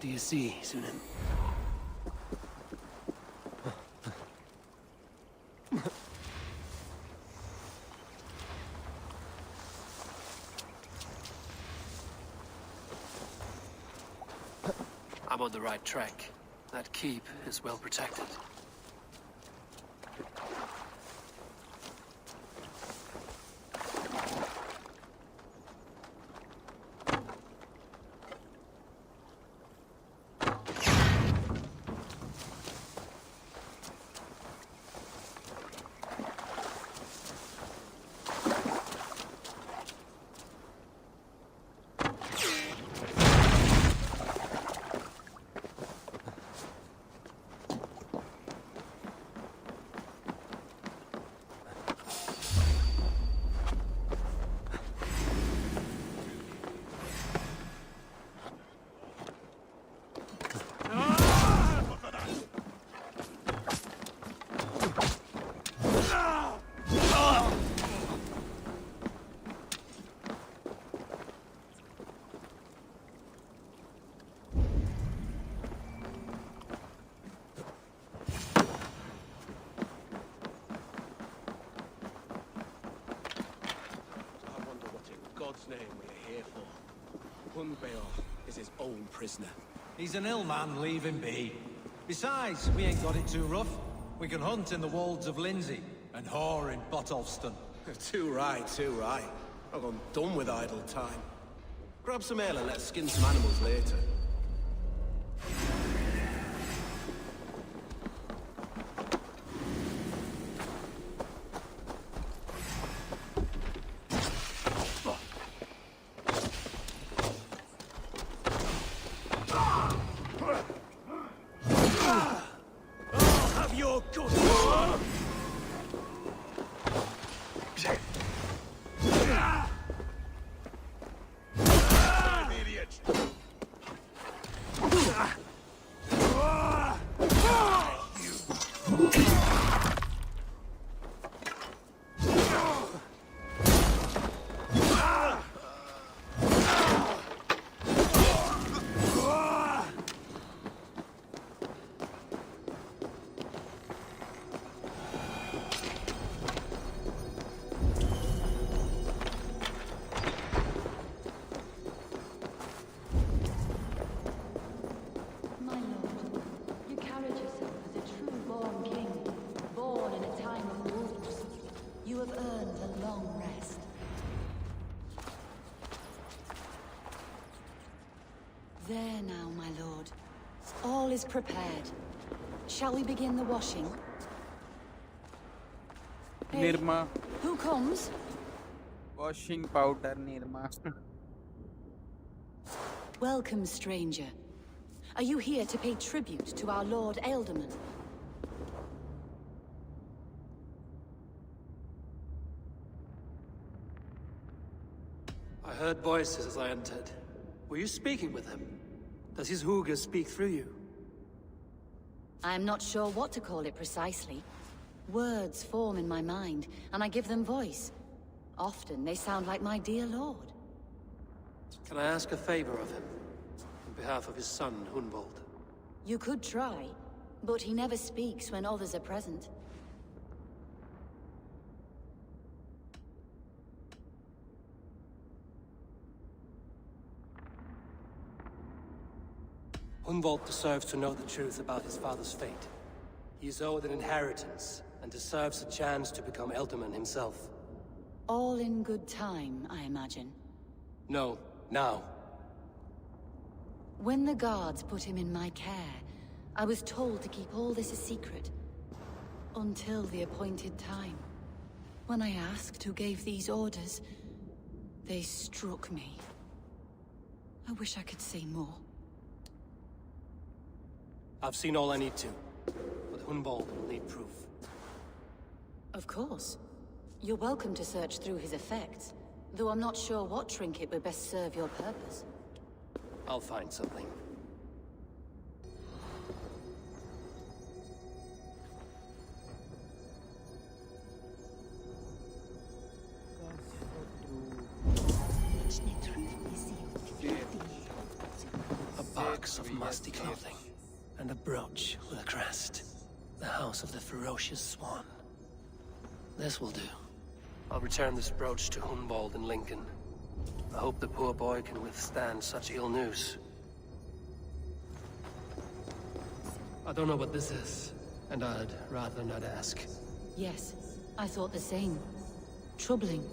do you see, Sunan? I'm on the right track. That keep is well protected. Name we're here for. Hunbeor is his own prisoner. He's an ill man, leave him be. Besides, we ain't got it too rough. We can hunt in the wolds of Lindsey, and whore in Botolfston. Too right, too right. I've gone done with idle time. Grab some ale and let's skin some animals later. There now, my lord. All is prepared. Shall we begin the washing? Hey, Nirma. who comes? Washing powder, Nirma. Welcome, stranger. Are you here to pay tribute to our Lord Ealdorman? I heard voices as I entered. Were you speaking with him? Does his hooga speak through you? I am not sure what to call it precisely. Words form in my mind, and I give them voice. Often they sound like my dear lord. Can I ask a favor of him? On behalf of his son, Hunvold. You could try, but he never speaks when others are present. Hunvold deserves to know the truth about his father's fate. He is owed an inheritance, and deserves a chance to become Ealdorman himself. All in good time, I imagine. No, now. When the guards put him in my care, I was told to keep all this a secret. Until the appointed time. When I asked who gave these orders, they struck me. I wish I could say more. I've seen all I need to, but Hunvold will need proof. Of course. You're welcome to search through his effects, though I'm not sure what trinket would best serve your purpose. I'll find something. A bark box of musty clothing, and a brooch with a crest. The house of the ferocious swan. This will do. I'll return this brooch to Hunwald in Lincoln. I hope the poor boy can withstand such ill news. I don't know what this is, and I'd rather not ask. Yes, I thought the same. Troubling.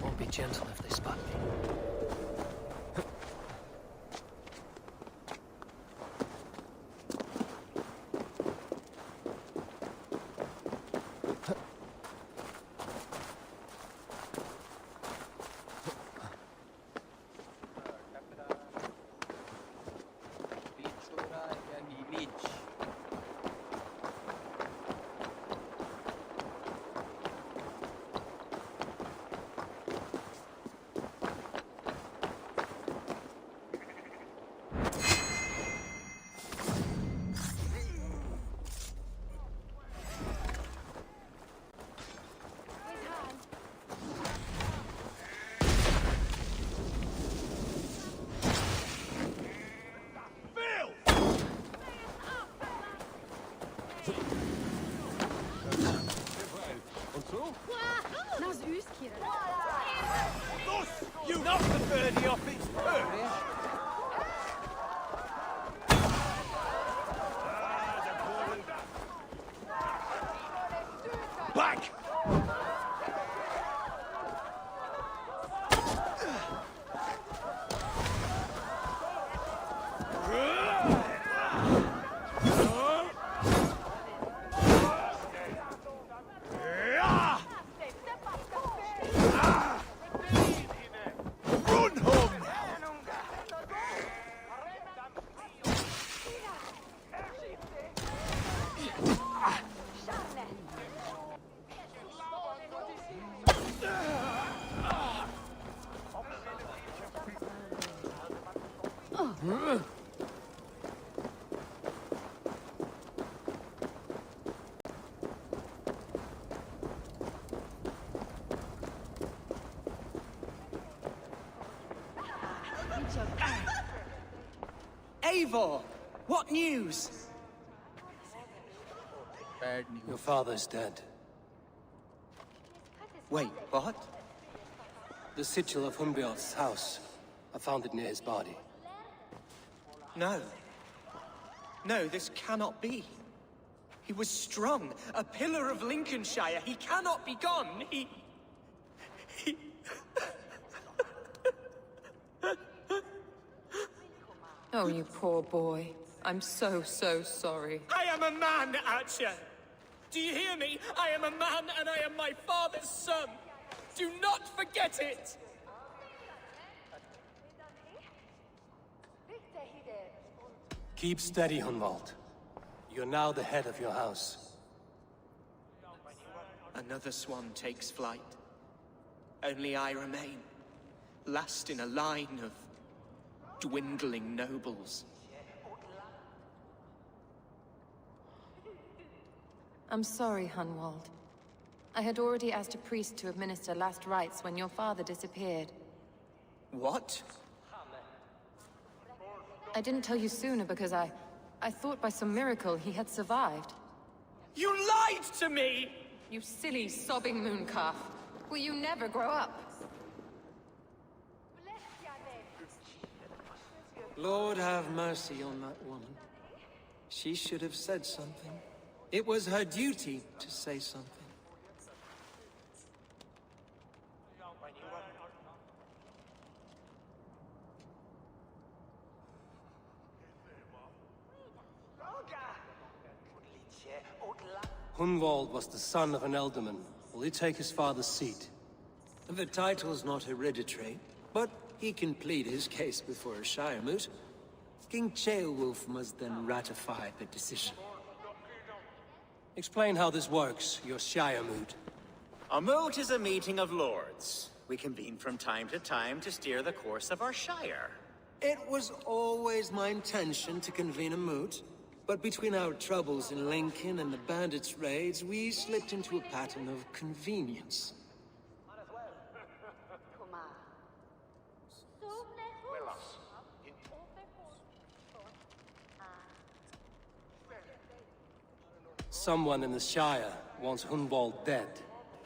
Won't be gentle if they spot me. You knocked the birdie off its perch! Back! Eivor! What news? Bad news. Your father's dead. Wait, what? The sigil of Hunbjorn's house. I found it near his body. No. No, this cannot be. He was strong, a pillar of Lincolnshire. He cannot be gone. He... Oh, you poor boy. I'm so sorry. I am a man, Archer! Do you hear me? I am a man and I am my father's son! Do not forget it! Keep steady, Hunwald. You're now the head of your house. Another swan takes flight. Only I remain, last in a line of dwindling nobles. I'm sorry, Hunwald. I had already asked a priest to administer last rites when your father disappeared. What? I didn't tell you sooner because I thought by some miracle he had survived. You lied to me! You silly, sobbing mooncalf. Will you never grow up? Lord have mercy on that woman. She should have said something. It was her duty to say something. Hunwald was the son of an ealdorman. Will he take his father's seat? The title's not hereditary, but he can plead his case before a shire moot. King Ceolwulf must then ratify the decision. Explain how this works, your shire moot. A moot is a meeting of lords. We convene from time to time to steer the course of our shire. It was always my intention to convene a moot, but between our troubles in Lincoln and the bandits' raids, we slipped into a pattern of convenience. Someone in the Shire wants Hunwald dead.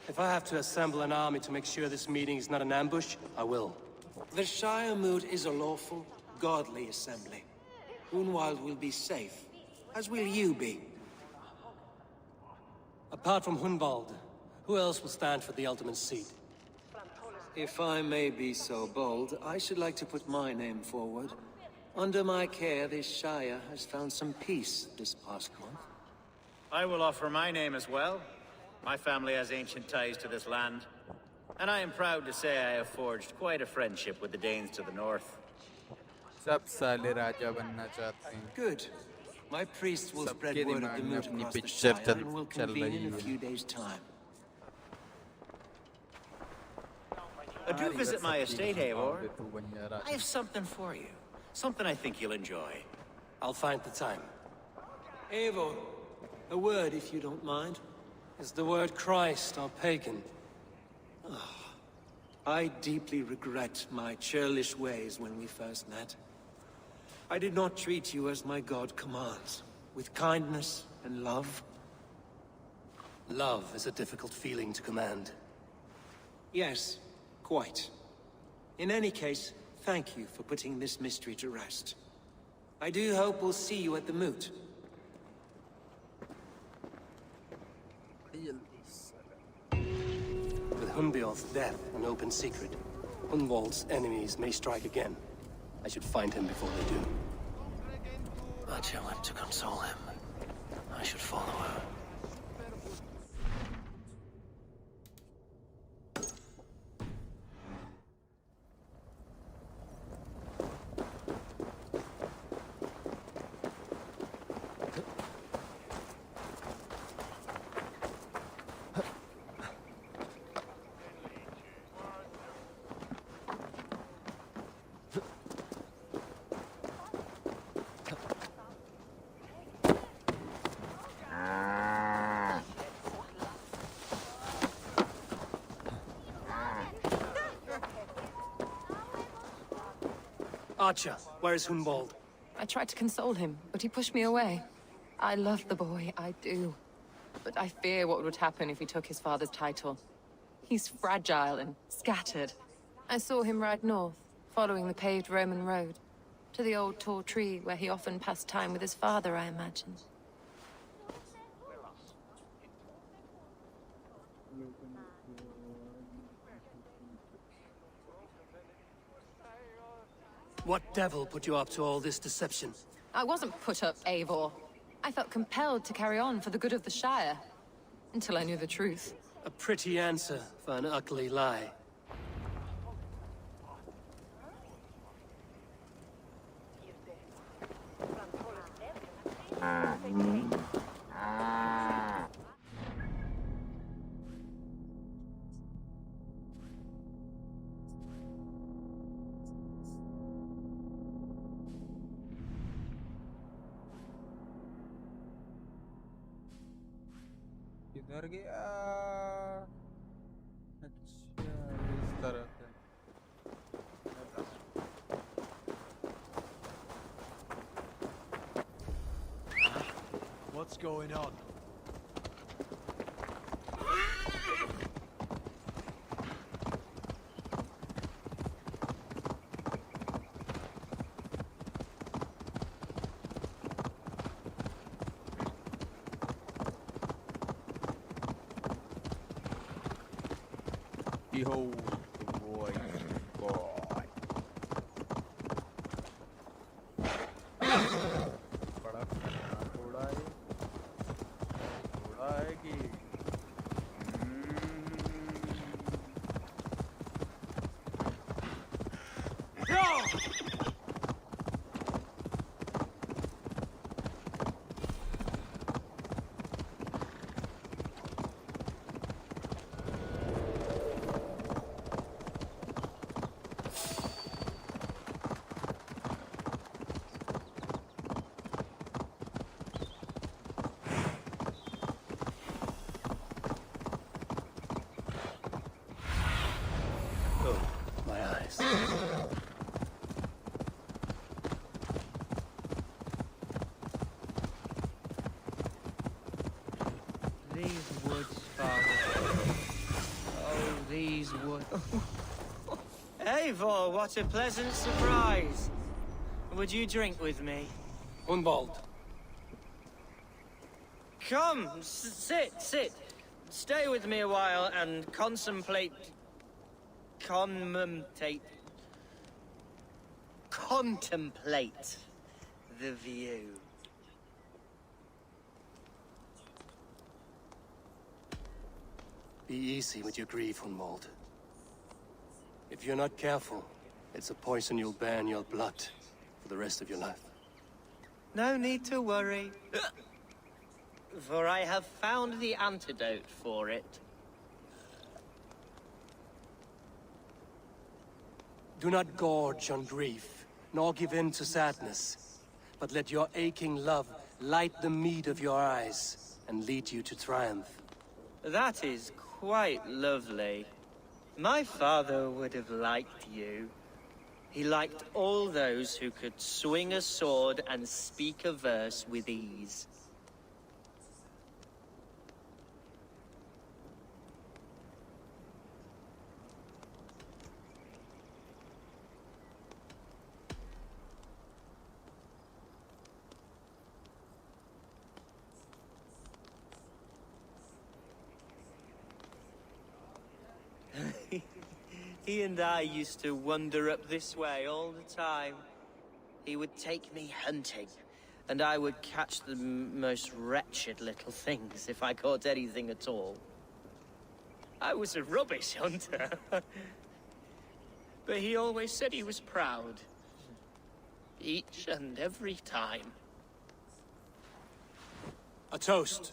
If I have to assemble an army to make sure this meeting is not an ambush, I will. The Shire moot is a lawful, godly assembly. Hunwald will be safe, as will you be. Apart from Hunwald, who else will stand for the ultimate seat? If I may be so bold, I should like to put my name forward. Under my care, this Shire has found some peace this past month. I will offer my name as well. My family has ancient ties to this land. And I am proud to say I have forged quite a friendship with the Danes to the north. Good. My priest will spread word of the moot across the Shire and will convene in a few days' time. Do visit my estate, Eivor. I have something for you. Something I think you'll enjoy. I'll find the time. Eivor, a word if you don't mind. Is the word Christ or pagan? I deeply regret my churlish ways when we first met. I did not treat you as my god commands, with kindness and love. Love is a difficult feeling to command. Yes, quite. In any case, thank you for putting this mystery to rest. I do hope we'll see you at the moot. With Hunbeorth's death an open secret, Hunwald's enemies may strike again. I should find him before they do. Atya went to console him. I should follow her. Archer, where is Hunwald? I tried to console him, but he pushed me away. I love the boy, I do. But I fear what would happen if he took his father's title. He's fragile and scattered. I saw him ride north, following the paved Roman road. To the old tall tree where he often passed time with his father, I imagine. What devil put you up to all this deception? I wasn't put up, Eivor. I felt compelled to carry on for the good of the Shire. Until I knew the truth. A pretty answer for an ugly lie. किधर गया? अच्छा इस तरफ है. What's going on? Behold the voice of God. बड़ा थोड़ा है कि These woods, Father. Oh, these woods. Eivor, what a pleasant surprise. Would you drink with me? Hunwald. Come, sit. Stay with me a while and contemplate the view. Be easy with your grief, Hunwald. If you're not careful, it's a poison you'll bear in your blood for the rest of your life. No need to worry, for I have found the antidote for it. Do not gorge on grief, nor give in to sadness, but let your aching love light the mead of your eyes and lead you to triumph. That is quite lovely. My father would have liked you. He liked all those who could swing a sword and speak a verse with ease. He and I used to wander up this way all the time. He would take me hunting, and I would catch the most wretched little things if I caught anything at all. I was a rubbish hunter. But he always said he was proud. Each and every time. A toast.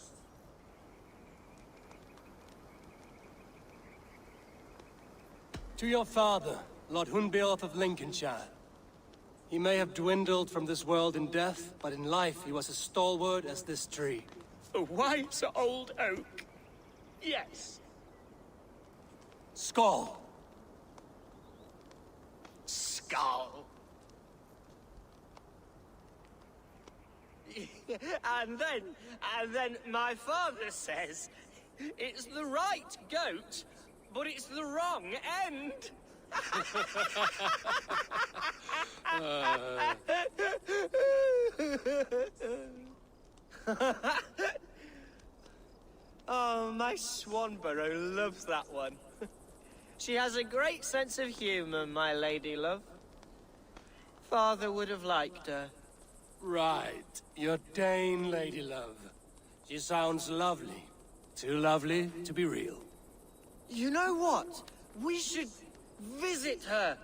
To your father, Lord Hunbeorth of Lincolnshire. He may have dwindled from this world in death, but in life he was as stalwart as this tree. A wise old oak. Yes. Skull. Skull. And then my father says, it's the right goat, but it's the wrong end. Oh, my Swanborough loves that one. She has a great sense of humor, my lady love. Father would have liked her. Right. Your Dane lady love. She sounds lovely. Too lovely to be real. You know what? We should visit her.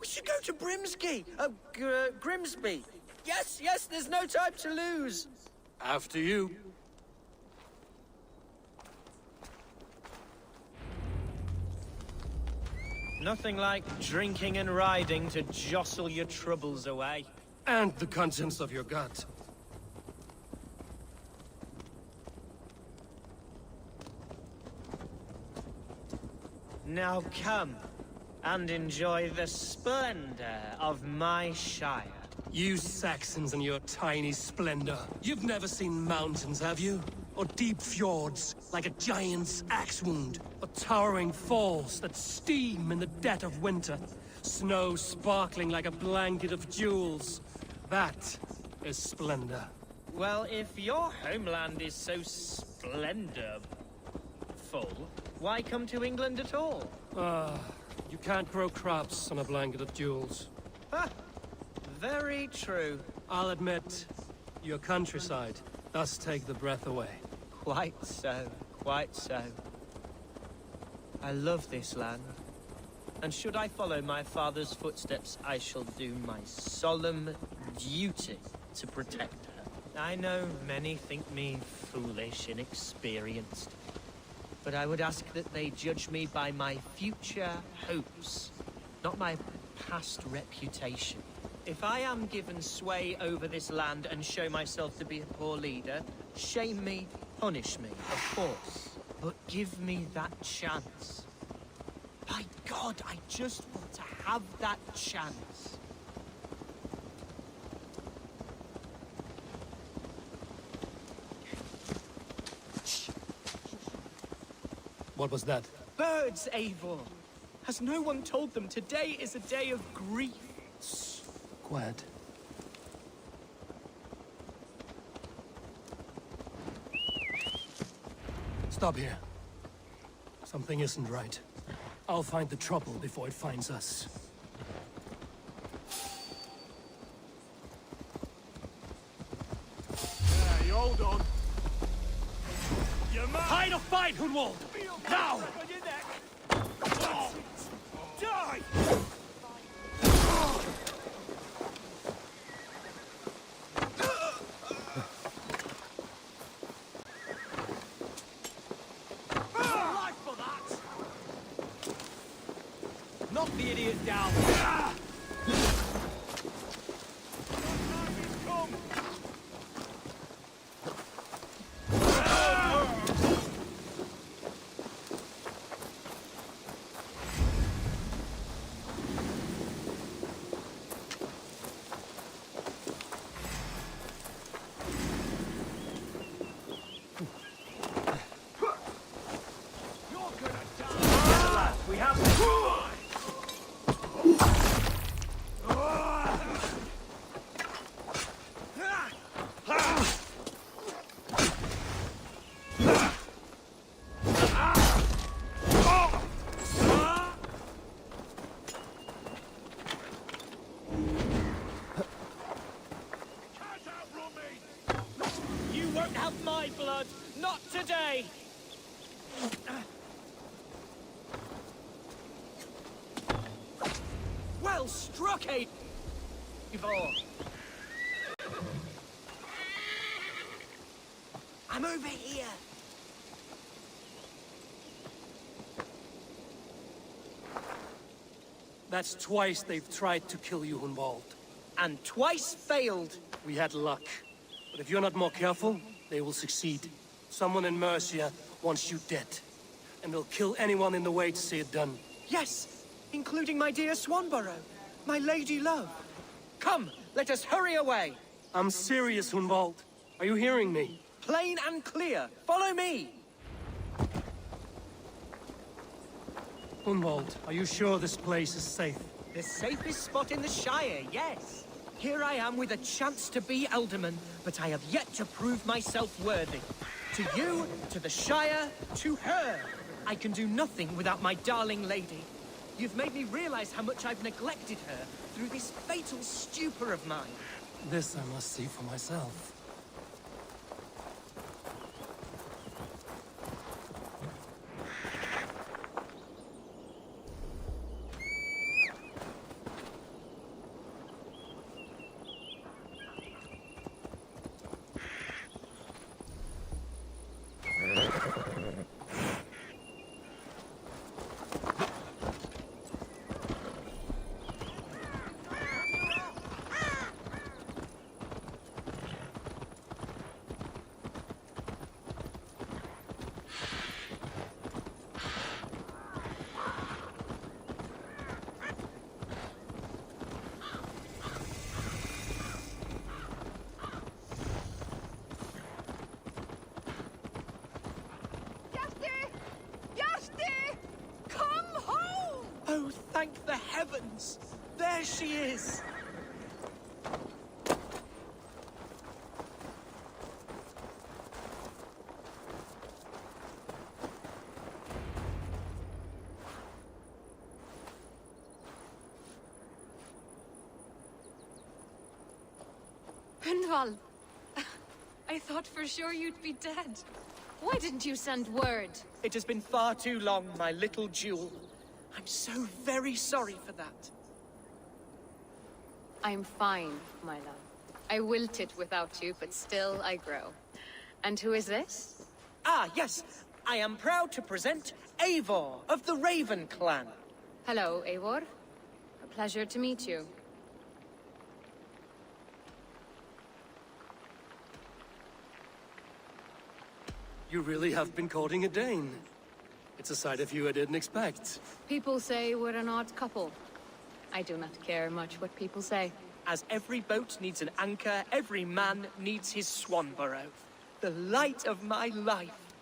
We should go to Grimsby. Yes, yes, there's no time to lose. After you. Nothing like drinking and riding to jostle your troubles away. And the contents of your gut. Now come and enjoy the splendor of my shire. You Saxons and your tiny splendor. You've never seen mountains, have you? Or deep fjords, like a giant's axe wound. Or towering falls that steam in the dead of winter. Snow sparkling like a blanket of jewels. That is splendor. Well, if your homeland is so splendor-full, why come to England at all? You can't grow crops on a blanket of jewels. Ha! Very true. I'll admit, your countryside does take the breath away. Quite so, quite so. I love this land. And should I follow my father's footsteps, I shall do my solemn duty to protect her. I know many think me foolish, inexperienced. But I would ask that they judge me by my future hopes, not my past reputation. If I am given sway over this land and show myself to be a poor leader, shame me, punish me, of course. But give me that chance. By God, I just want to have that chance. What was that? Birds, Eivor! Has no one told them today is a day of grief? Quiet. Stop here. Something isn't right. I'll find the trouble before it finds us. Hey, hold on. You Hide or fight, Hunwald! Now! Die! Knock the idiot down! We have to... You won't have my blood! Not today! Well struck, Eivor! I'm over here! That's twice they've tried to kill you, Hunwald. And twice failed! We had luck. But if you're not more careful, they will succeed. Someone in Mercia wants you dead. And they'll kill anyone in the way to see it done. Yes! Including my dear Swanborough, my lady love. Come, let us hurry away! I'm serious, Hunwald. Are you hearing me? Plain and clear. Follow me! Hunwald, are you sure this place is safe? The safest spot in the Shire, yes. Here I am with a chance to be Elderman, but I have yet to prove myself worthy. To you, to the Shire, to her. I can do nothing without my darling lady. You've made me realize how much I've neglected her through this fatal stupor of mine. This I must see for myself. Thank the heavens! There she is! Hundwald! I thought for sure you'd be dead. Why didn't you send word? It has been far too long, my little jewel. I'm so very sorry for that. I'm fine, my love. I wilted without you, but still I grow. And who is this? Ah, yes. I am proud to present Eivor of the Raven clan. Hello, Eivor. A pleasure to meet you. You really have been courting a Dane. It's a side of you I didn't expect. People say we're an odd couple. I do not care much what people say. As every boat needs an anchor, every man needs his Swanborough. The light of my life.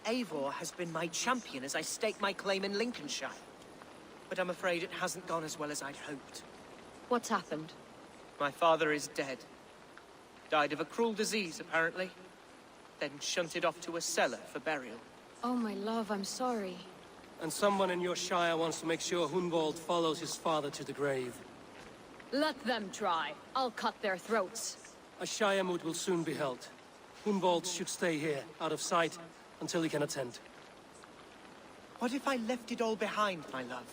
Eivor has been my champion as I stake my claim in Lincolnshire. But I'm afraid it hasn't gone as well as I'd hoped. What's happened? My father is dead. Died of a cruel disease, apparently. Then shunted off to a cellar for burial. Oh, my love, I'm sorry. And someone in your shire wants to make sure Hundwald follows his father to the grave. Let them try. I'll cut their throats. A shire moot will soon be held. Hundwald should stay here, out of sight, until he can attend. What if I left it all behind, my love?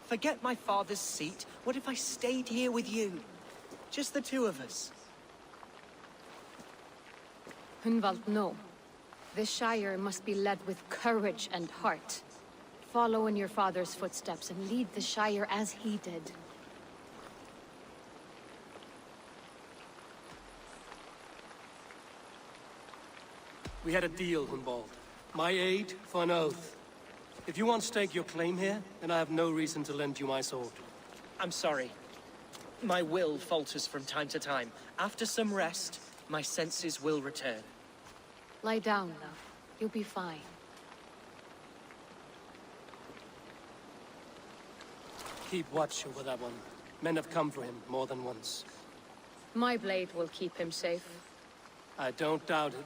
Forget my father's seat. What if I stayed here with you? Just the two of us. Hundwald, no. This Shire must be led with courage and heart. Follow in your father's footsteps and lead the Shire as he did. We had a deal, Hundwald. My aid for an oath. If you want to stake your claim here, then I have no reason to lend you my sword. I'm sorry. My will falters from time to time. After some rest, my senses will return. Lie down, love. You'll be fine. Keep watch over that one. Men have come for him more than once. My blade will keep him safe. I don't doubt it.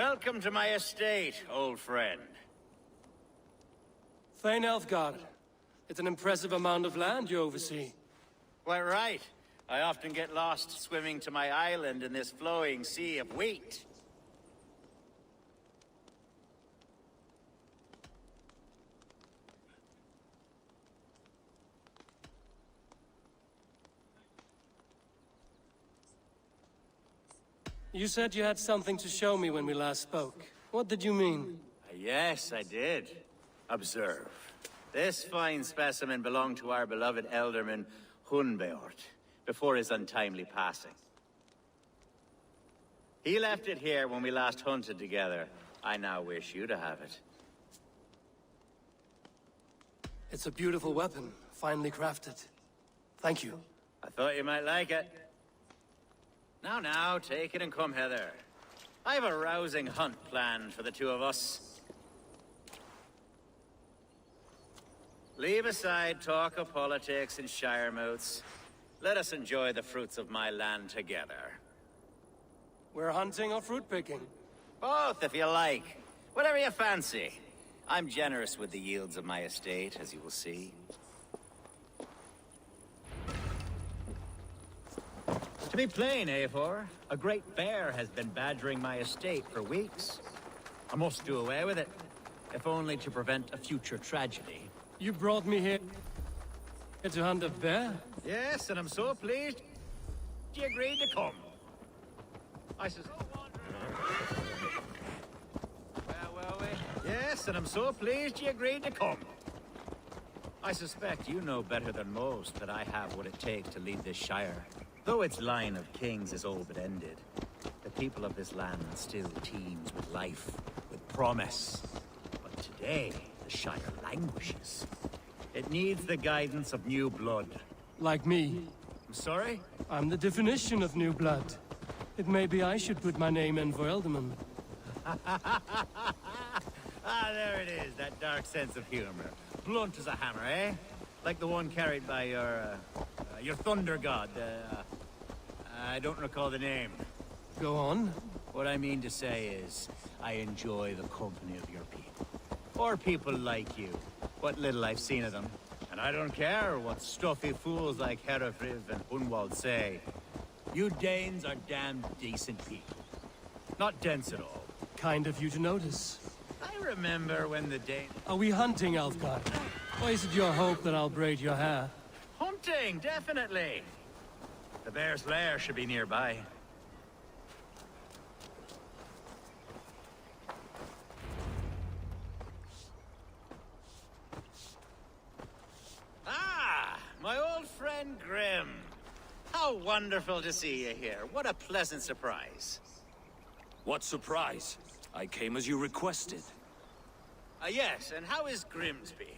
Welcome to my estate, old friend. Thane Elfgard. It's an impressive amount of land you oversee. Quite right. I often get lost swimming to my island in this flowing sea of wheat. You said you had something to show me when we last spoke. What did you mean? Yes, I did. Observe. This fine specimen belonged to our beloved Elderman Hunbeort, before his untimely passing. He left it here when we last hunted together. I now wish you to have it. It's a beautiful weapon, finely crafted. Thank you. I thought you might like it. Now, take it and come hither. I have a rousing hunt planned for the two of us. Leave aside talk of politics and shire moats. Let us enjoy the fruits of my land together. We're hunting or fruit picking? Both, if you like. Whatever you fancy. I'm generous with the yields of my estate, as you will see. To be plain, Eivor, a great bear has been badgering my estate for weeks. I must do away with it, if only to prevent a future tragedy. You brought me here to hunt a bear? Yes, and I'm so pleased you agreed to come. I says, Yes, and I'm so pleased you agreed to come. I suspect you know better than most that I have what it takes to lead this shire. Though its line of kings is all but ended, the people of this land still teems with life, with promise. But today, the shire languishes. It needs the guidance of new blood. Like me. I'm sorry? I'm the definition of new blood. It may be I should put my name in for Elderman. There it is, that dark sense of humor. Blunt as a hammer, eh? Like the one carried by your thunder god. I don't recall the name. Go on. What I mean to say is, I enjoy the company of your people. Or people like you. What little I've seen of them. And I don't care what stuffy fools like Herefriv and Hunwald say. You Danes are damn decent people. Not dense at all. Kind of you to notice. I remember when the Danes... Are we hunting, Elfgard? Or is it your hope that I'll braid your hair? Hunting, definitely. The bear's lair should be nearby. Ah, my old friend Grim. How wonderful to see you here. What a pleasant surprise. What surprise? I came as you requested. Yes, and how is Grimsby?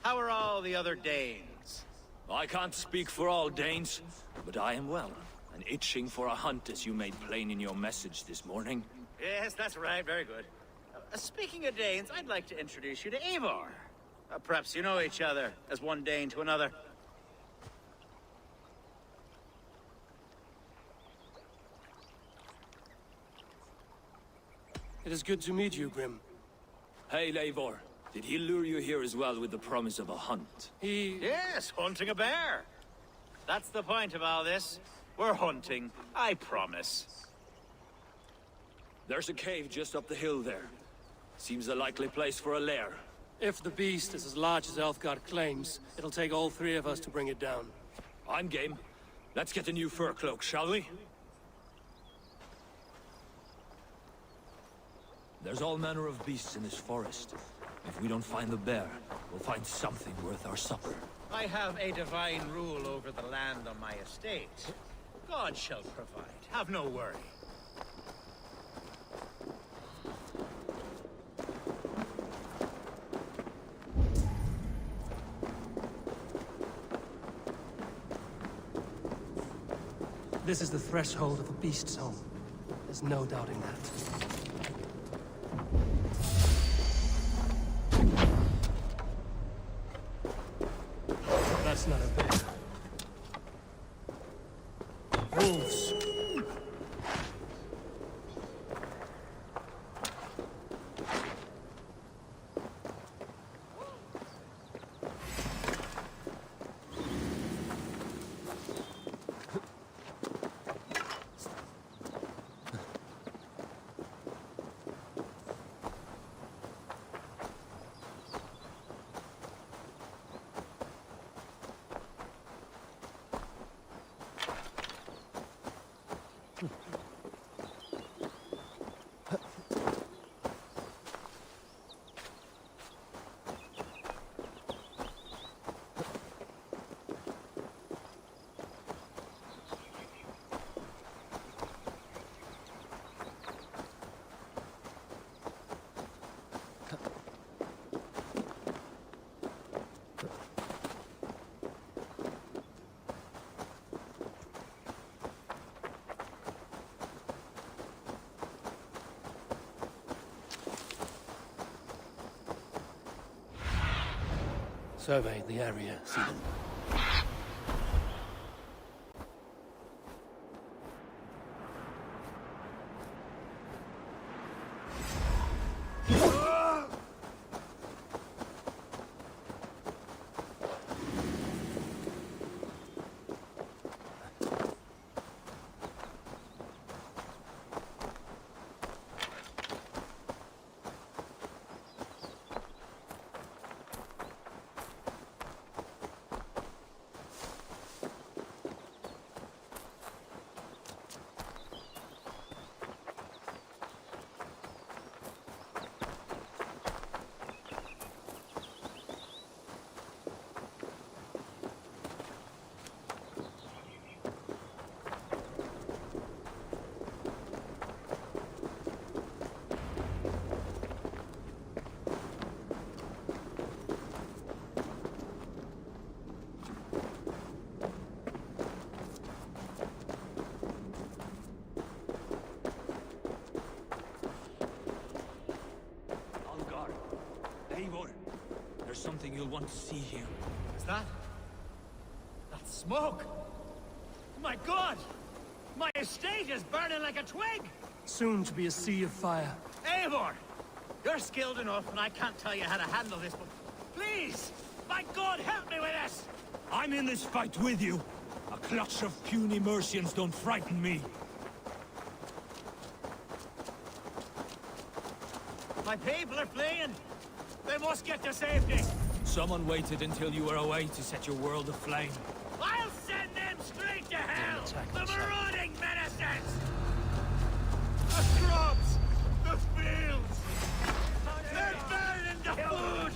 How are all the other Danes? I can't speak for all Danes, but I am well, and itching for a hunt as you made plain in your message this morning. Yes, that's right, very good. Speaking of Danes, I'd like to introduce you to Eivor. Perhaps you know each other, as one Dane to another. It is good to meet you, Grim. Hey, Eivor. Did he lure you here as well with the promise of a hunt? Yes, hunting a bear. That's the point of all this. We're hunting, I promise. There's a cave just up the hill there. Seems a likely place for a lair. If the beast is as large as Elfgard claims, it'll take all three of us to bring it down. I'm game. Let's get a new fur cloak, shall we? There's all manner of beasts in this forest. If we don't find the bear, we'll find something worth our supper. I have a divine rule over the land on my estate. God shall provide. Have no worry. This is the threshold of a beast's home. There's no doubting that. That's not a bear. Wolves. Survey the area, see them. Eivor, there's something you'll want to see here. Is that smoke? My God! My estate is burning like a twig! Soon to be a sea of fire. Eivor! You're skilled enough, and I can't tell you how to handle this, but please! My God, help me with this! I'm in this fight with you. A clutch of puny Mercians don't frighten me. My people are fleeing! They must get to safety! Someone waited until you were away to set your world aflame. I'll send them straight to hell! The marauding menaces! The crops! The fields! They're burning the food!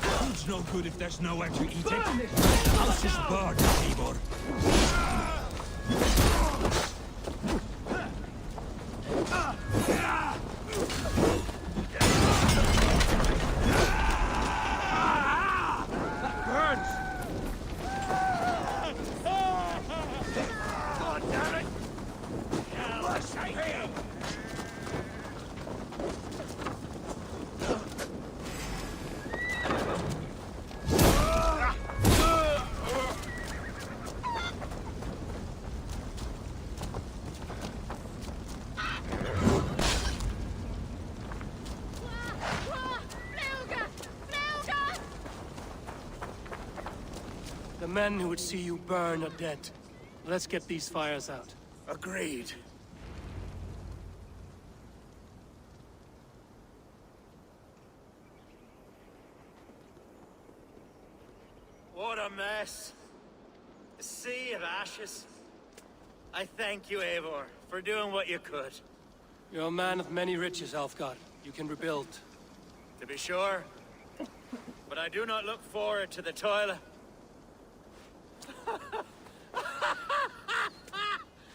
Food's no good if there's nowhere to eat it. The house is burned, Eivor. The men who would see you burn are dead. Let's get these fires out. Agreed. What a mess. A sea of ashes. I thank you, Eivor, for doing what you could. You're a man of many riches, Alfgard. You can rebuild. To be sure. But I do not look forward to the toil.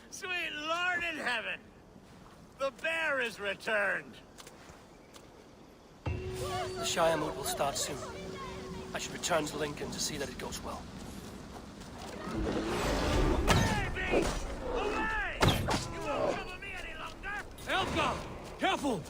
Sweet Lord in heaven! The bear is returned! The Shire moot will start soon. I should return to Lincoln to see that it goes well. Away, beast! Away! You won't trouble me any longer! Elfgar! Careful!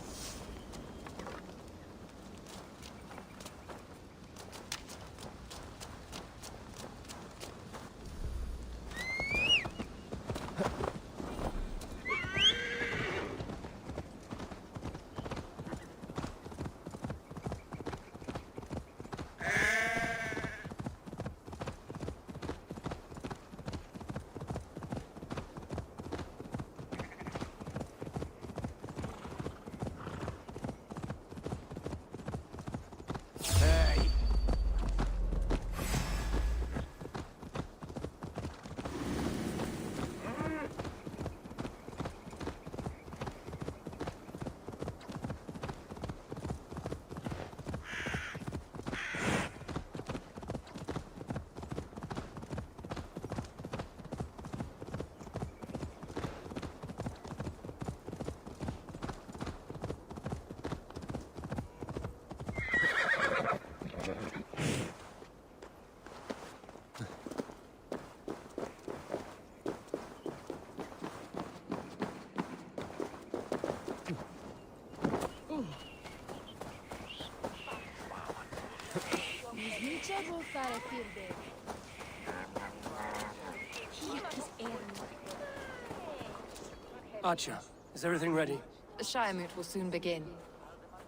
Archer, is everything ready? The Shire Moot will soon begin.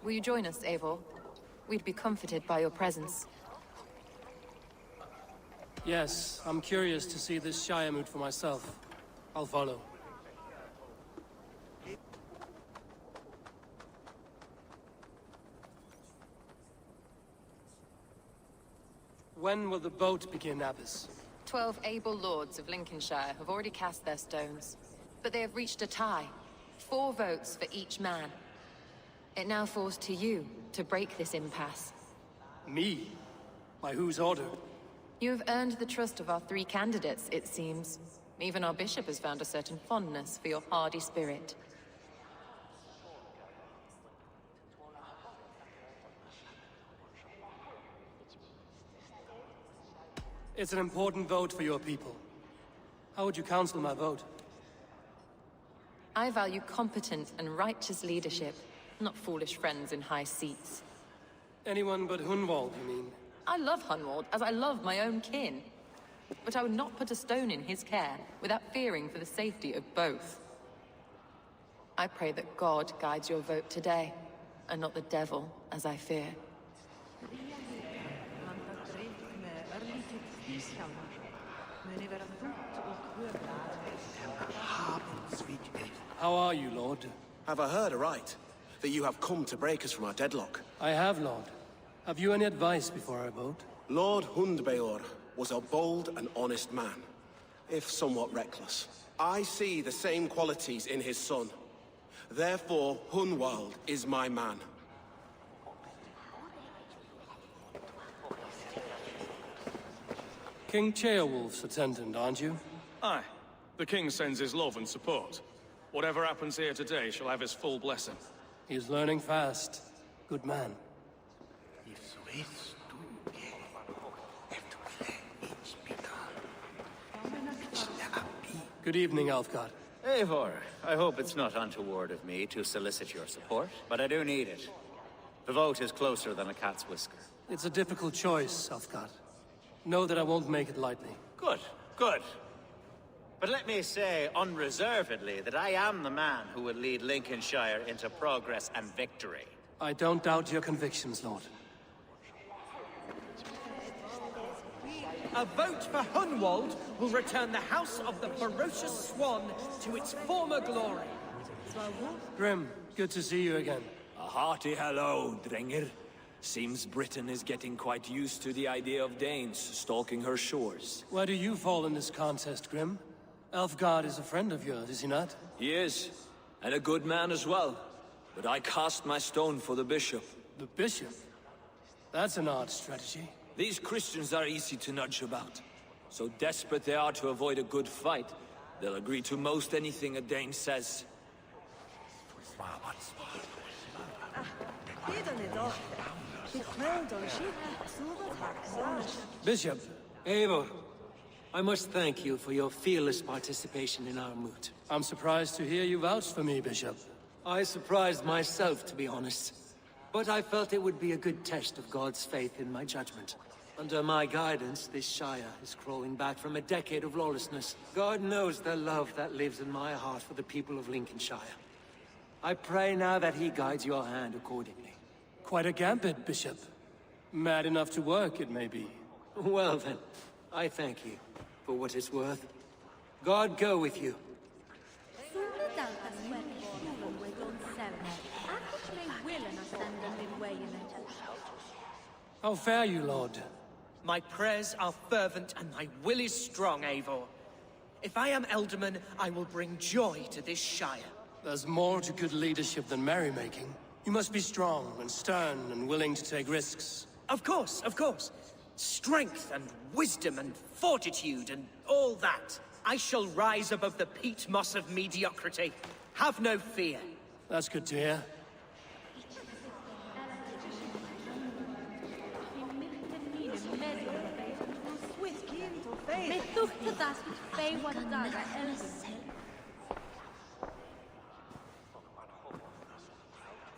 Will you join us, Eivor? We'd be comforted by your presence. Yes, I'm curious to see this Shire Moot for myself. I'll follow. When will the boat begin, Abbess? 12 able lords of Lincolnshire have already cast their stones, but they have reached a tie. 4 votes for each man. It now falls to you to break this impasse. Me? By whose order? You have earned the trust of our 3 candidates, it seems. Even our bishop has found a certain fondness for your hardy spirit. It's an important vote for your people. How would you counsel my vote? I value competent and righteous leadership, not foolish friends in high seats. Anyone but Hunwald, you mean? I love Hunwald, as I love my own kin. But I would not put a stone in his care without fearing for the safety of both. I pray that God guides your vote today, and not the devil, as I fear. How are you, Lord? Have I heard aright? That you have come to break us from our deadlock? I have, Lord. Have you any advice before I vote? Lord Hundbeor was a bold and honest man, if somewhat reckless. I see the same qualities in his son. Therefore, Hunwald is my man. King Ceolwulf's attendant, aren't you? Aye. The king sends his love and support. Whatever happens here today shall have his full blessing. He's learning fast. Good man. Good evening, Alfgard. Eivor, I hope it's not untoward of me to solicit your support, but I do need it. The vote is closer than a cat's whisker. It's a difficult choice, Alfgard. Know that I won't make it lightly. Good, good. But let me say unreservedly that I am the man who will lead Lincolnshire into progress and victory. I don't doubt your convictions, Lord. A vote for Hunwald will return the House of the Ferocious Swan to its former glory. Grim, good to see you again. A hearty hello, Drenger. Seems Britain is getting quite used to the idea of Danes stalking her shores. Where do you fall in this contest, Grim? Alfgard is a friend of yours, is he not? He is, and a good man as well. But I cast my stone for the bishop. The bishop? That's an odd strategy. These Christians are easy to nudge about. So desperate they are to avoid a good fight, they'll agree to most anything a Dane says. Bishop, Eivor, I must thank you for your fearless participation in our moot. I'm surprised to hear you vouch for me, Bishop. I surprised myself, to be honest. But I felt it would be a good test of God's faith in my judgment. Under my guidance, this Shire is crawling back from a decade of lawlessness. God knows the love that lives in my heart for the people of Lincolnshire. I pray now that he guides your hand accordingly. Quite a gambit, Bishop. Mad enough to work, it may be. Well then, I thank you for what it's worth. God go with you. How fare you, Lord? My prayers are fervent and my will is strong, Eivor. If I am Elderman, I will bring joy to this Shire. There's more to good leadership than merrymaking. You must be strong and stern and willing to take risks. Of course, of course. Strength and wisdom and fortitude and all that. I shall rise above the peat moss of mediocrity. Have no fear. That's good to hear.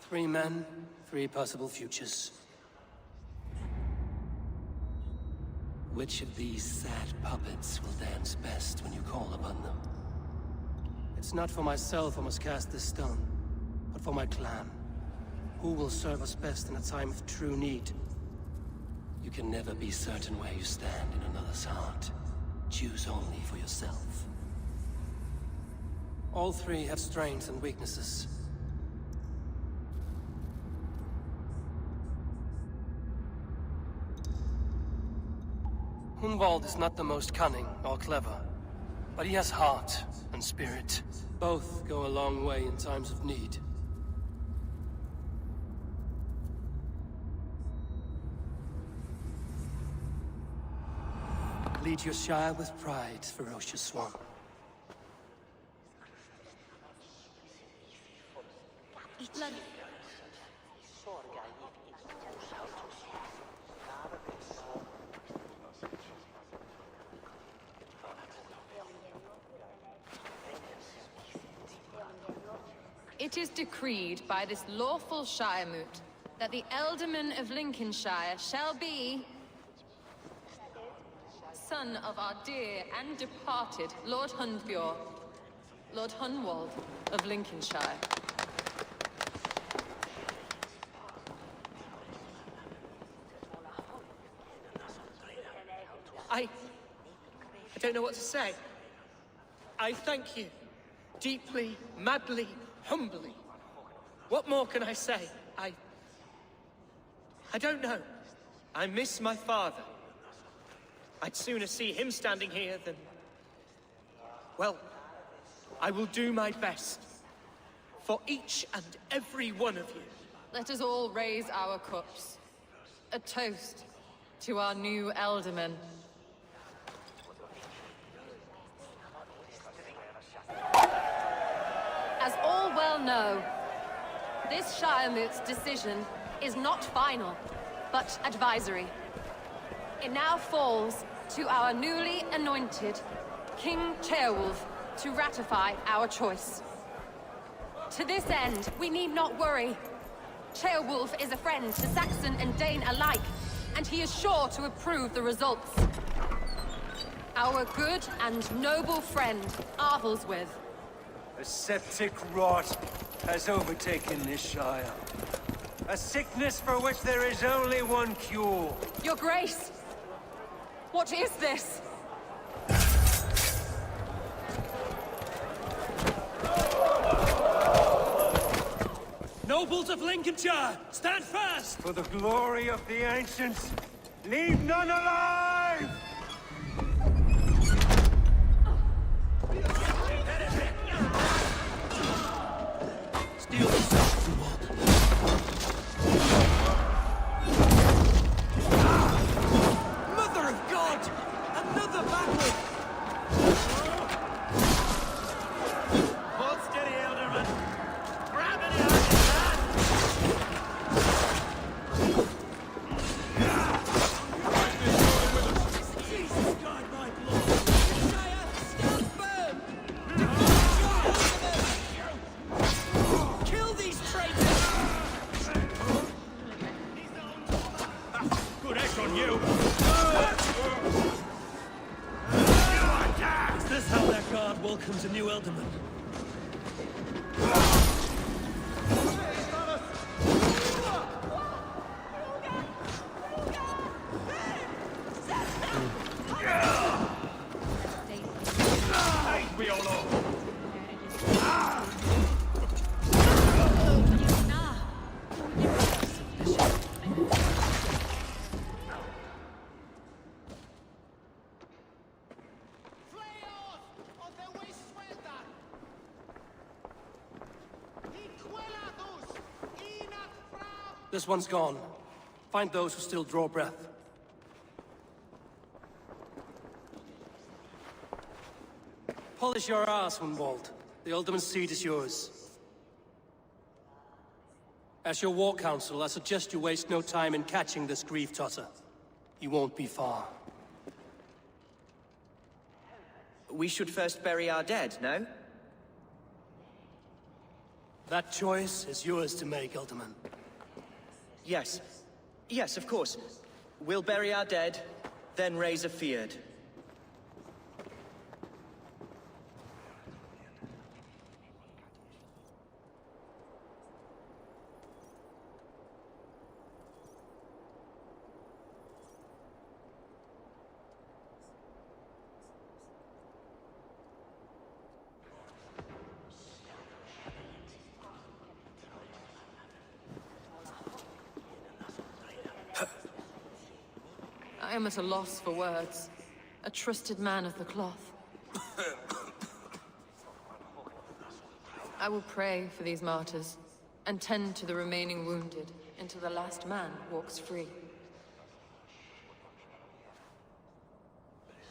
Three men, 3 possible futures. Which of these sad puppets will dance best when you call upon them? It's not for myself I must cast this stone, but for my clan. Who will serve us best in a time of true need? You can never be certain where you stand in another's heart. Choose only for yourself. All three have strengths and weaknesses. Hunwald is not the most cunning or clever, but he has heart and spirit. Both go a long way in times of need. Lead your Shire with pride, ferocious one. It is decreed by this lawful Shiremoot that the Ealdorman of Lincolnshire shall be son of our dear and departed Lord Hundbjorn, Lord Hunwald of Lincolnshire. I don't know what to say. I thank you. Deeply, madly, humbly. What more can I say? I don't know. I miss my father. I'd sooner see him standing here than... Well, I will do my best. For each and every one of you. Let us all raise our cups. A toast to our new Ealdorman. As all well know, this Shiremoot's decision is not final, but advisory. It now falls to our newly anointed King Ceolwulf to ratify our choice. To this end, we need not worry. Ceolwulf is a friend to Saxon and Dane alike, and he is sure to approve the results. Our good and noble friend, Arthelswith. A septic rot has overtaken this Shire. A sickness for which there is only one cure. Your Grace! What is this? Nobles of Lincolnshire, stand fast! For the glory of the ancients, leave none alive! Steel yourself, Mother of God! Another battle! Hold steady, Ealdorman! Grab it out Jesus God, my lord! Shire, stand firm! Kill these traitors! Good X on you! Is this how their guard welcomes a new Ealdorman? We all know! This one's gone. Find those who still draw breath. Polish your ass, Hunwald. The Ealdorman's seat is yours. As your war council, I suggest you waste no time in catching this grief-tosser. He won't be far. We should first bury our dead, no? That choice is yours to make, Ealdorman. Yes. Yes, of course. We'll bury our dead, Then raise a Feared. I am at a loss for words. A trusted man of the cloth. I will pray for these martyrs, and tend to the remaining wounded until the last man walks free.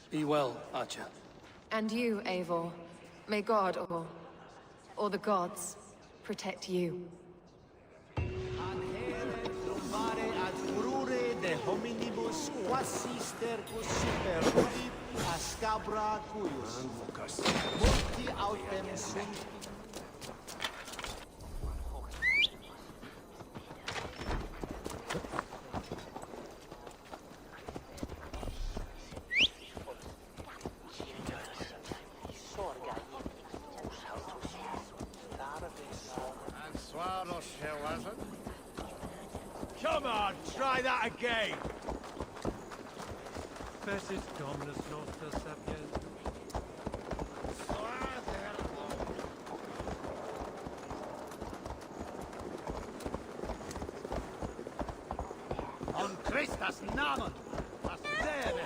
Be well, Archer. And you, Eivor. May God, or the gods, protect you. De hominibus quasi stercus superbuli a scabra cuius. Multi autem sunt. Come on, try that again! Fessus Dominus Noster Sapiens. On Christus Namen! Was wäre?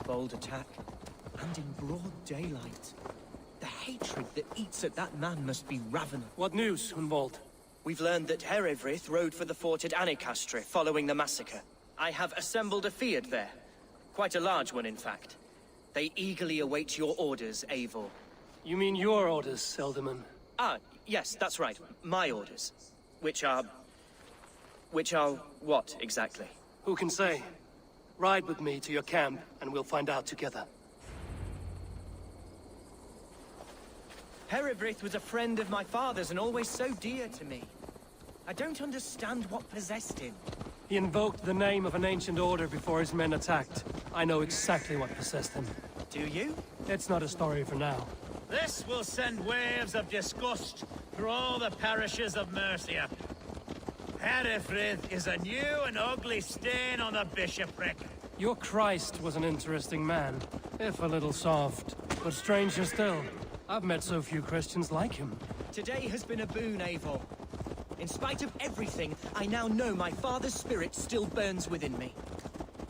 Bold attack, and in broad daylight. The hatred that eats at that man must be ravenous. What news, Hunwald? We've learned that Herewrith rode for the fort at Annikastre following the massacre. I have assembled a Feared there. Quite a large one, in fact. They eagerly await your orders, Eivor. You mean your orders, Elderman? Ah, yes, that's right. My orders. Which are what, exactly? Who can say? Ride with me to your camp, and we'll find out together. Herewrith was a friend of my father's and always so dear to me. I don't understand what possessed him. He invoked the name of an ancient order before his men attacked. I know exactly what possessed him. Do you? It's not a story for now. This will send waves of disgust through all the parishes of Mercia. Herewrith is a new and ugly stain on the bishopric. Your Christ was an interesting man, if a little soft. But stranger still, I've met so few Christians like him. Today has been a boon, Eivor. In spite of everything, I now know my father's spirit still burns within me.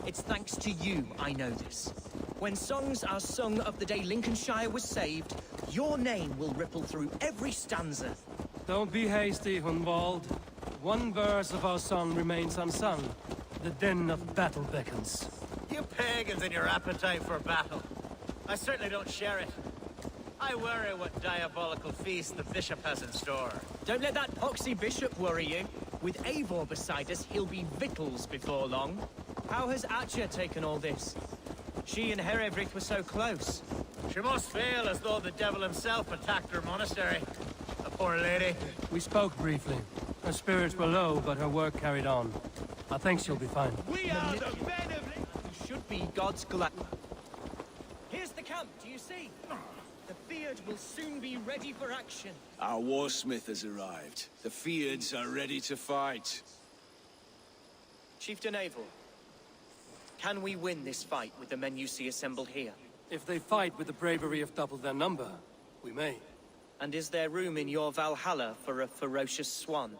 It's thanks to you I know this. When songs are sung of the day Lincolnshire was saved, your name will ripple through every stanza. Don't be hasty, Hunwald. One verse of our song remains unsung. The din of battle beckons. You pagans and your appetite for battle. I certainly don't share it. I worry what diabolical feast the bishop has in store. Don't let that poxy bishop worry you. With Eivor beside us, he'll be victuals before long. How has Atcha taken all this? She and Herewrith were so close. She must feel as though the devil himself attacked her monastery. The poor lady. We spoke briefly. Her spirits were low, but her work carried on. I think she'll be fine. We are the men of... You should be God's glad... Here's the camp, do you see? The Feared will soon be ready for action. Our warsmith has arrived. The Feards are ready to fight. Chieftain Eivor, can we win this fight with the men you see assembled here? If they fight with the bravery of double their number, we may. And is there room in your Valhalla for a ferocious swan?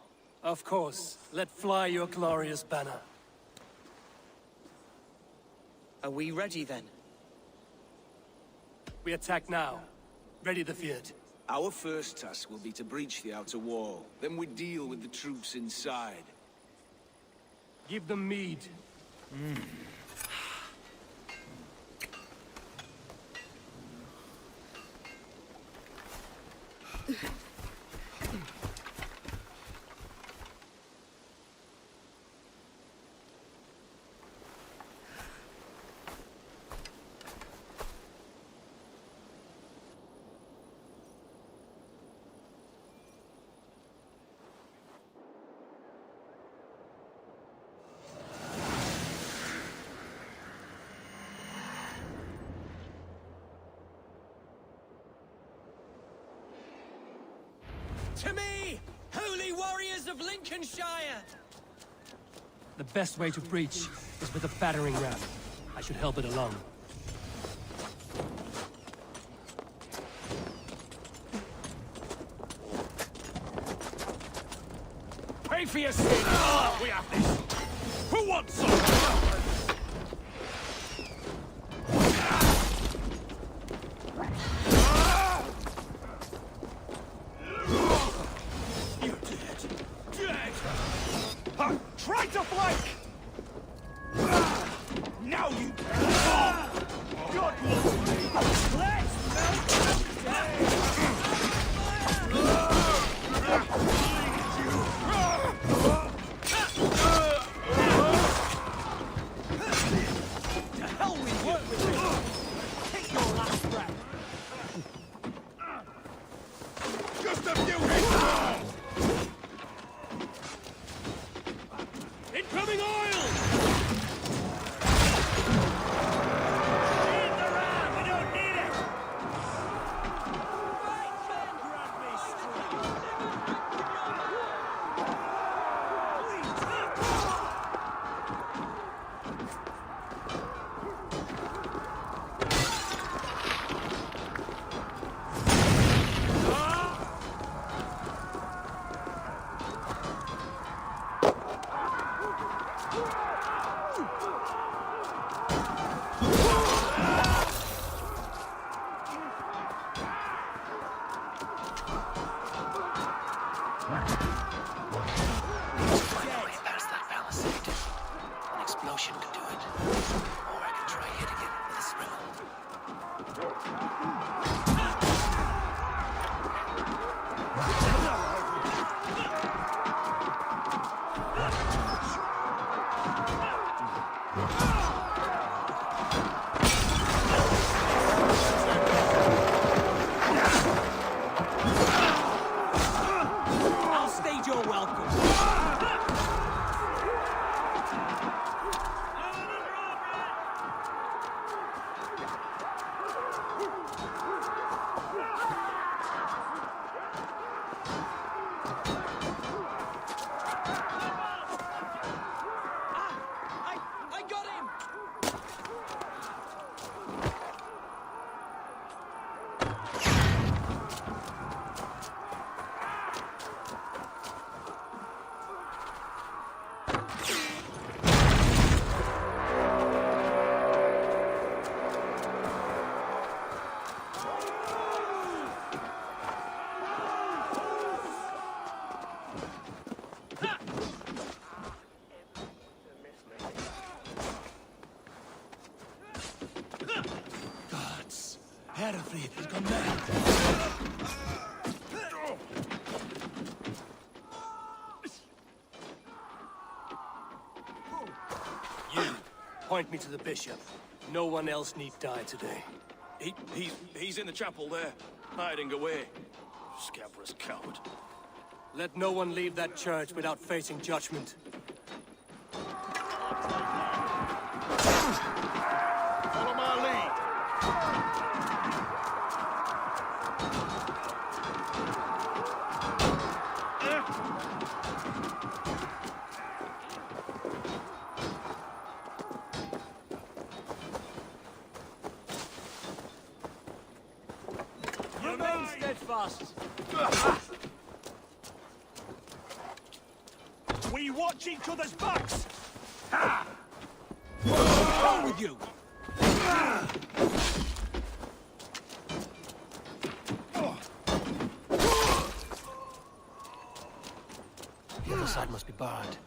Of course. Let fly your glorious banner. Are we ready then? We attack now. Ready the field. Our first task will be to breach the outer wall. Then we deal with the troops inside. Give them mead. To me, holy warriors of Lincolnshire! The best way to breach is with a battering ram. I should help it along. Pay for your sin! We have this! Who wants some? Try to flank! Now you... God loves me! Let's melt To hell with you! Take your last breath! Just a few hits more! Incoming oil! Need the ram! We don't need it! I'll stage your welcome. I got him! Gods, Hereford has gone mad. You, point me to the bishop. No one else need die today. He's in the chapel there, hiding away. Scabrous coward. Let no one leave that church without facing judgment. Follow my lead. fast. We watch each other's backs! Ha! What's wrong with you? The other side must be barred.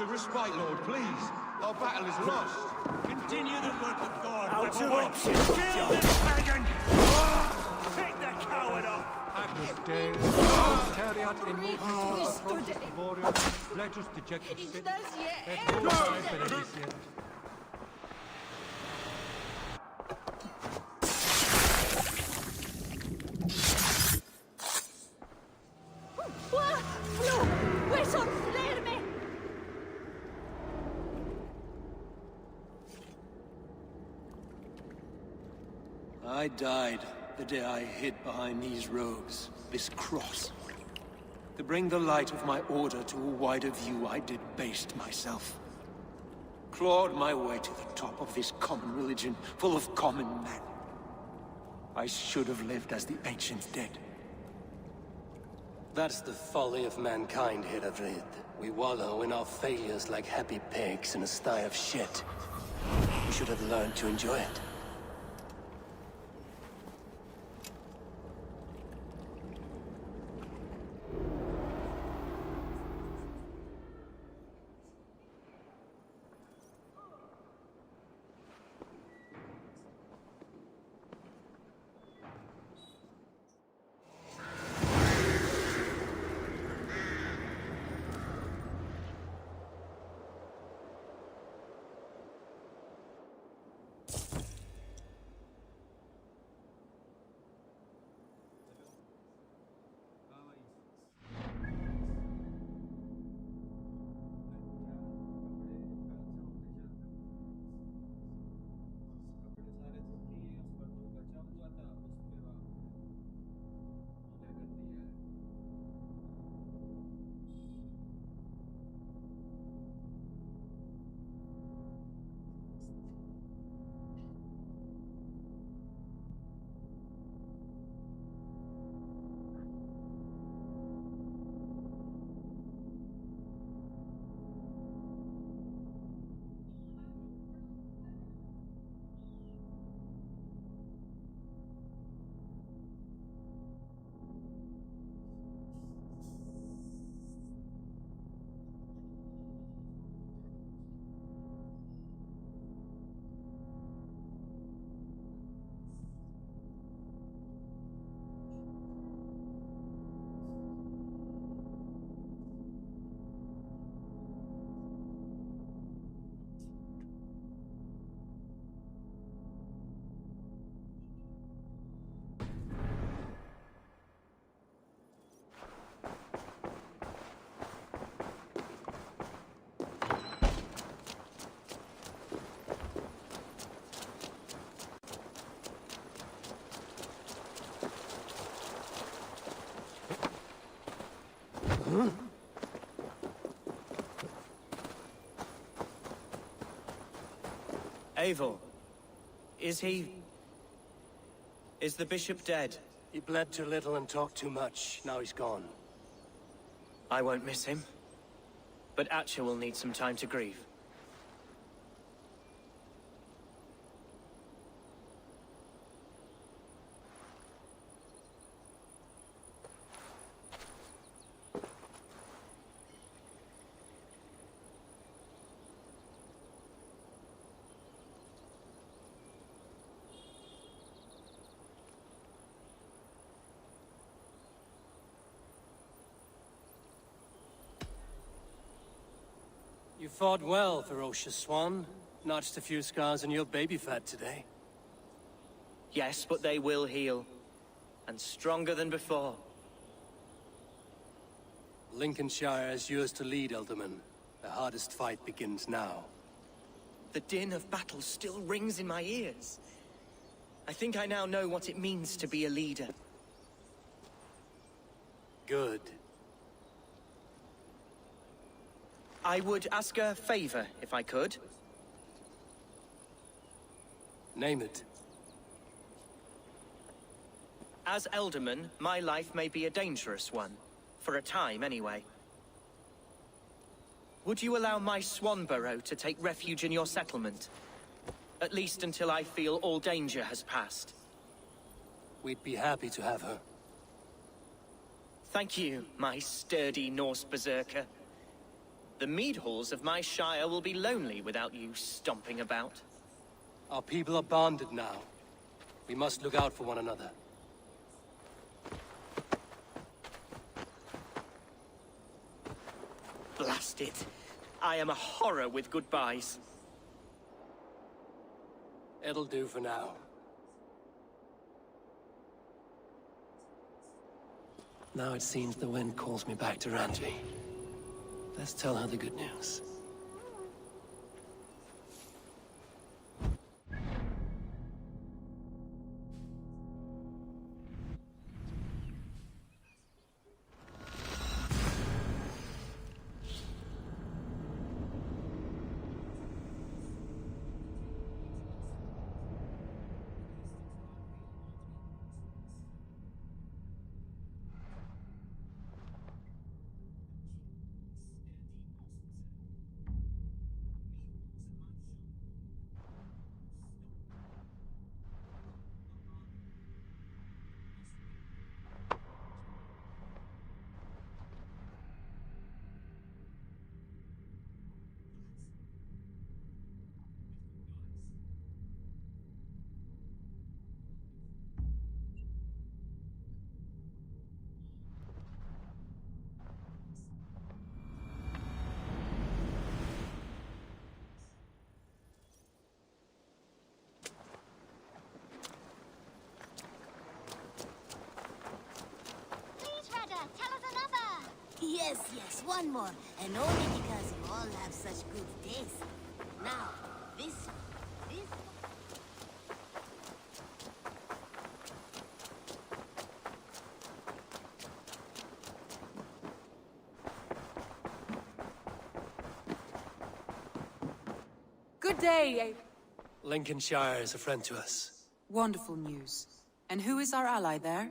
A respite, Lord, please. Our battle is lost. Continue the work of God. Out to Kill this pagan! Take the coward off! Agnus Dei, Teriat in multis atrocis laborium, letus dejectus sit, et nulli benedicit. I died the day I hid behind these robes, this cross. To bring the light of my order to a wider view, I did baste myself. Clawed my way to the top of this common religion, full of common men. I should have lived as the ancients did. That's the folly of mankind, Hiravid. We wallow in our failures like happy pigs in a sty of shit. We should have learned to enjoy it. Eivor, is he... is the bishop dead? He bled too little and talked too much. Now he's gone. I won't miss him. But Atcha will need some time to grieve. You fought well, ferocious swan. Notched a few scars on your baby fat today. Yes, but they will heal. And stronger than before. Lincolnshire is yours to lead, Elderman. The hardest fight begins now. The din of battle still rings in my ears. I think I now know what it means to be a leader. Good. I would ask a favor, if I could. Name it. As Elderman, my life may be a dangerous one. For a time, anyway. Would you allow my swan burrow to take refuge in your settlement? At least until I feel all danger has passed. We'd be happy to have her. Thank you, my sturdy Norse berserker. The mead halls of my shire will be lonely without you stomping about. Our people are bonded now. We must look out for one another. Blast it. I am a horror with goodbyes. It'll do for now. Now it seems the wind calls me back to Randvi. Let's tell her the good news. Yes, one more. And only because you all have such good taste. Now, this... Good day. Lincolnshire is a friend to us. Wonderful news. And who is our ally there?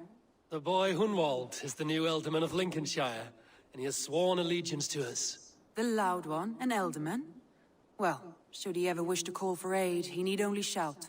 The boy Hunwald is the new Ealdorman of Lincolnshire, and he has sworn allegiance to us. The loud one, an Ealdorman? Well, should he ever wish to call for aid, he need only shout.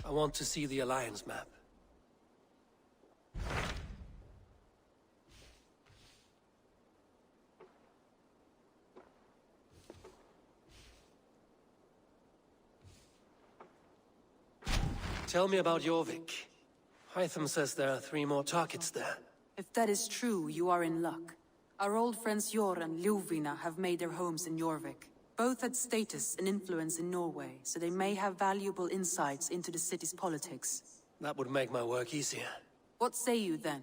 I want to see the Alliance map. Tell me about Jorvik. Hytham says there are 3 more targets there. If that is true, you are in luck. Our old friends Jor and Ljuvina have made their homes in Jorvik. Both had status and influence in Norway, so they may have valuable insights into the city's politics. That would make my work easier. What say you then?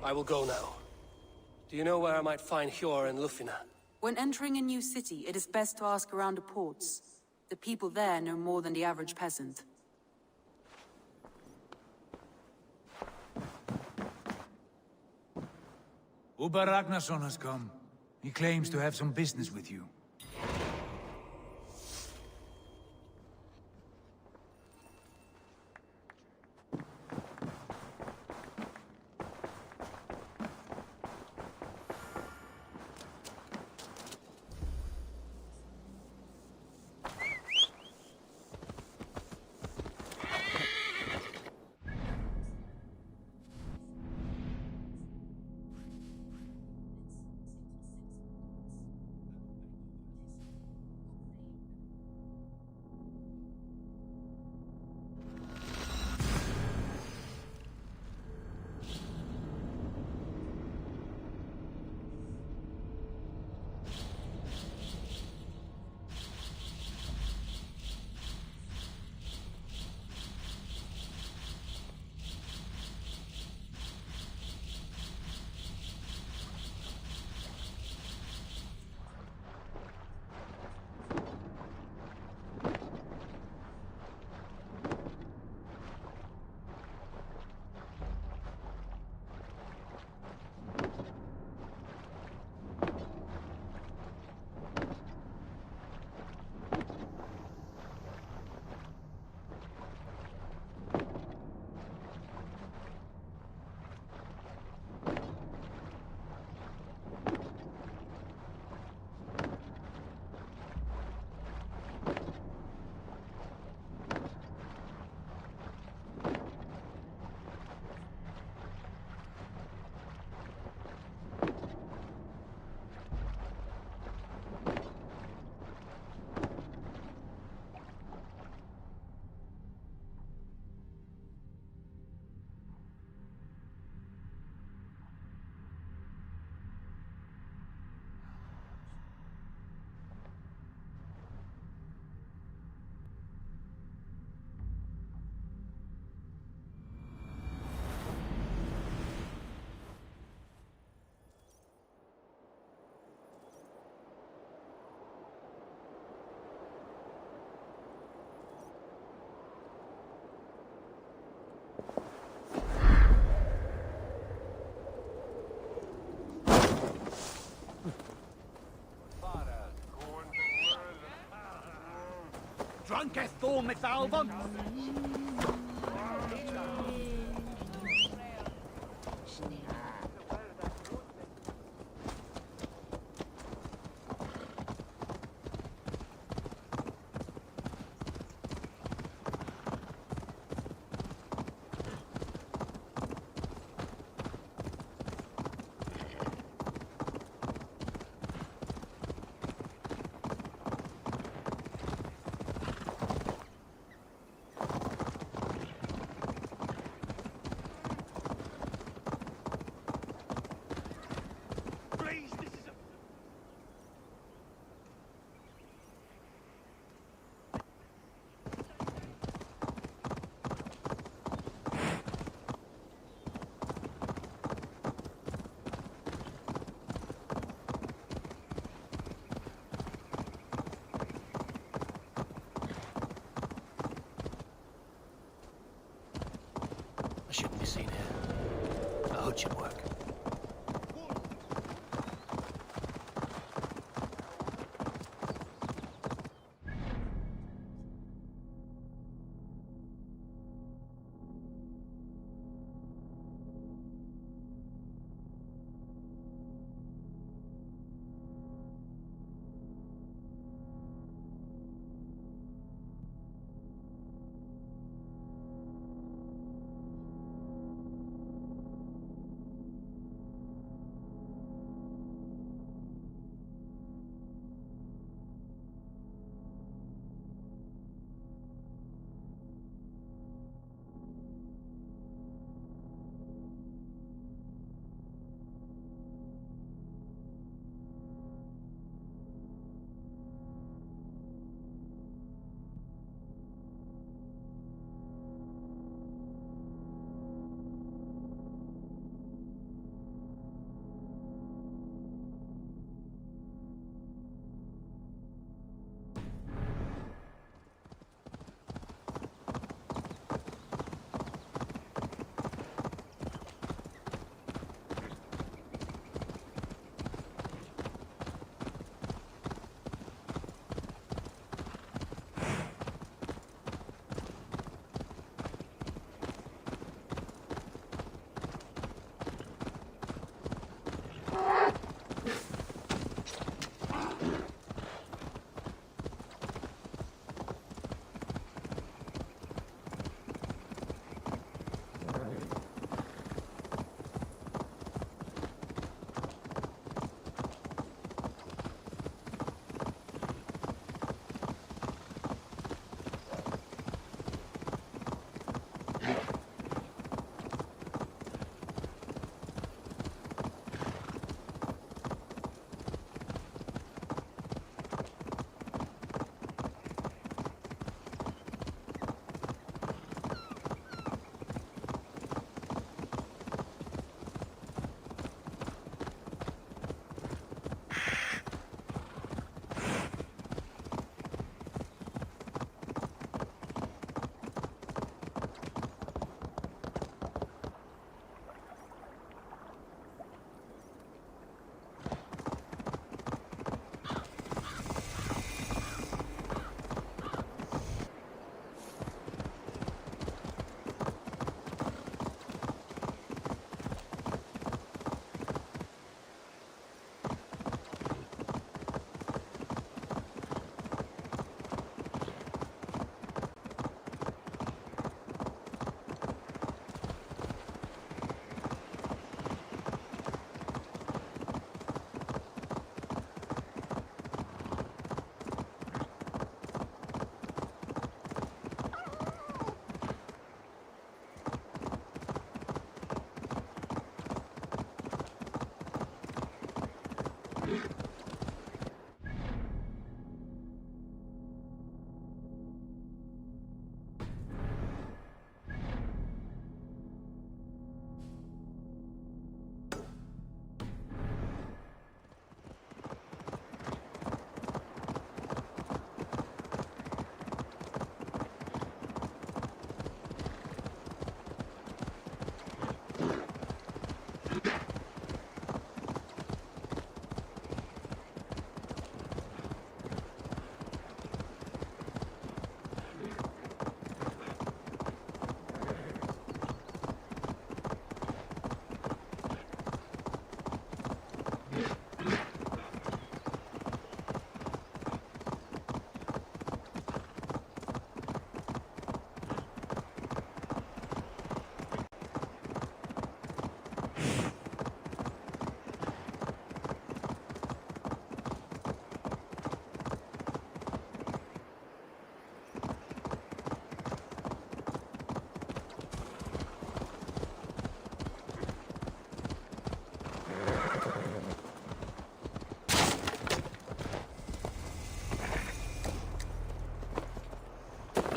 I will go now. Do you know where I might find Hjor and Lufina? When entering a new city, it is best to ask around the ports. The people there know more than the average peasant. Uber Ragnarsson has come. He claims to have some business with you. Drunketh thou mit Alban? I shouldn't be seen here. A hood should work.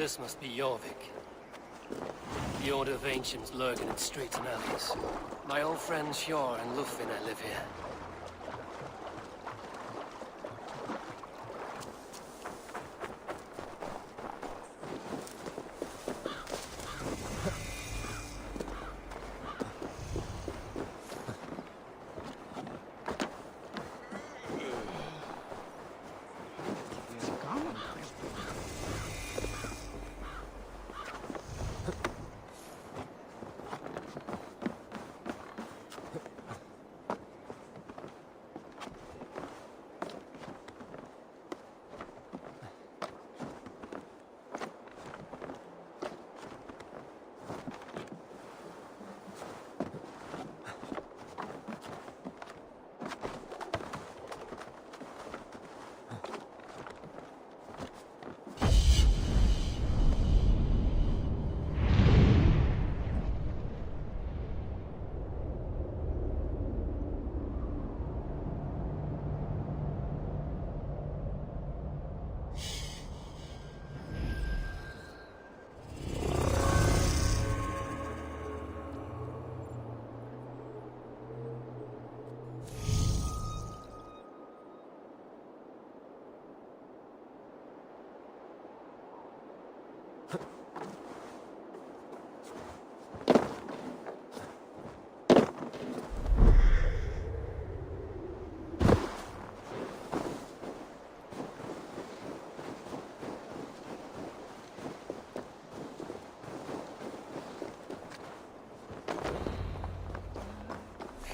This must be Jorvik. The Order of Ancients lurk in its streets and alleys. My old friends Hjor and Lufvina live here.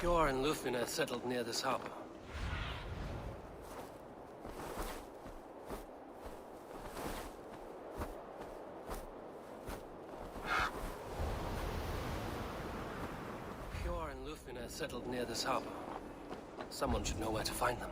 Hjor and Lufvina settled near this harbor. Hjor and Lufvina settled near this harbor. Someone should know where to find them.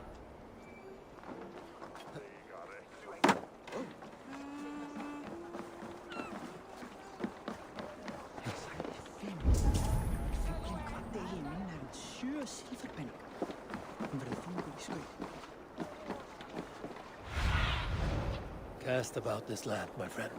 Cast about this land, my friend.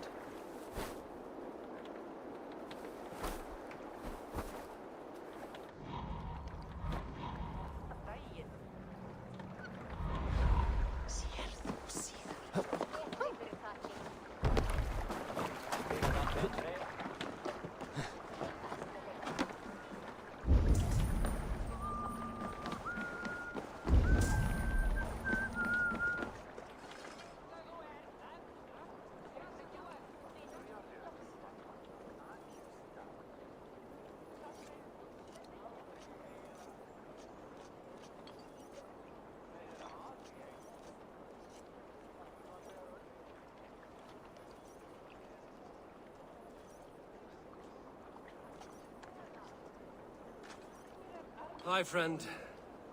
Hi, friend.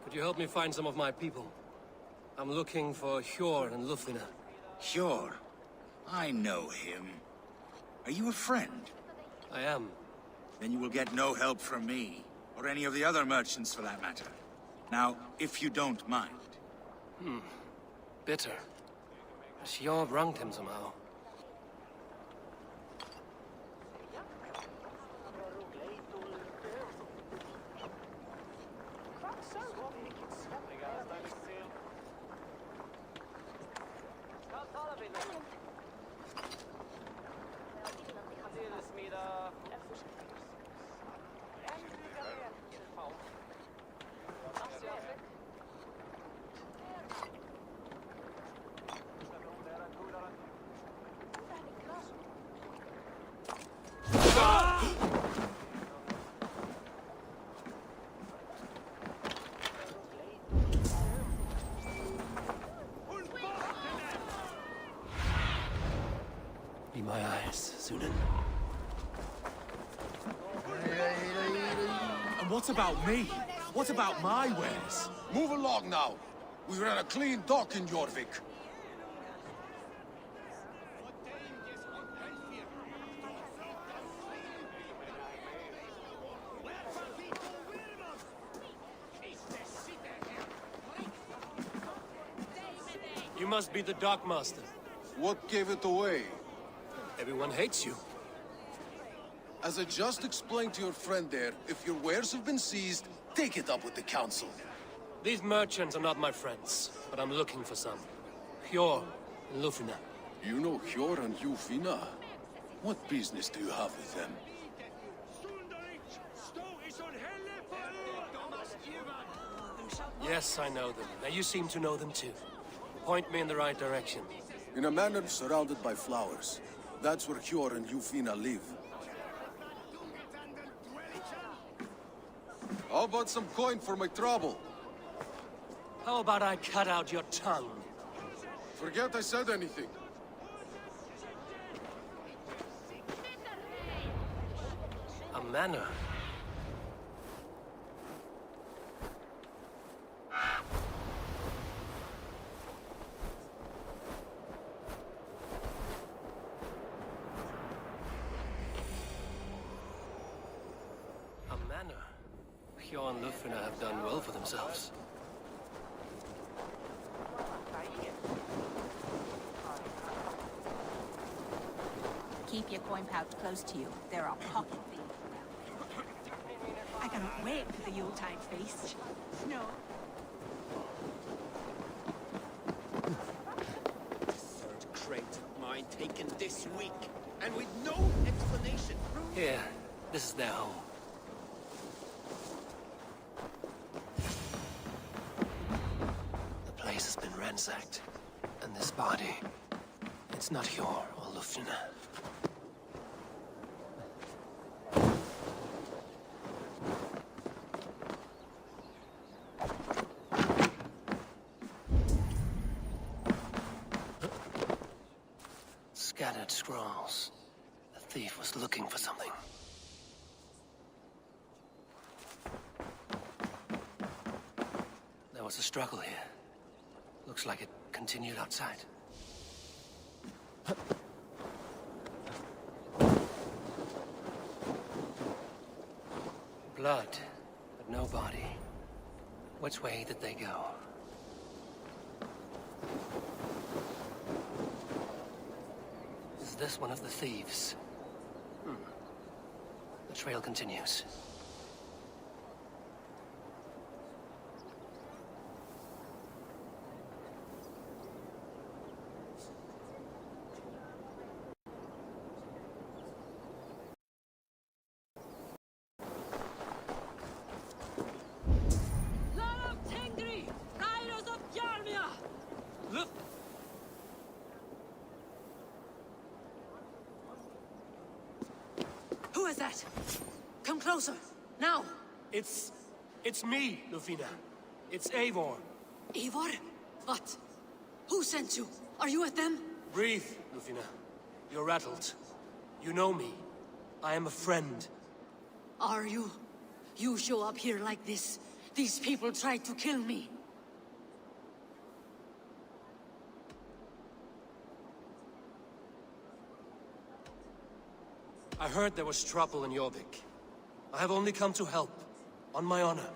Could you help me find some of my people? I'm looking for Hjor and Lufvina. Hjor? I know him. Are you a friend? I am. Then you will get no help from me, or any of the other merchants for that matter. Now, if you don't mind. Bitter. Hjor wronged him somehow. Be my eyes, Sunan. And what about me? What about my wares? Move along now. We ran a clean dock in Jorvik. You must be the dockmaster. What gave it away? Everyone hates you. As I just explained to your friend there, if your wares have been seized, take it up with the council. These merchants are not my friends, but I'm looking for some. Hjor and Lufina. You know Hjor and Lufina? What business do you have with them? Yes, I know them. Now you seem to know them too. Point me in the right direction. In a manor surrounded by flowers. That's where Hjor and Lufina live. How about some coin for my trouble? How about I cut out your tongue? Forget I said anything. A manor? Hjor and Lufina have done well for themselves. Keep your coin pouch close to you. There are pocket thieves. I cannot wait for the Yuletide feast. No. Third crate of mine taken this week, and with no explanation. Here, this is their home. The place has been ransacked, and this body, it's not Hjor or Lufina. Scattered scrolls. The thief was looking for something. There was a struggle here. Looks like it continued outside. Blood, but no body. Which way did they go? Is this one of the thieves? The trail continues. Who is that? Come closer, now! It's me, Lufina. It's Eivor. Eivor? What? Who sent you? Are you with them? Breathe, Lufina. You're rattled. You know me. I am a friend. Are you? You show up here like this. These people tried to kill me. I heard there was trouble in Jorvik. I have only come to help, on my honor.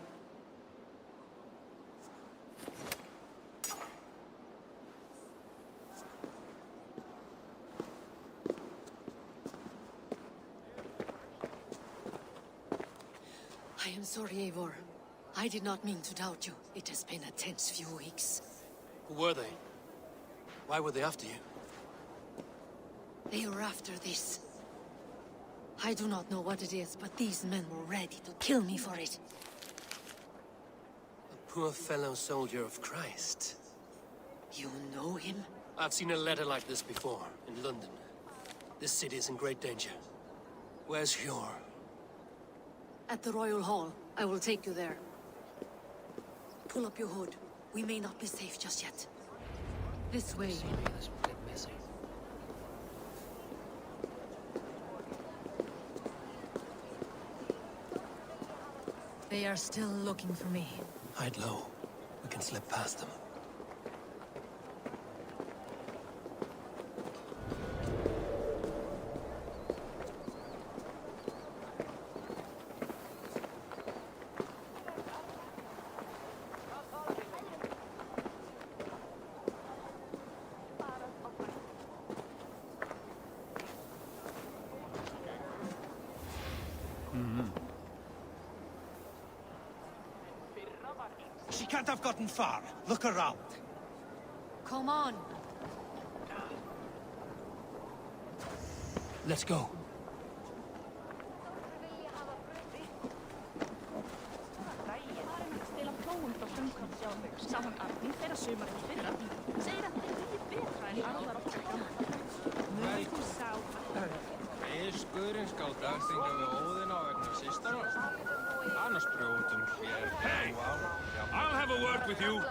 I am sorry, Eivor. I did not mean to doubt you. It has been a tense few weeks. Who were they? Why were they after you? They were after this. I do not know what it is, but these men were ready to kill me for it. A poor fellow soldier of Christ. You know him? I've seen a letter like this before, in London. This city is in great danger. Where's Hjor? At the Royal Hall. I will take you there. Pull up your hood. We may not be safe just yet. This way. This will get messy. They are still looking for me. Hide low. We can slip past them. can't have gotten far. Look around. Come on. Let's go. Hey! I'll have a word with you.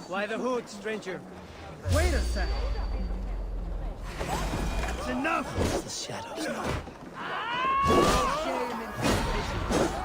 Why the hood, stranger? Wait a sec. That's enough! It's the shadows now. No shame in competition.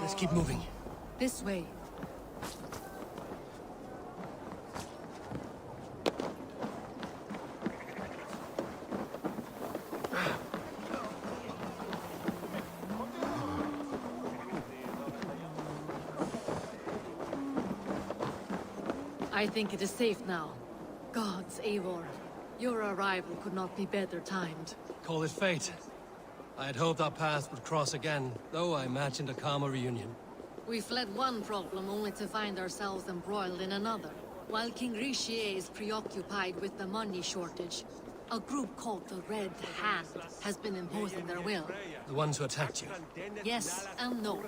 Let's keep moving. This way. I think it is safe now. Gods, Eivor. Your arrival could not be better timed. Call it fate. I had hoped our paths would cross again, though I imagined a calmer reunion. We fled one problem only to find ourselves embroiled in another. While King Richier is preoccupied with the money shortage, A group called the Red Hand has been imposing their will. The ones who attacked you? Yes and no.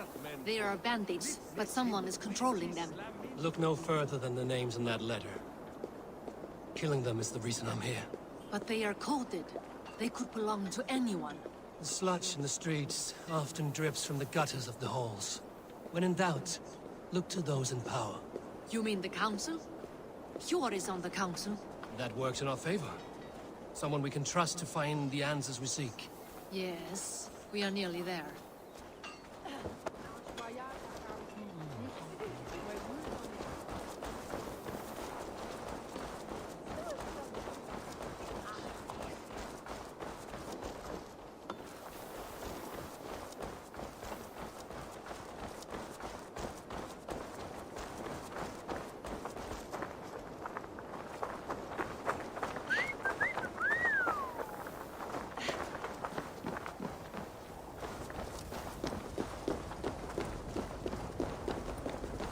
They are bandits, but someone is controlling them. Look no further than the names in that letter. Killing them is the reason I'm here. But they are coded. They could belong to anyone. The sludge in the streets often drips from the gutters of the halls. When in doubt, look to those in power. You mean the council? Hjor is on the council. That works in our favor. Someone we can trust to find the answers we seek. Yes, we are nearly there.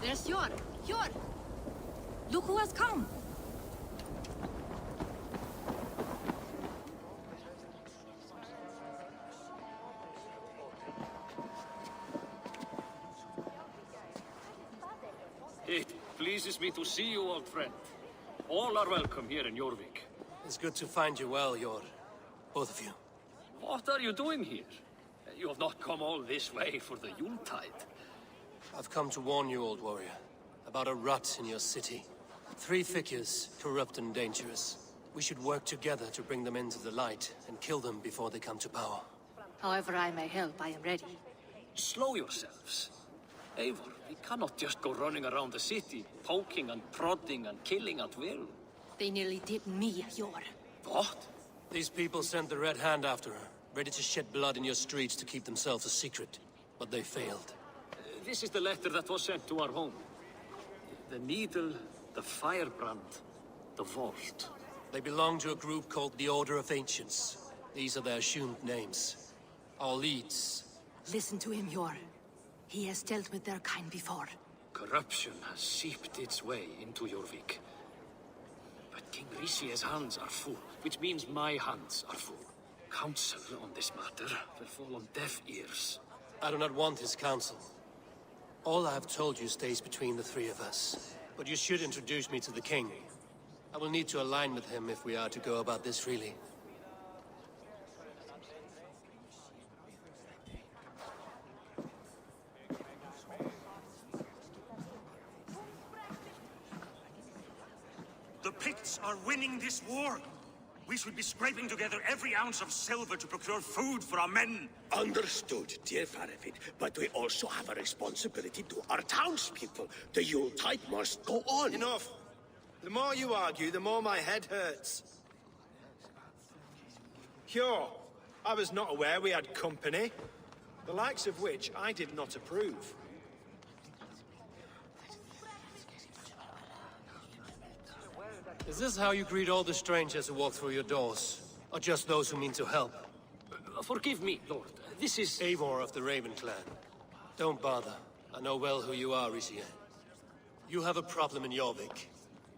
There's Hjor! Hjor! Look who has come! It pleases me to see you, old friend. All are welcome here in Jorvik. It's good to find you well, Hjor. Both of you. What are you doing here? You have not come all this way for the Yuletide. I've come to warn you, old warrior, about a rot in your city. 3 figures, corrupt and dangerous. We should work together to bring them into the light and kill them before they come to power. However I may help, I am ready. Slow yourselves. Eivor, we cannot just go running around the city, poking and prodding and killing at will. They nearly did me, Hjor. What? These people sent the Red Hand after her, ready to shed blood in your streets to keep themselves a secret. But they failed. This is the letter that was sent to our home. The needle, the firebrand, the vault. They belong to a group called the Order of Ancients. These are their assumed names. Our leads. Listen to him, Hjor. He has dealt with their kind before. Corruption has seeped its way into Jorvik. But King Rishi's hands are full, which means my hands are full. Counsel on this matter will fall on deaf ears. I do not want his counsel. All I have told you stays between the 3 of us. But you should introduce me to the king. I will need to align with him if we are to go about this freely. The Picts are winning this war. We should be scraping together every ounce of silver to procure food for our men. Understood, dear Faravid, but we also have a responsibility to our townspeople. The Yuletide must go on. Enough! The more you argue, the more my head hurts. Hjor, I was not aware we had company, the likes of which I did not approve. Is this how you greet all the strangers who walk through your doors? Or just those who mean to help? Forgive me, Lord. This is... Eivor of the Raven Clan. Don't bother. I know well who you are, Rishi. You have a problem in Jorvik.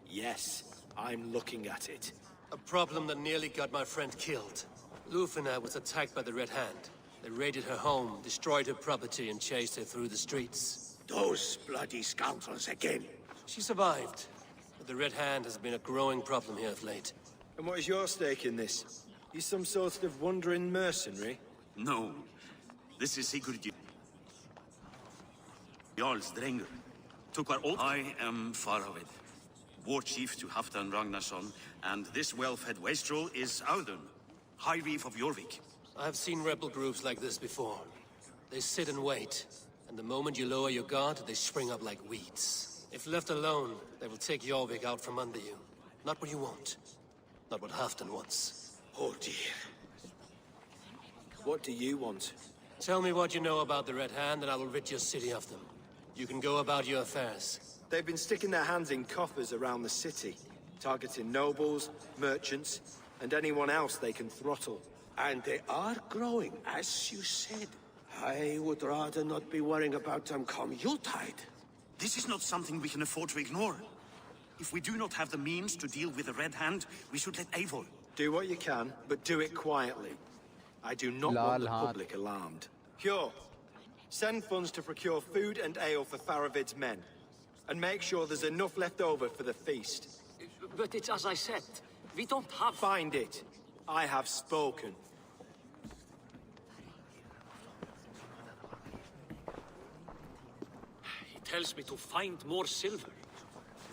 Yes, I'm looking at it. A problem that nearly got my friend killed. Lufina was attacked by the Red Hand. They raided her home, destroyed her property, and chased her through the streets. Those bloody scoundrels again. She survived. But the Red Hand has been a growing problem here of late. And what is your stake in this? You some sort of wandering mercenary? No. This is Sigurd Jarl's Drenger. Took our oath. I am Faravid, war chief to Halfdan Ragnarsson, and this well-fed wastrel is Audun, High Reef of Jorvik. I have seen rebel groups like this before. They sit and wait, and the moment you lower your guard, they spring up like weeds. If left alone, they will take Jorvik out from under you. Not what you want. Not what Halfdan wants. Oh dear. What do you want? Tell me what you know about the Red Hand, and I will rid your city of them. You can go about your affairs. They've been sticking their hands in coffers around the city, targeting nobles, merchants, and anyone else they can throttle. And they are growing, as you said. I would rather not be worrying about them come Yuletide. This is not something we can afford to ignore. If we do not have the means to deal with the Red Hand, we should let Eivor, Do what you can, but do it quietly. I do not want the public alarmed. Cure. Send funds to procure food and ale for Faravid's men. And make sure there's enough left over for the feast. But it's as I said. We don't have... Find it. I have spoken. He tells me to find more silver.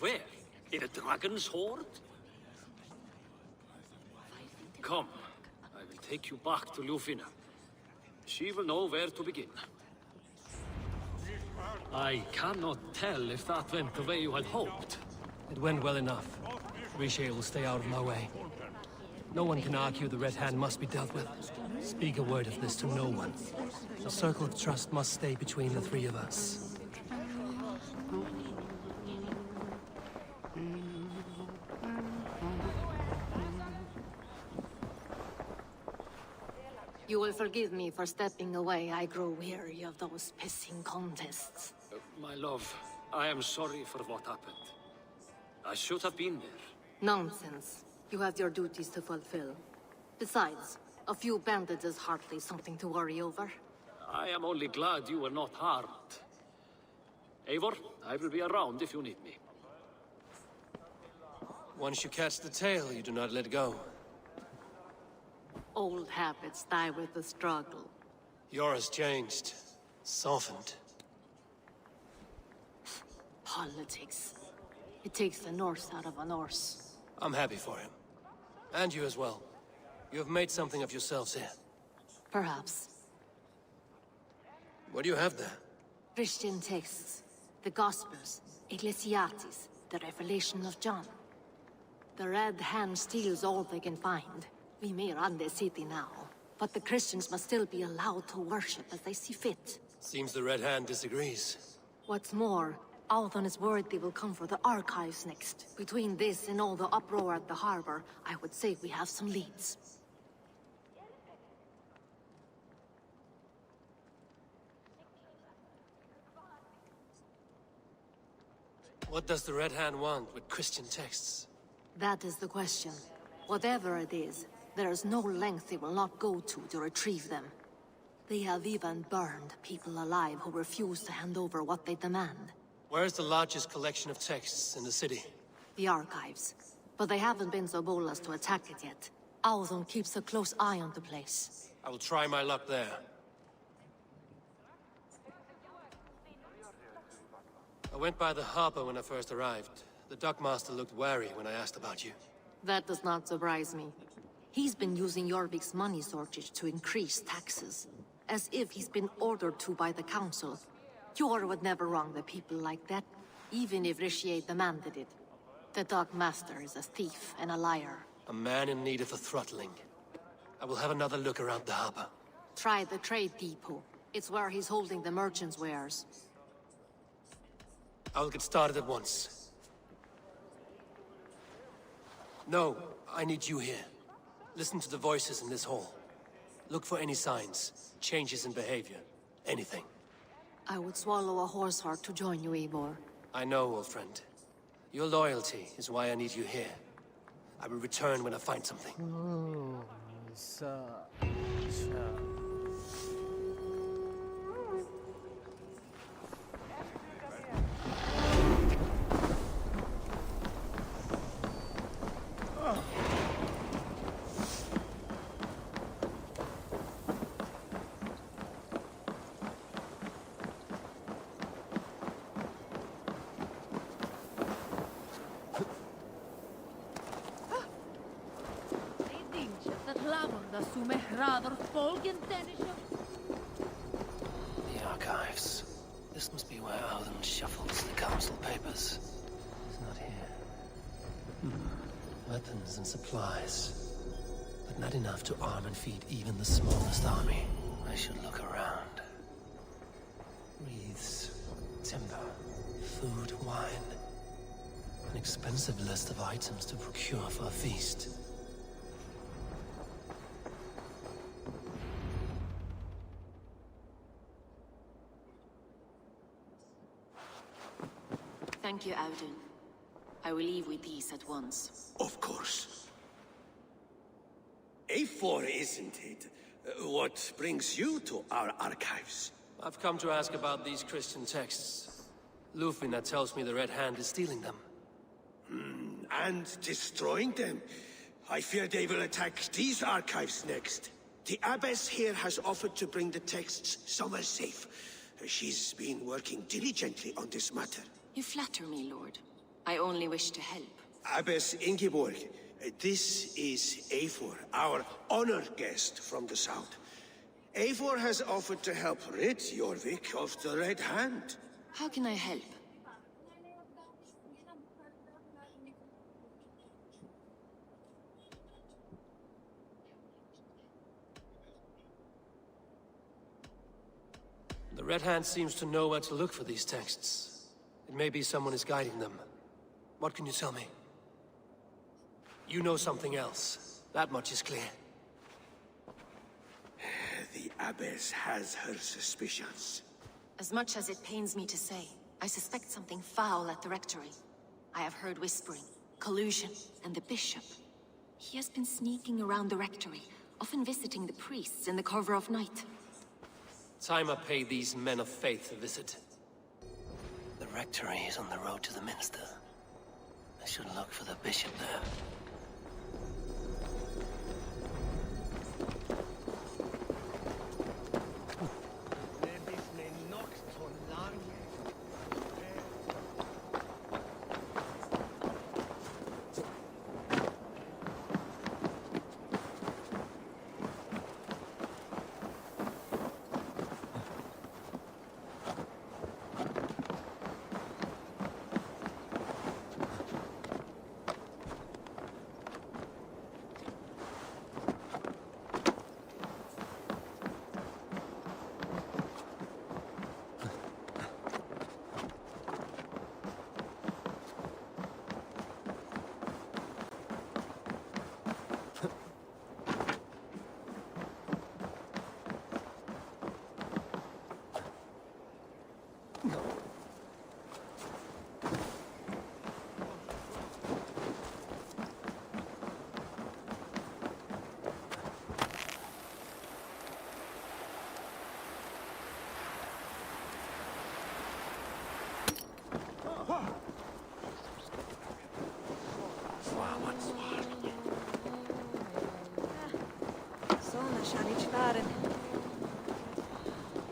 Where? In a dragon's hoard? Come. I will take you back to Ljufina. She will know where to begin. I cannot tell if that went the way you had hoped. It went well enough. Riche will stay out of my way. No one can argue the Red Hand must be dealt with. Speak a word of this to no one. The circle of trust must stay between the three of us. You will forgive me for stepping away. I grow weary of those pissing contests. My love, I am sorry for what happened. I should have been there. Nonsense. You have your duties to fulfill. Besides, a few bandits is hardly something to worry over. I am only glad you were not harmed. Eivor, I will be around if you need me. Once you catch the tail, you do not let go. Old habits die with the struggle. Yours changed. Softened. Politics. It takes the Norse out of a Norse. I'm happy for him. And you as well. You have made something of yourselves here. Perhaps. What do you have there? Christian texts. The Gospels. Ecclesiastes. The Revelation of John. The Red Hand steals all they can find. We may run the city now, but the Christians must still be allowed to worship as they see fit. Seems the Red Hand disagrees. What's more, Althon is worried they will come for the archives next. Between this and all the uproar at the harbor, I would say we have some leads. What does the Red Hand want with Christian texts? That is the question. Whatever it is, there is no length they will not go to retrieve them. They have even burned people alive who refuse to hand over what they demand. Where is the largest collection of texts in the city? The archives. But they haven't been so bold as to attack it yet. Althon keeps a close eye on the place. I will try my luck there. I went by the harbor when I first arrived. The dockmaster looked wary when I asked about you. That does not surprise me. He's been using Jorvik's money shortage to increase taxes. As if he's been ordered to by the council. Jor would never wrong the people like that, even if Riche demanded it. The dockmaster is a thief and a liar. A man in need of a throttling. I will have another look around the harbor. Try the trade depot. It's where he's holding the merchants' wares. I will get started at once. No, I need you here. Listen to the voices in this hall. Look for any signs, changes in behavior, anything. I would swallow a horse heart to join you, Eivor. I know, old friend. Your loyalty is why I need you here. I will return when I find something. The archives. This must be where Alden shuffles the council papers. He's not here. Weapons and supplies. But not enough to arm and feed even the smallest army. I should look around. Wreaths, timber, food, wine. An expensive list of items to procure for a feast. Thank you, Audun. I will leave with these at once. Of course. Eivor, isn't it? What brings you to our archives? I've come to ask about these Christian texts. Lufina tells me the Red Hand is stealing them. And destroying them. I fear they will attack these archives next. The Abbess here has offered to bring the texts somewhere safe. She's been working diligently on this matter. You flatter me, Lord. I only wish to help. Abbess Ingeborg, this is Eivor, our honored guest from the south. Eivor has offered to help rid Jorvik of the Red Hand. How can I help? The Red Hand seems to know where to look for these texts. It may be someone is guiding them. What can you tell me? You know something else. That much is clear. The Abbess has her suspicions. As much as it pains me to say, I suspect something foul at the Rectory. I have heard whispering, collusion, and the Bishop. He has been sneaking around the Rectory, often visiting the priests in the cover of night. Time I pay these men of faith a visit. The Rectory is on the road to the Minster. I should look for the Bishop there.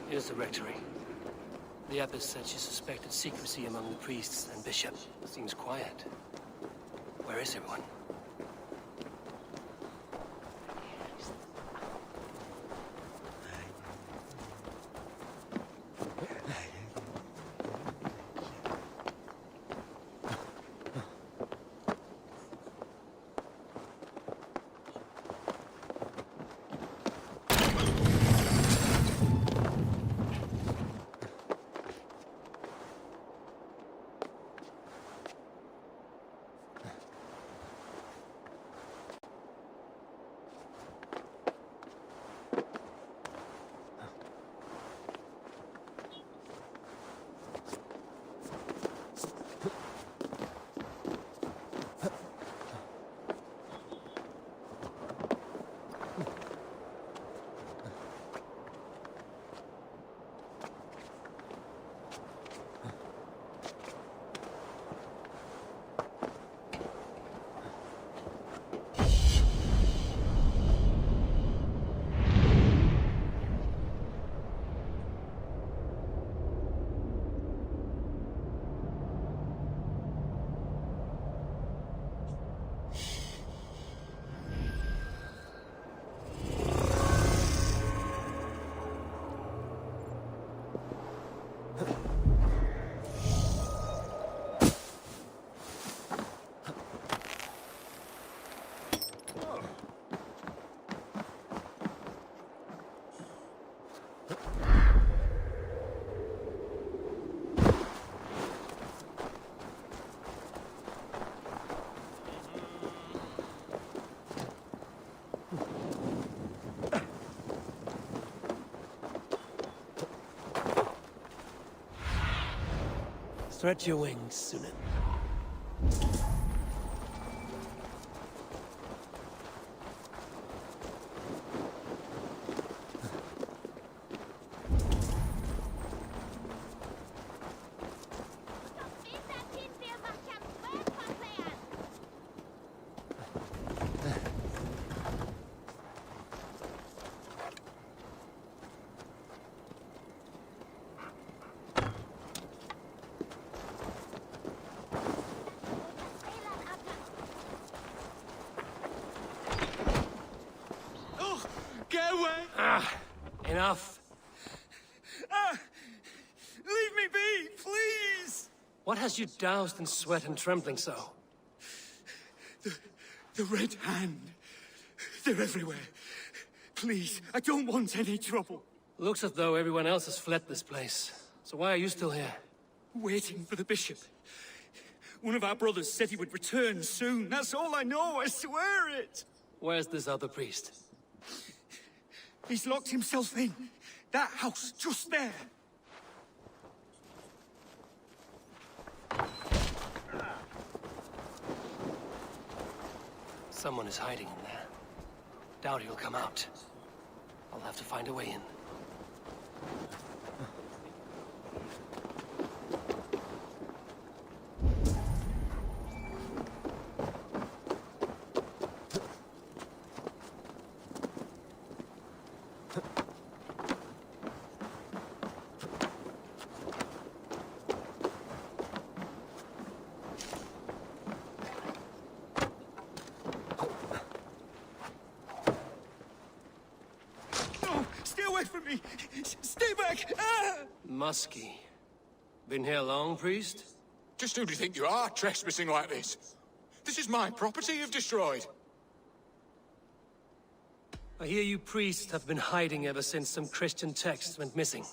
Here's the Rectory. The Abbess said she suspected secrecy among the priests and Bishop. Seems quiet. Where is everyone? Stretch your wings, Sunan. Enough! Leave me be, please! What has you doused in sweat and trembling so? The Red Hand. They're everywhere. Please, I don't want any trouble. Looks as though everyone else has fled this place. So why are you still here? Waiting for the bishop. One of our brothers said he would return soon. That's all I know, I swear it! Where's this other priest? He's locked himself in. That house, just there. Someone is hiding in there. Doubt he'll come out. I'll have to find a way in. From me! Stay back! Ah! Muskie. Been here long, priest? Just who do you think you are, trespassing like this? This is my property you've destroyed. I hear you priests have been hiding ever since some Christian texts went missing.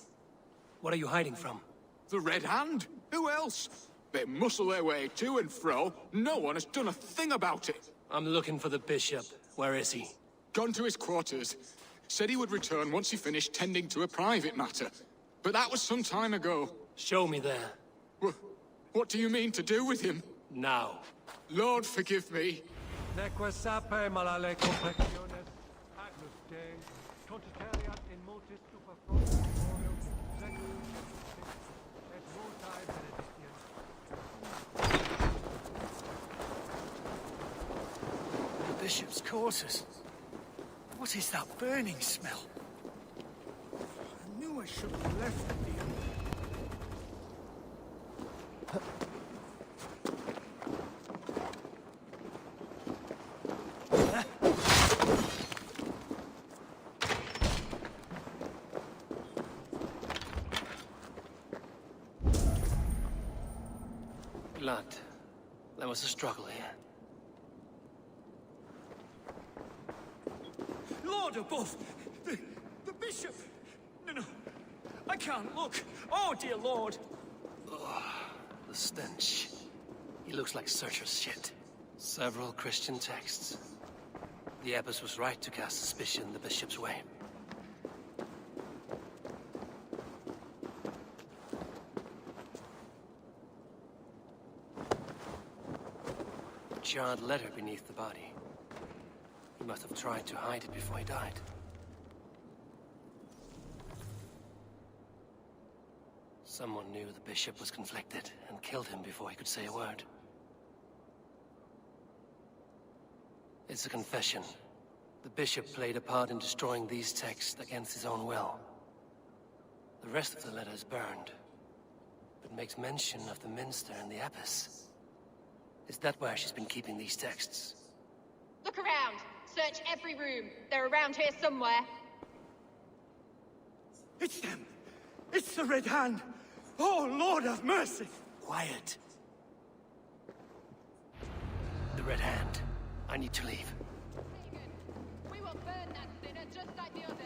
What are you hiding from? The Red Hand? Who else? They muscle their way to and fro. No one has done a thing about it. I'm looking for the bishop. Where is he? Gone to his quarters. Said he would return once he finished tending to a private matter. But that was some time ago. Show me there. What do you mean to do with him? Now. Lord, forgive me. The bishop's quarters. What is that burning smell? I knew I should have left at the end. Blood. There was a struggle here. Lord above! The bishop! No. I can't look. Oh, dear Lord. Oh, the stench. He looks like searcher's shit. Several Christian texts. The abbess was right to cast suspicion the bishop's way. A charred letter beneath the body. He must have tried to hide it before he died. Someone knew the bishop was conflicted and killed him before he could say a word. It's a confession. The bishop played a part in destroying these texts against his own will. The rest of the letter is burned, but makes mention of the minster and the abbess. Is that where she's been keeping these texts? Look around! Search every room. They're around here somewhere. It's them! It's the Red Hand! Oh, Lord have mercy! Quiet. The Red Hand. I need to leave. We will burn that sinner just like the others.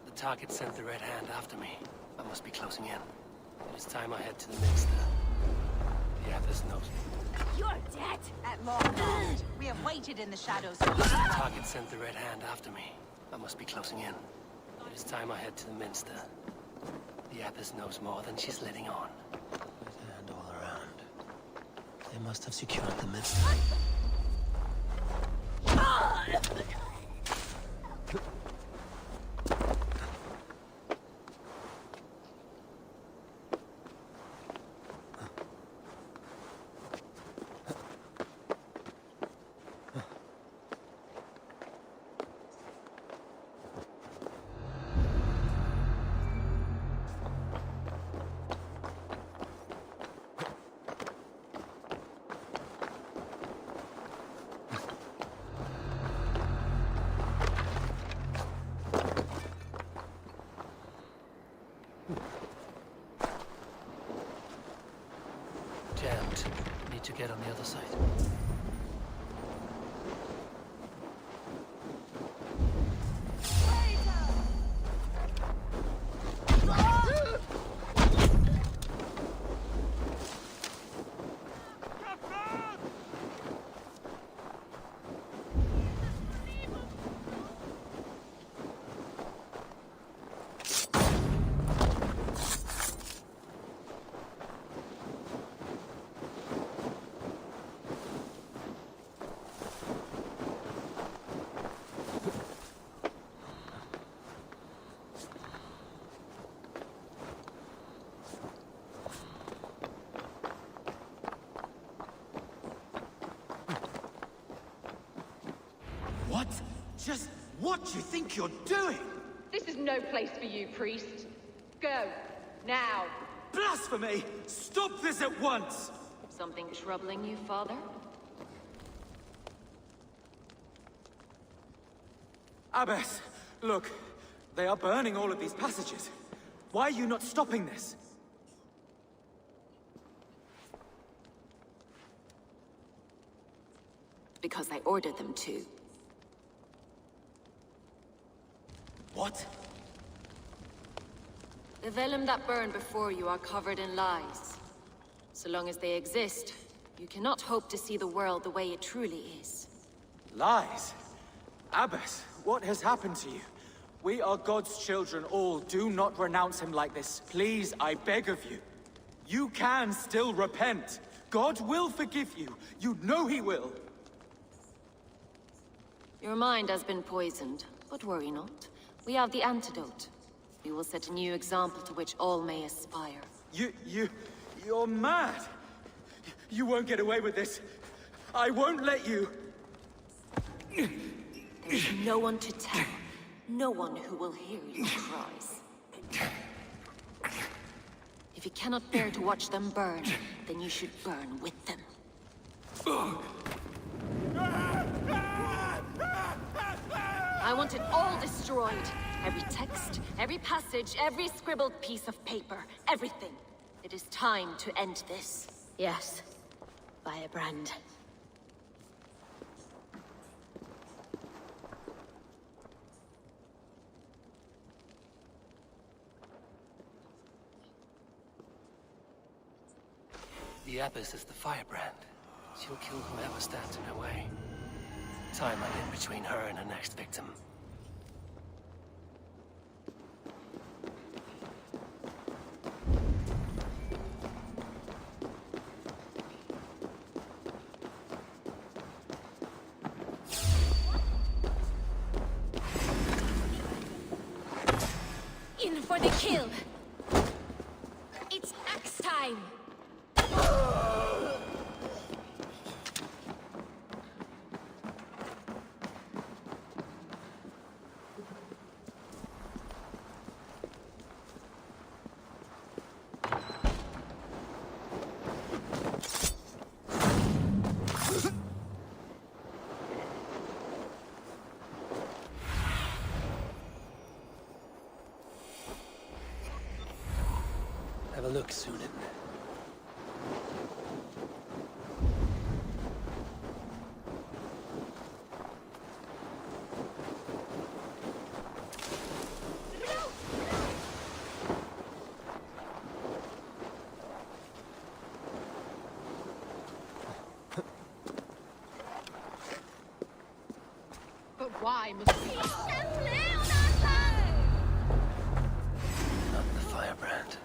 The target sent the Red Hand after me. I must be closing in. It is time I head to the minster. The abbess knows me. You're dead! At long last. We have waited in the shadows. The target sent the Red Hand after me. I must be closing in. It is time I head to the minster. The abbess knows more than she's letting on. Red Hand all around. They must have secured the minster. get on the other side. What? Just what do you think you're doing? This is no place for you, priest. Go. Now. Blasphemy! Stop this at once! Something troubling you, father? Abbess, look. They are burning all of these passages. Why are you not stopping this? Because I ordered them to. What? The vellum that burn before you are covered in lies. So long as they exist, you cannot hope to see the world the way it truly is. Lies? Abbess, what has happened to you? We are God's children all. Do not renounce him like this. Please, I beg of you. You can still repent. God will forgive you. You know he will. Your mind has been poisoned, but worry not. We have the antidote. We will set a new example to which all may aspire. You're mad! You won't get away with this. I won't let you! There is no one to tell. No one who will hear your cries. If you cannot bear to watch them burn, then you should burn with them. I want it all destroyed. Every text, every passage, every scribbled piece of paper, everything. It is time to end this. Yes. Firebrand. The Abbess is the firebrand. She'll kill whoever stands in her way. Time I get between her and her next victim. In for the kill! It's axe time! Have a look, Sunan. But why must we... Not the firebrand.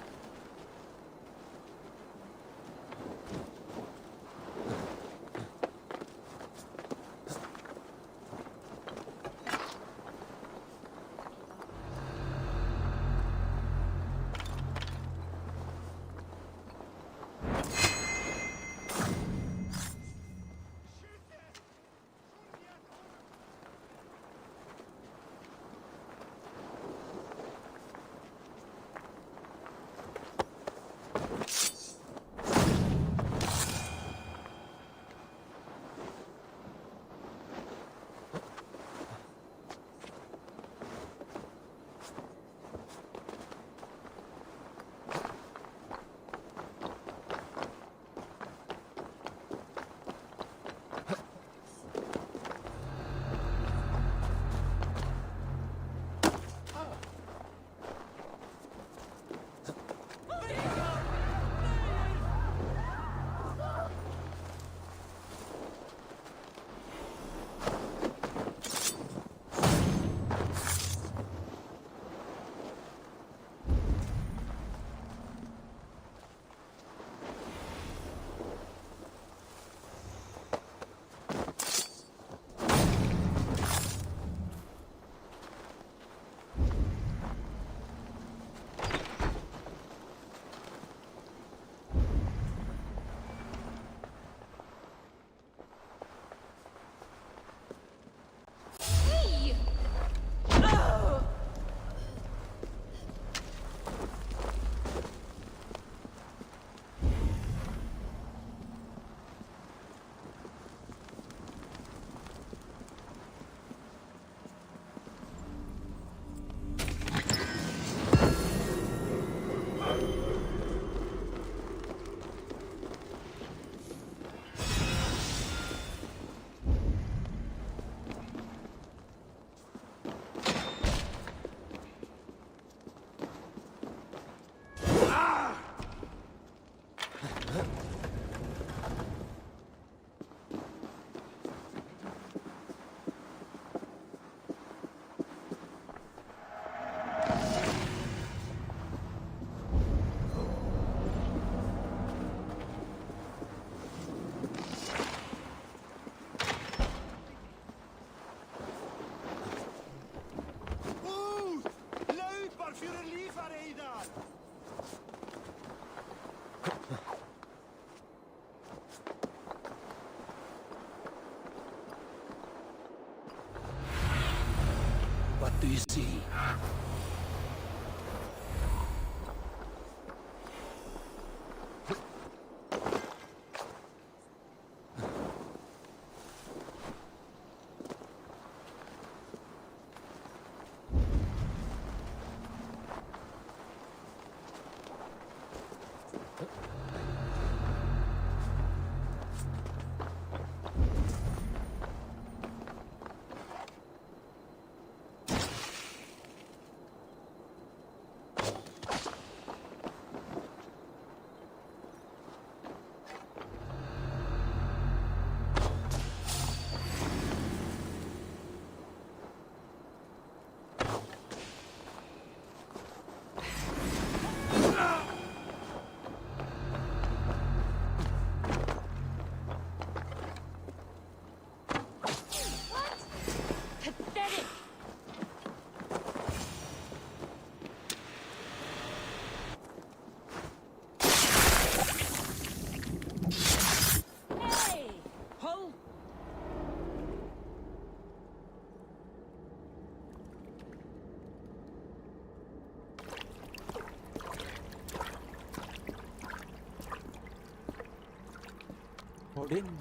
you see?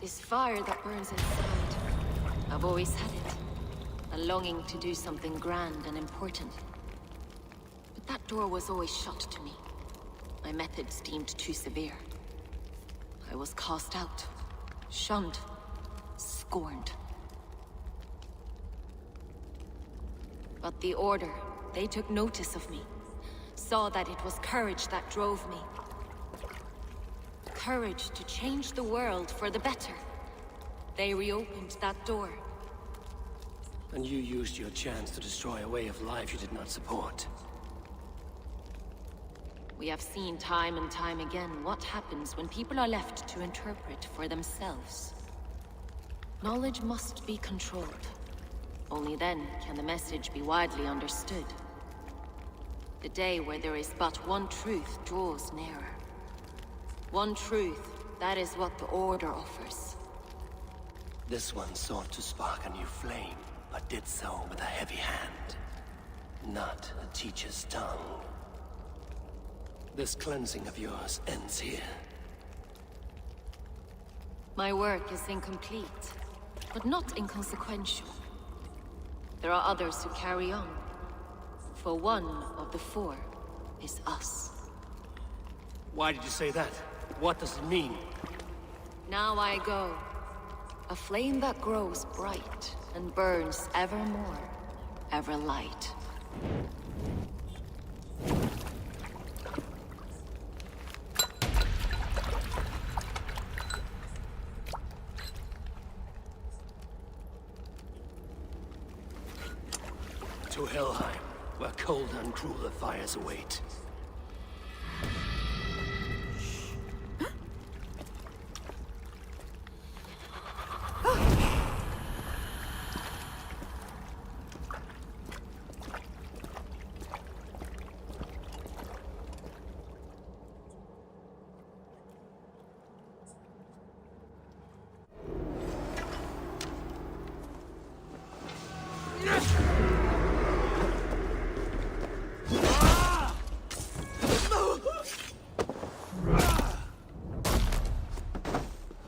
This fire that burns inside. I've always had it. A longing to do something grand and important. But that door was always shut to me. My methods deemed too severe. I was cast out, shunned, scorned. But the Order, they took notice of me. Saw that it was courage that drove me. Courage to change the world for the better. They reopened that door. And you used your chance to destroy a way of life you did not support. We have seen time and time again what happens when people are left to interpret for themselves. Knowledge must be controlled. Only then can the message be widely understood. The day where there is but one truth draws nearer. One truth, that is what the Order offers. This one sought to spark a new flame, but did so with a heavy hand. Not a teacher's tongue. This cleansing of yours ends here. My work is incomplete, but not inconsequential. There are others who carry on. For one of the four is us. Why did you say that? What does it mean? Now I go. A flame that grows bright and burns ever more, ever light. To Helheim, where cold and crueler fires await.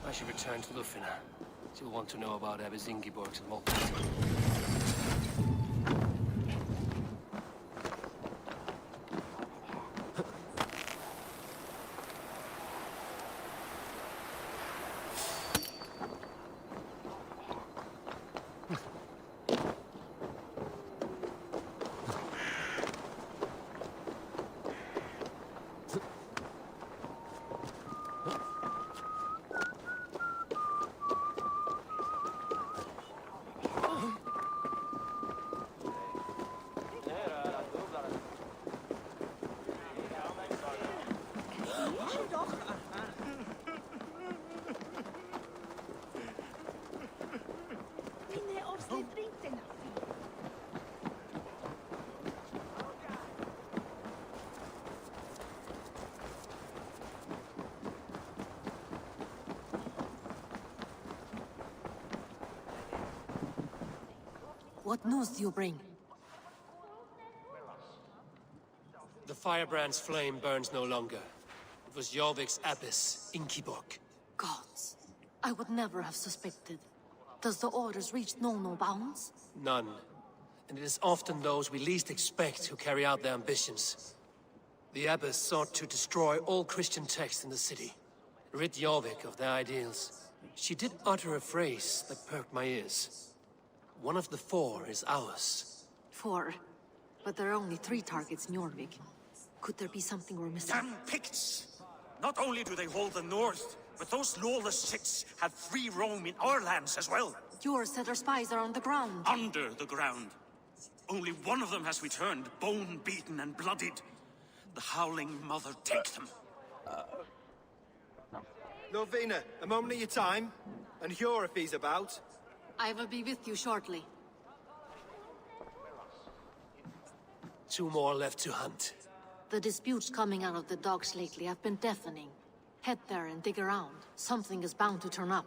I should return to Lufina. She'll want to know about Abbess Ingeborg's involvement. What news do you bring? firebrand's flame burns no longer. It was Jorvik's abbess, Inkiborg. Gods. I would never have suspected. Does the orders reach no bounds? None. And it is often those we least expect who carry out their ambitions. The abbess sought to destroy all Christian texts in the city, rid Jorvik of their ideals. She did utter a phrase that perked my ears. One of the 4 is ours. 4? But there are only 3 targets in Jorvik. Could there be something we're missing? Damn Picts! Not only do they hold the north, but those lawless Six have free roam in our lands as well. Yours said our spies are on the ground. Under the ground. Only one of them has returned, bone-beaten and bloodied. The Howling Mother take them. Lovina, a moment of your time. And Hjor if he's about. I will be with you shortly. 2 more left to hunt. The disputes coming out of the docks lately have been deafening. Head there and dig around. Something is bound to turn up.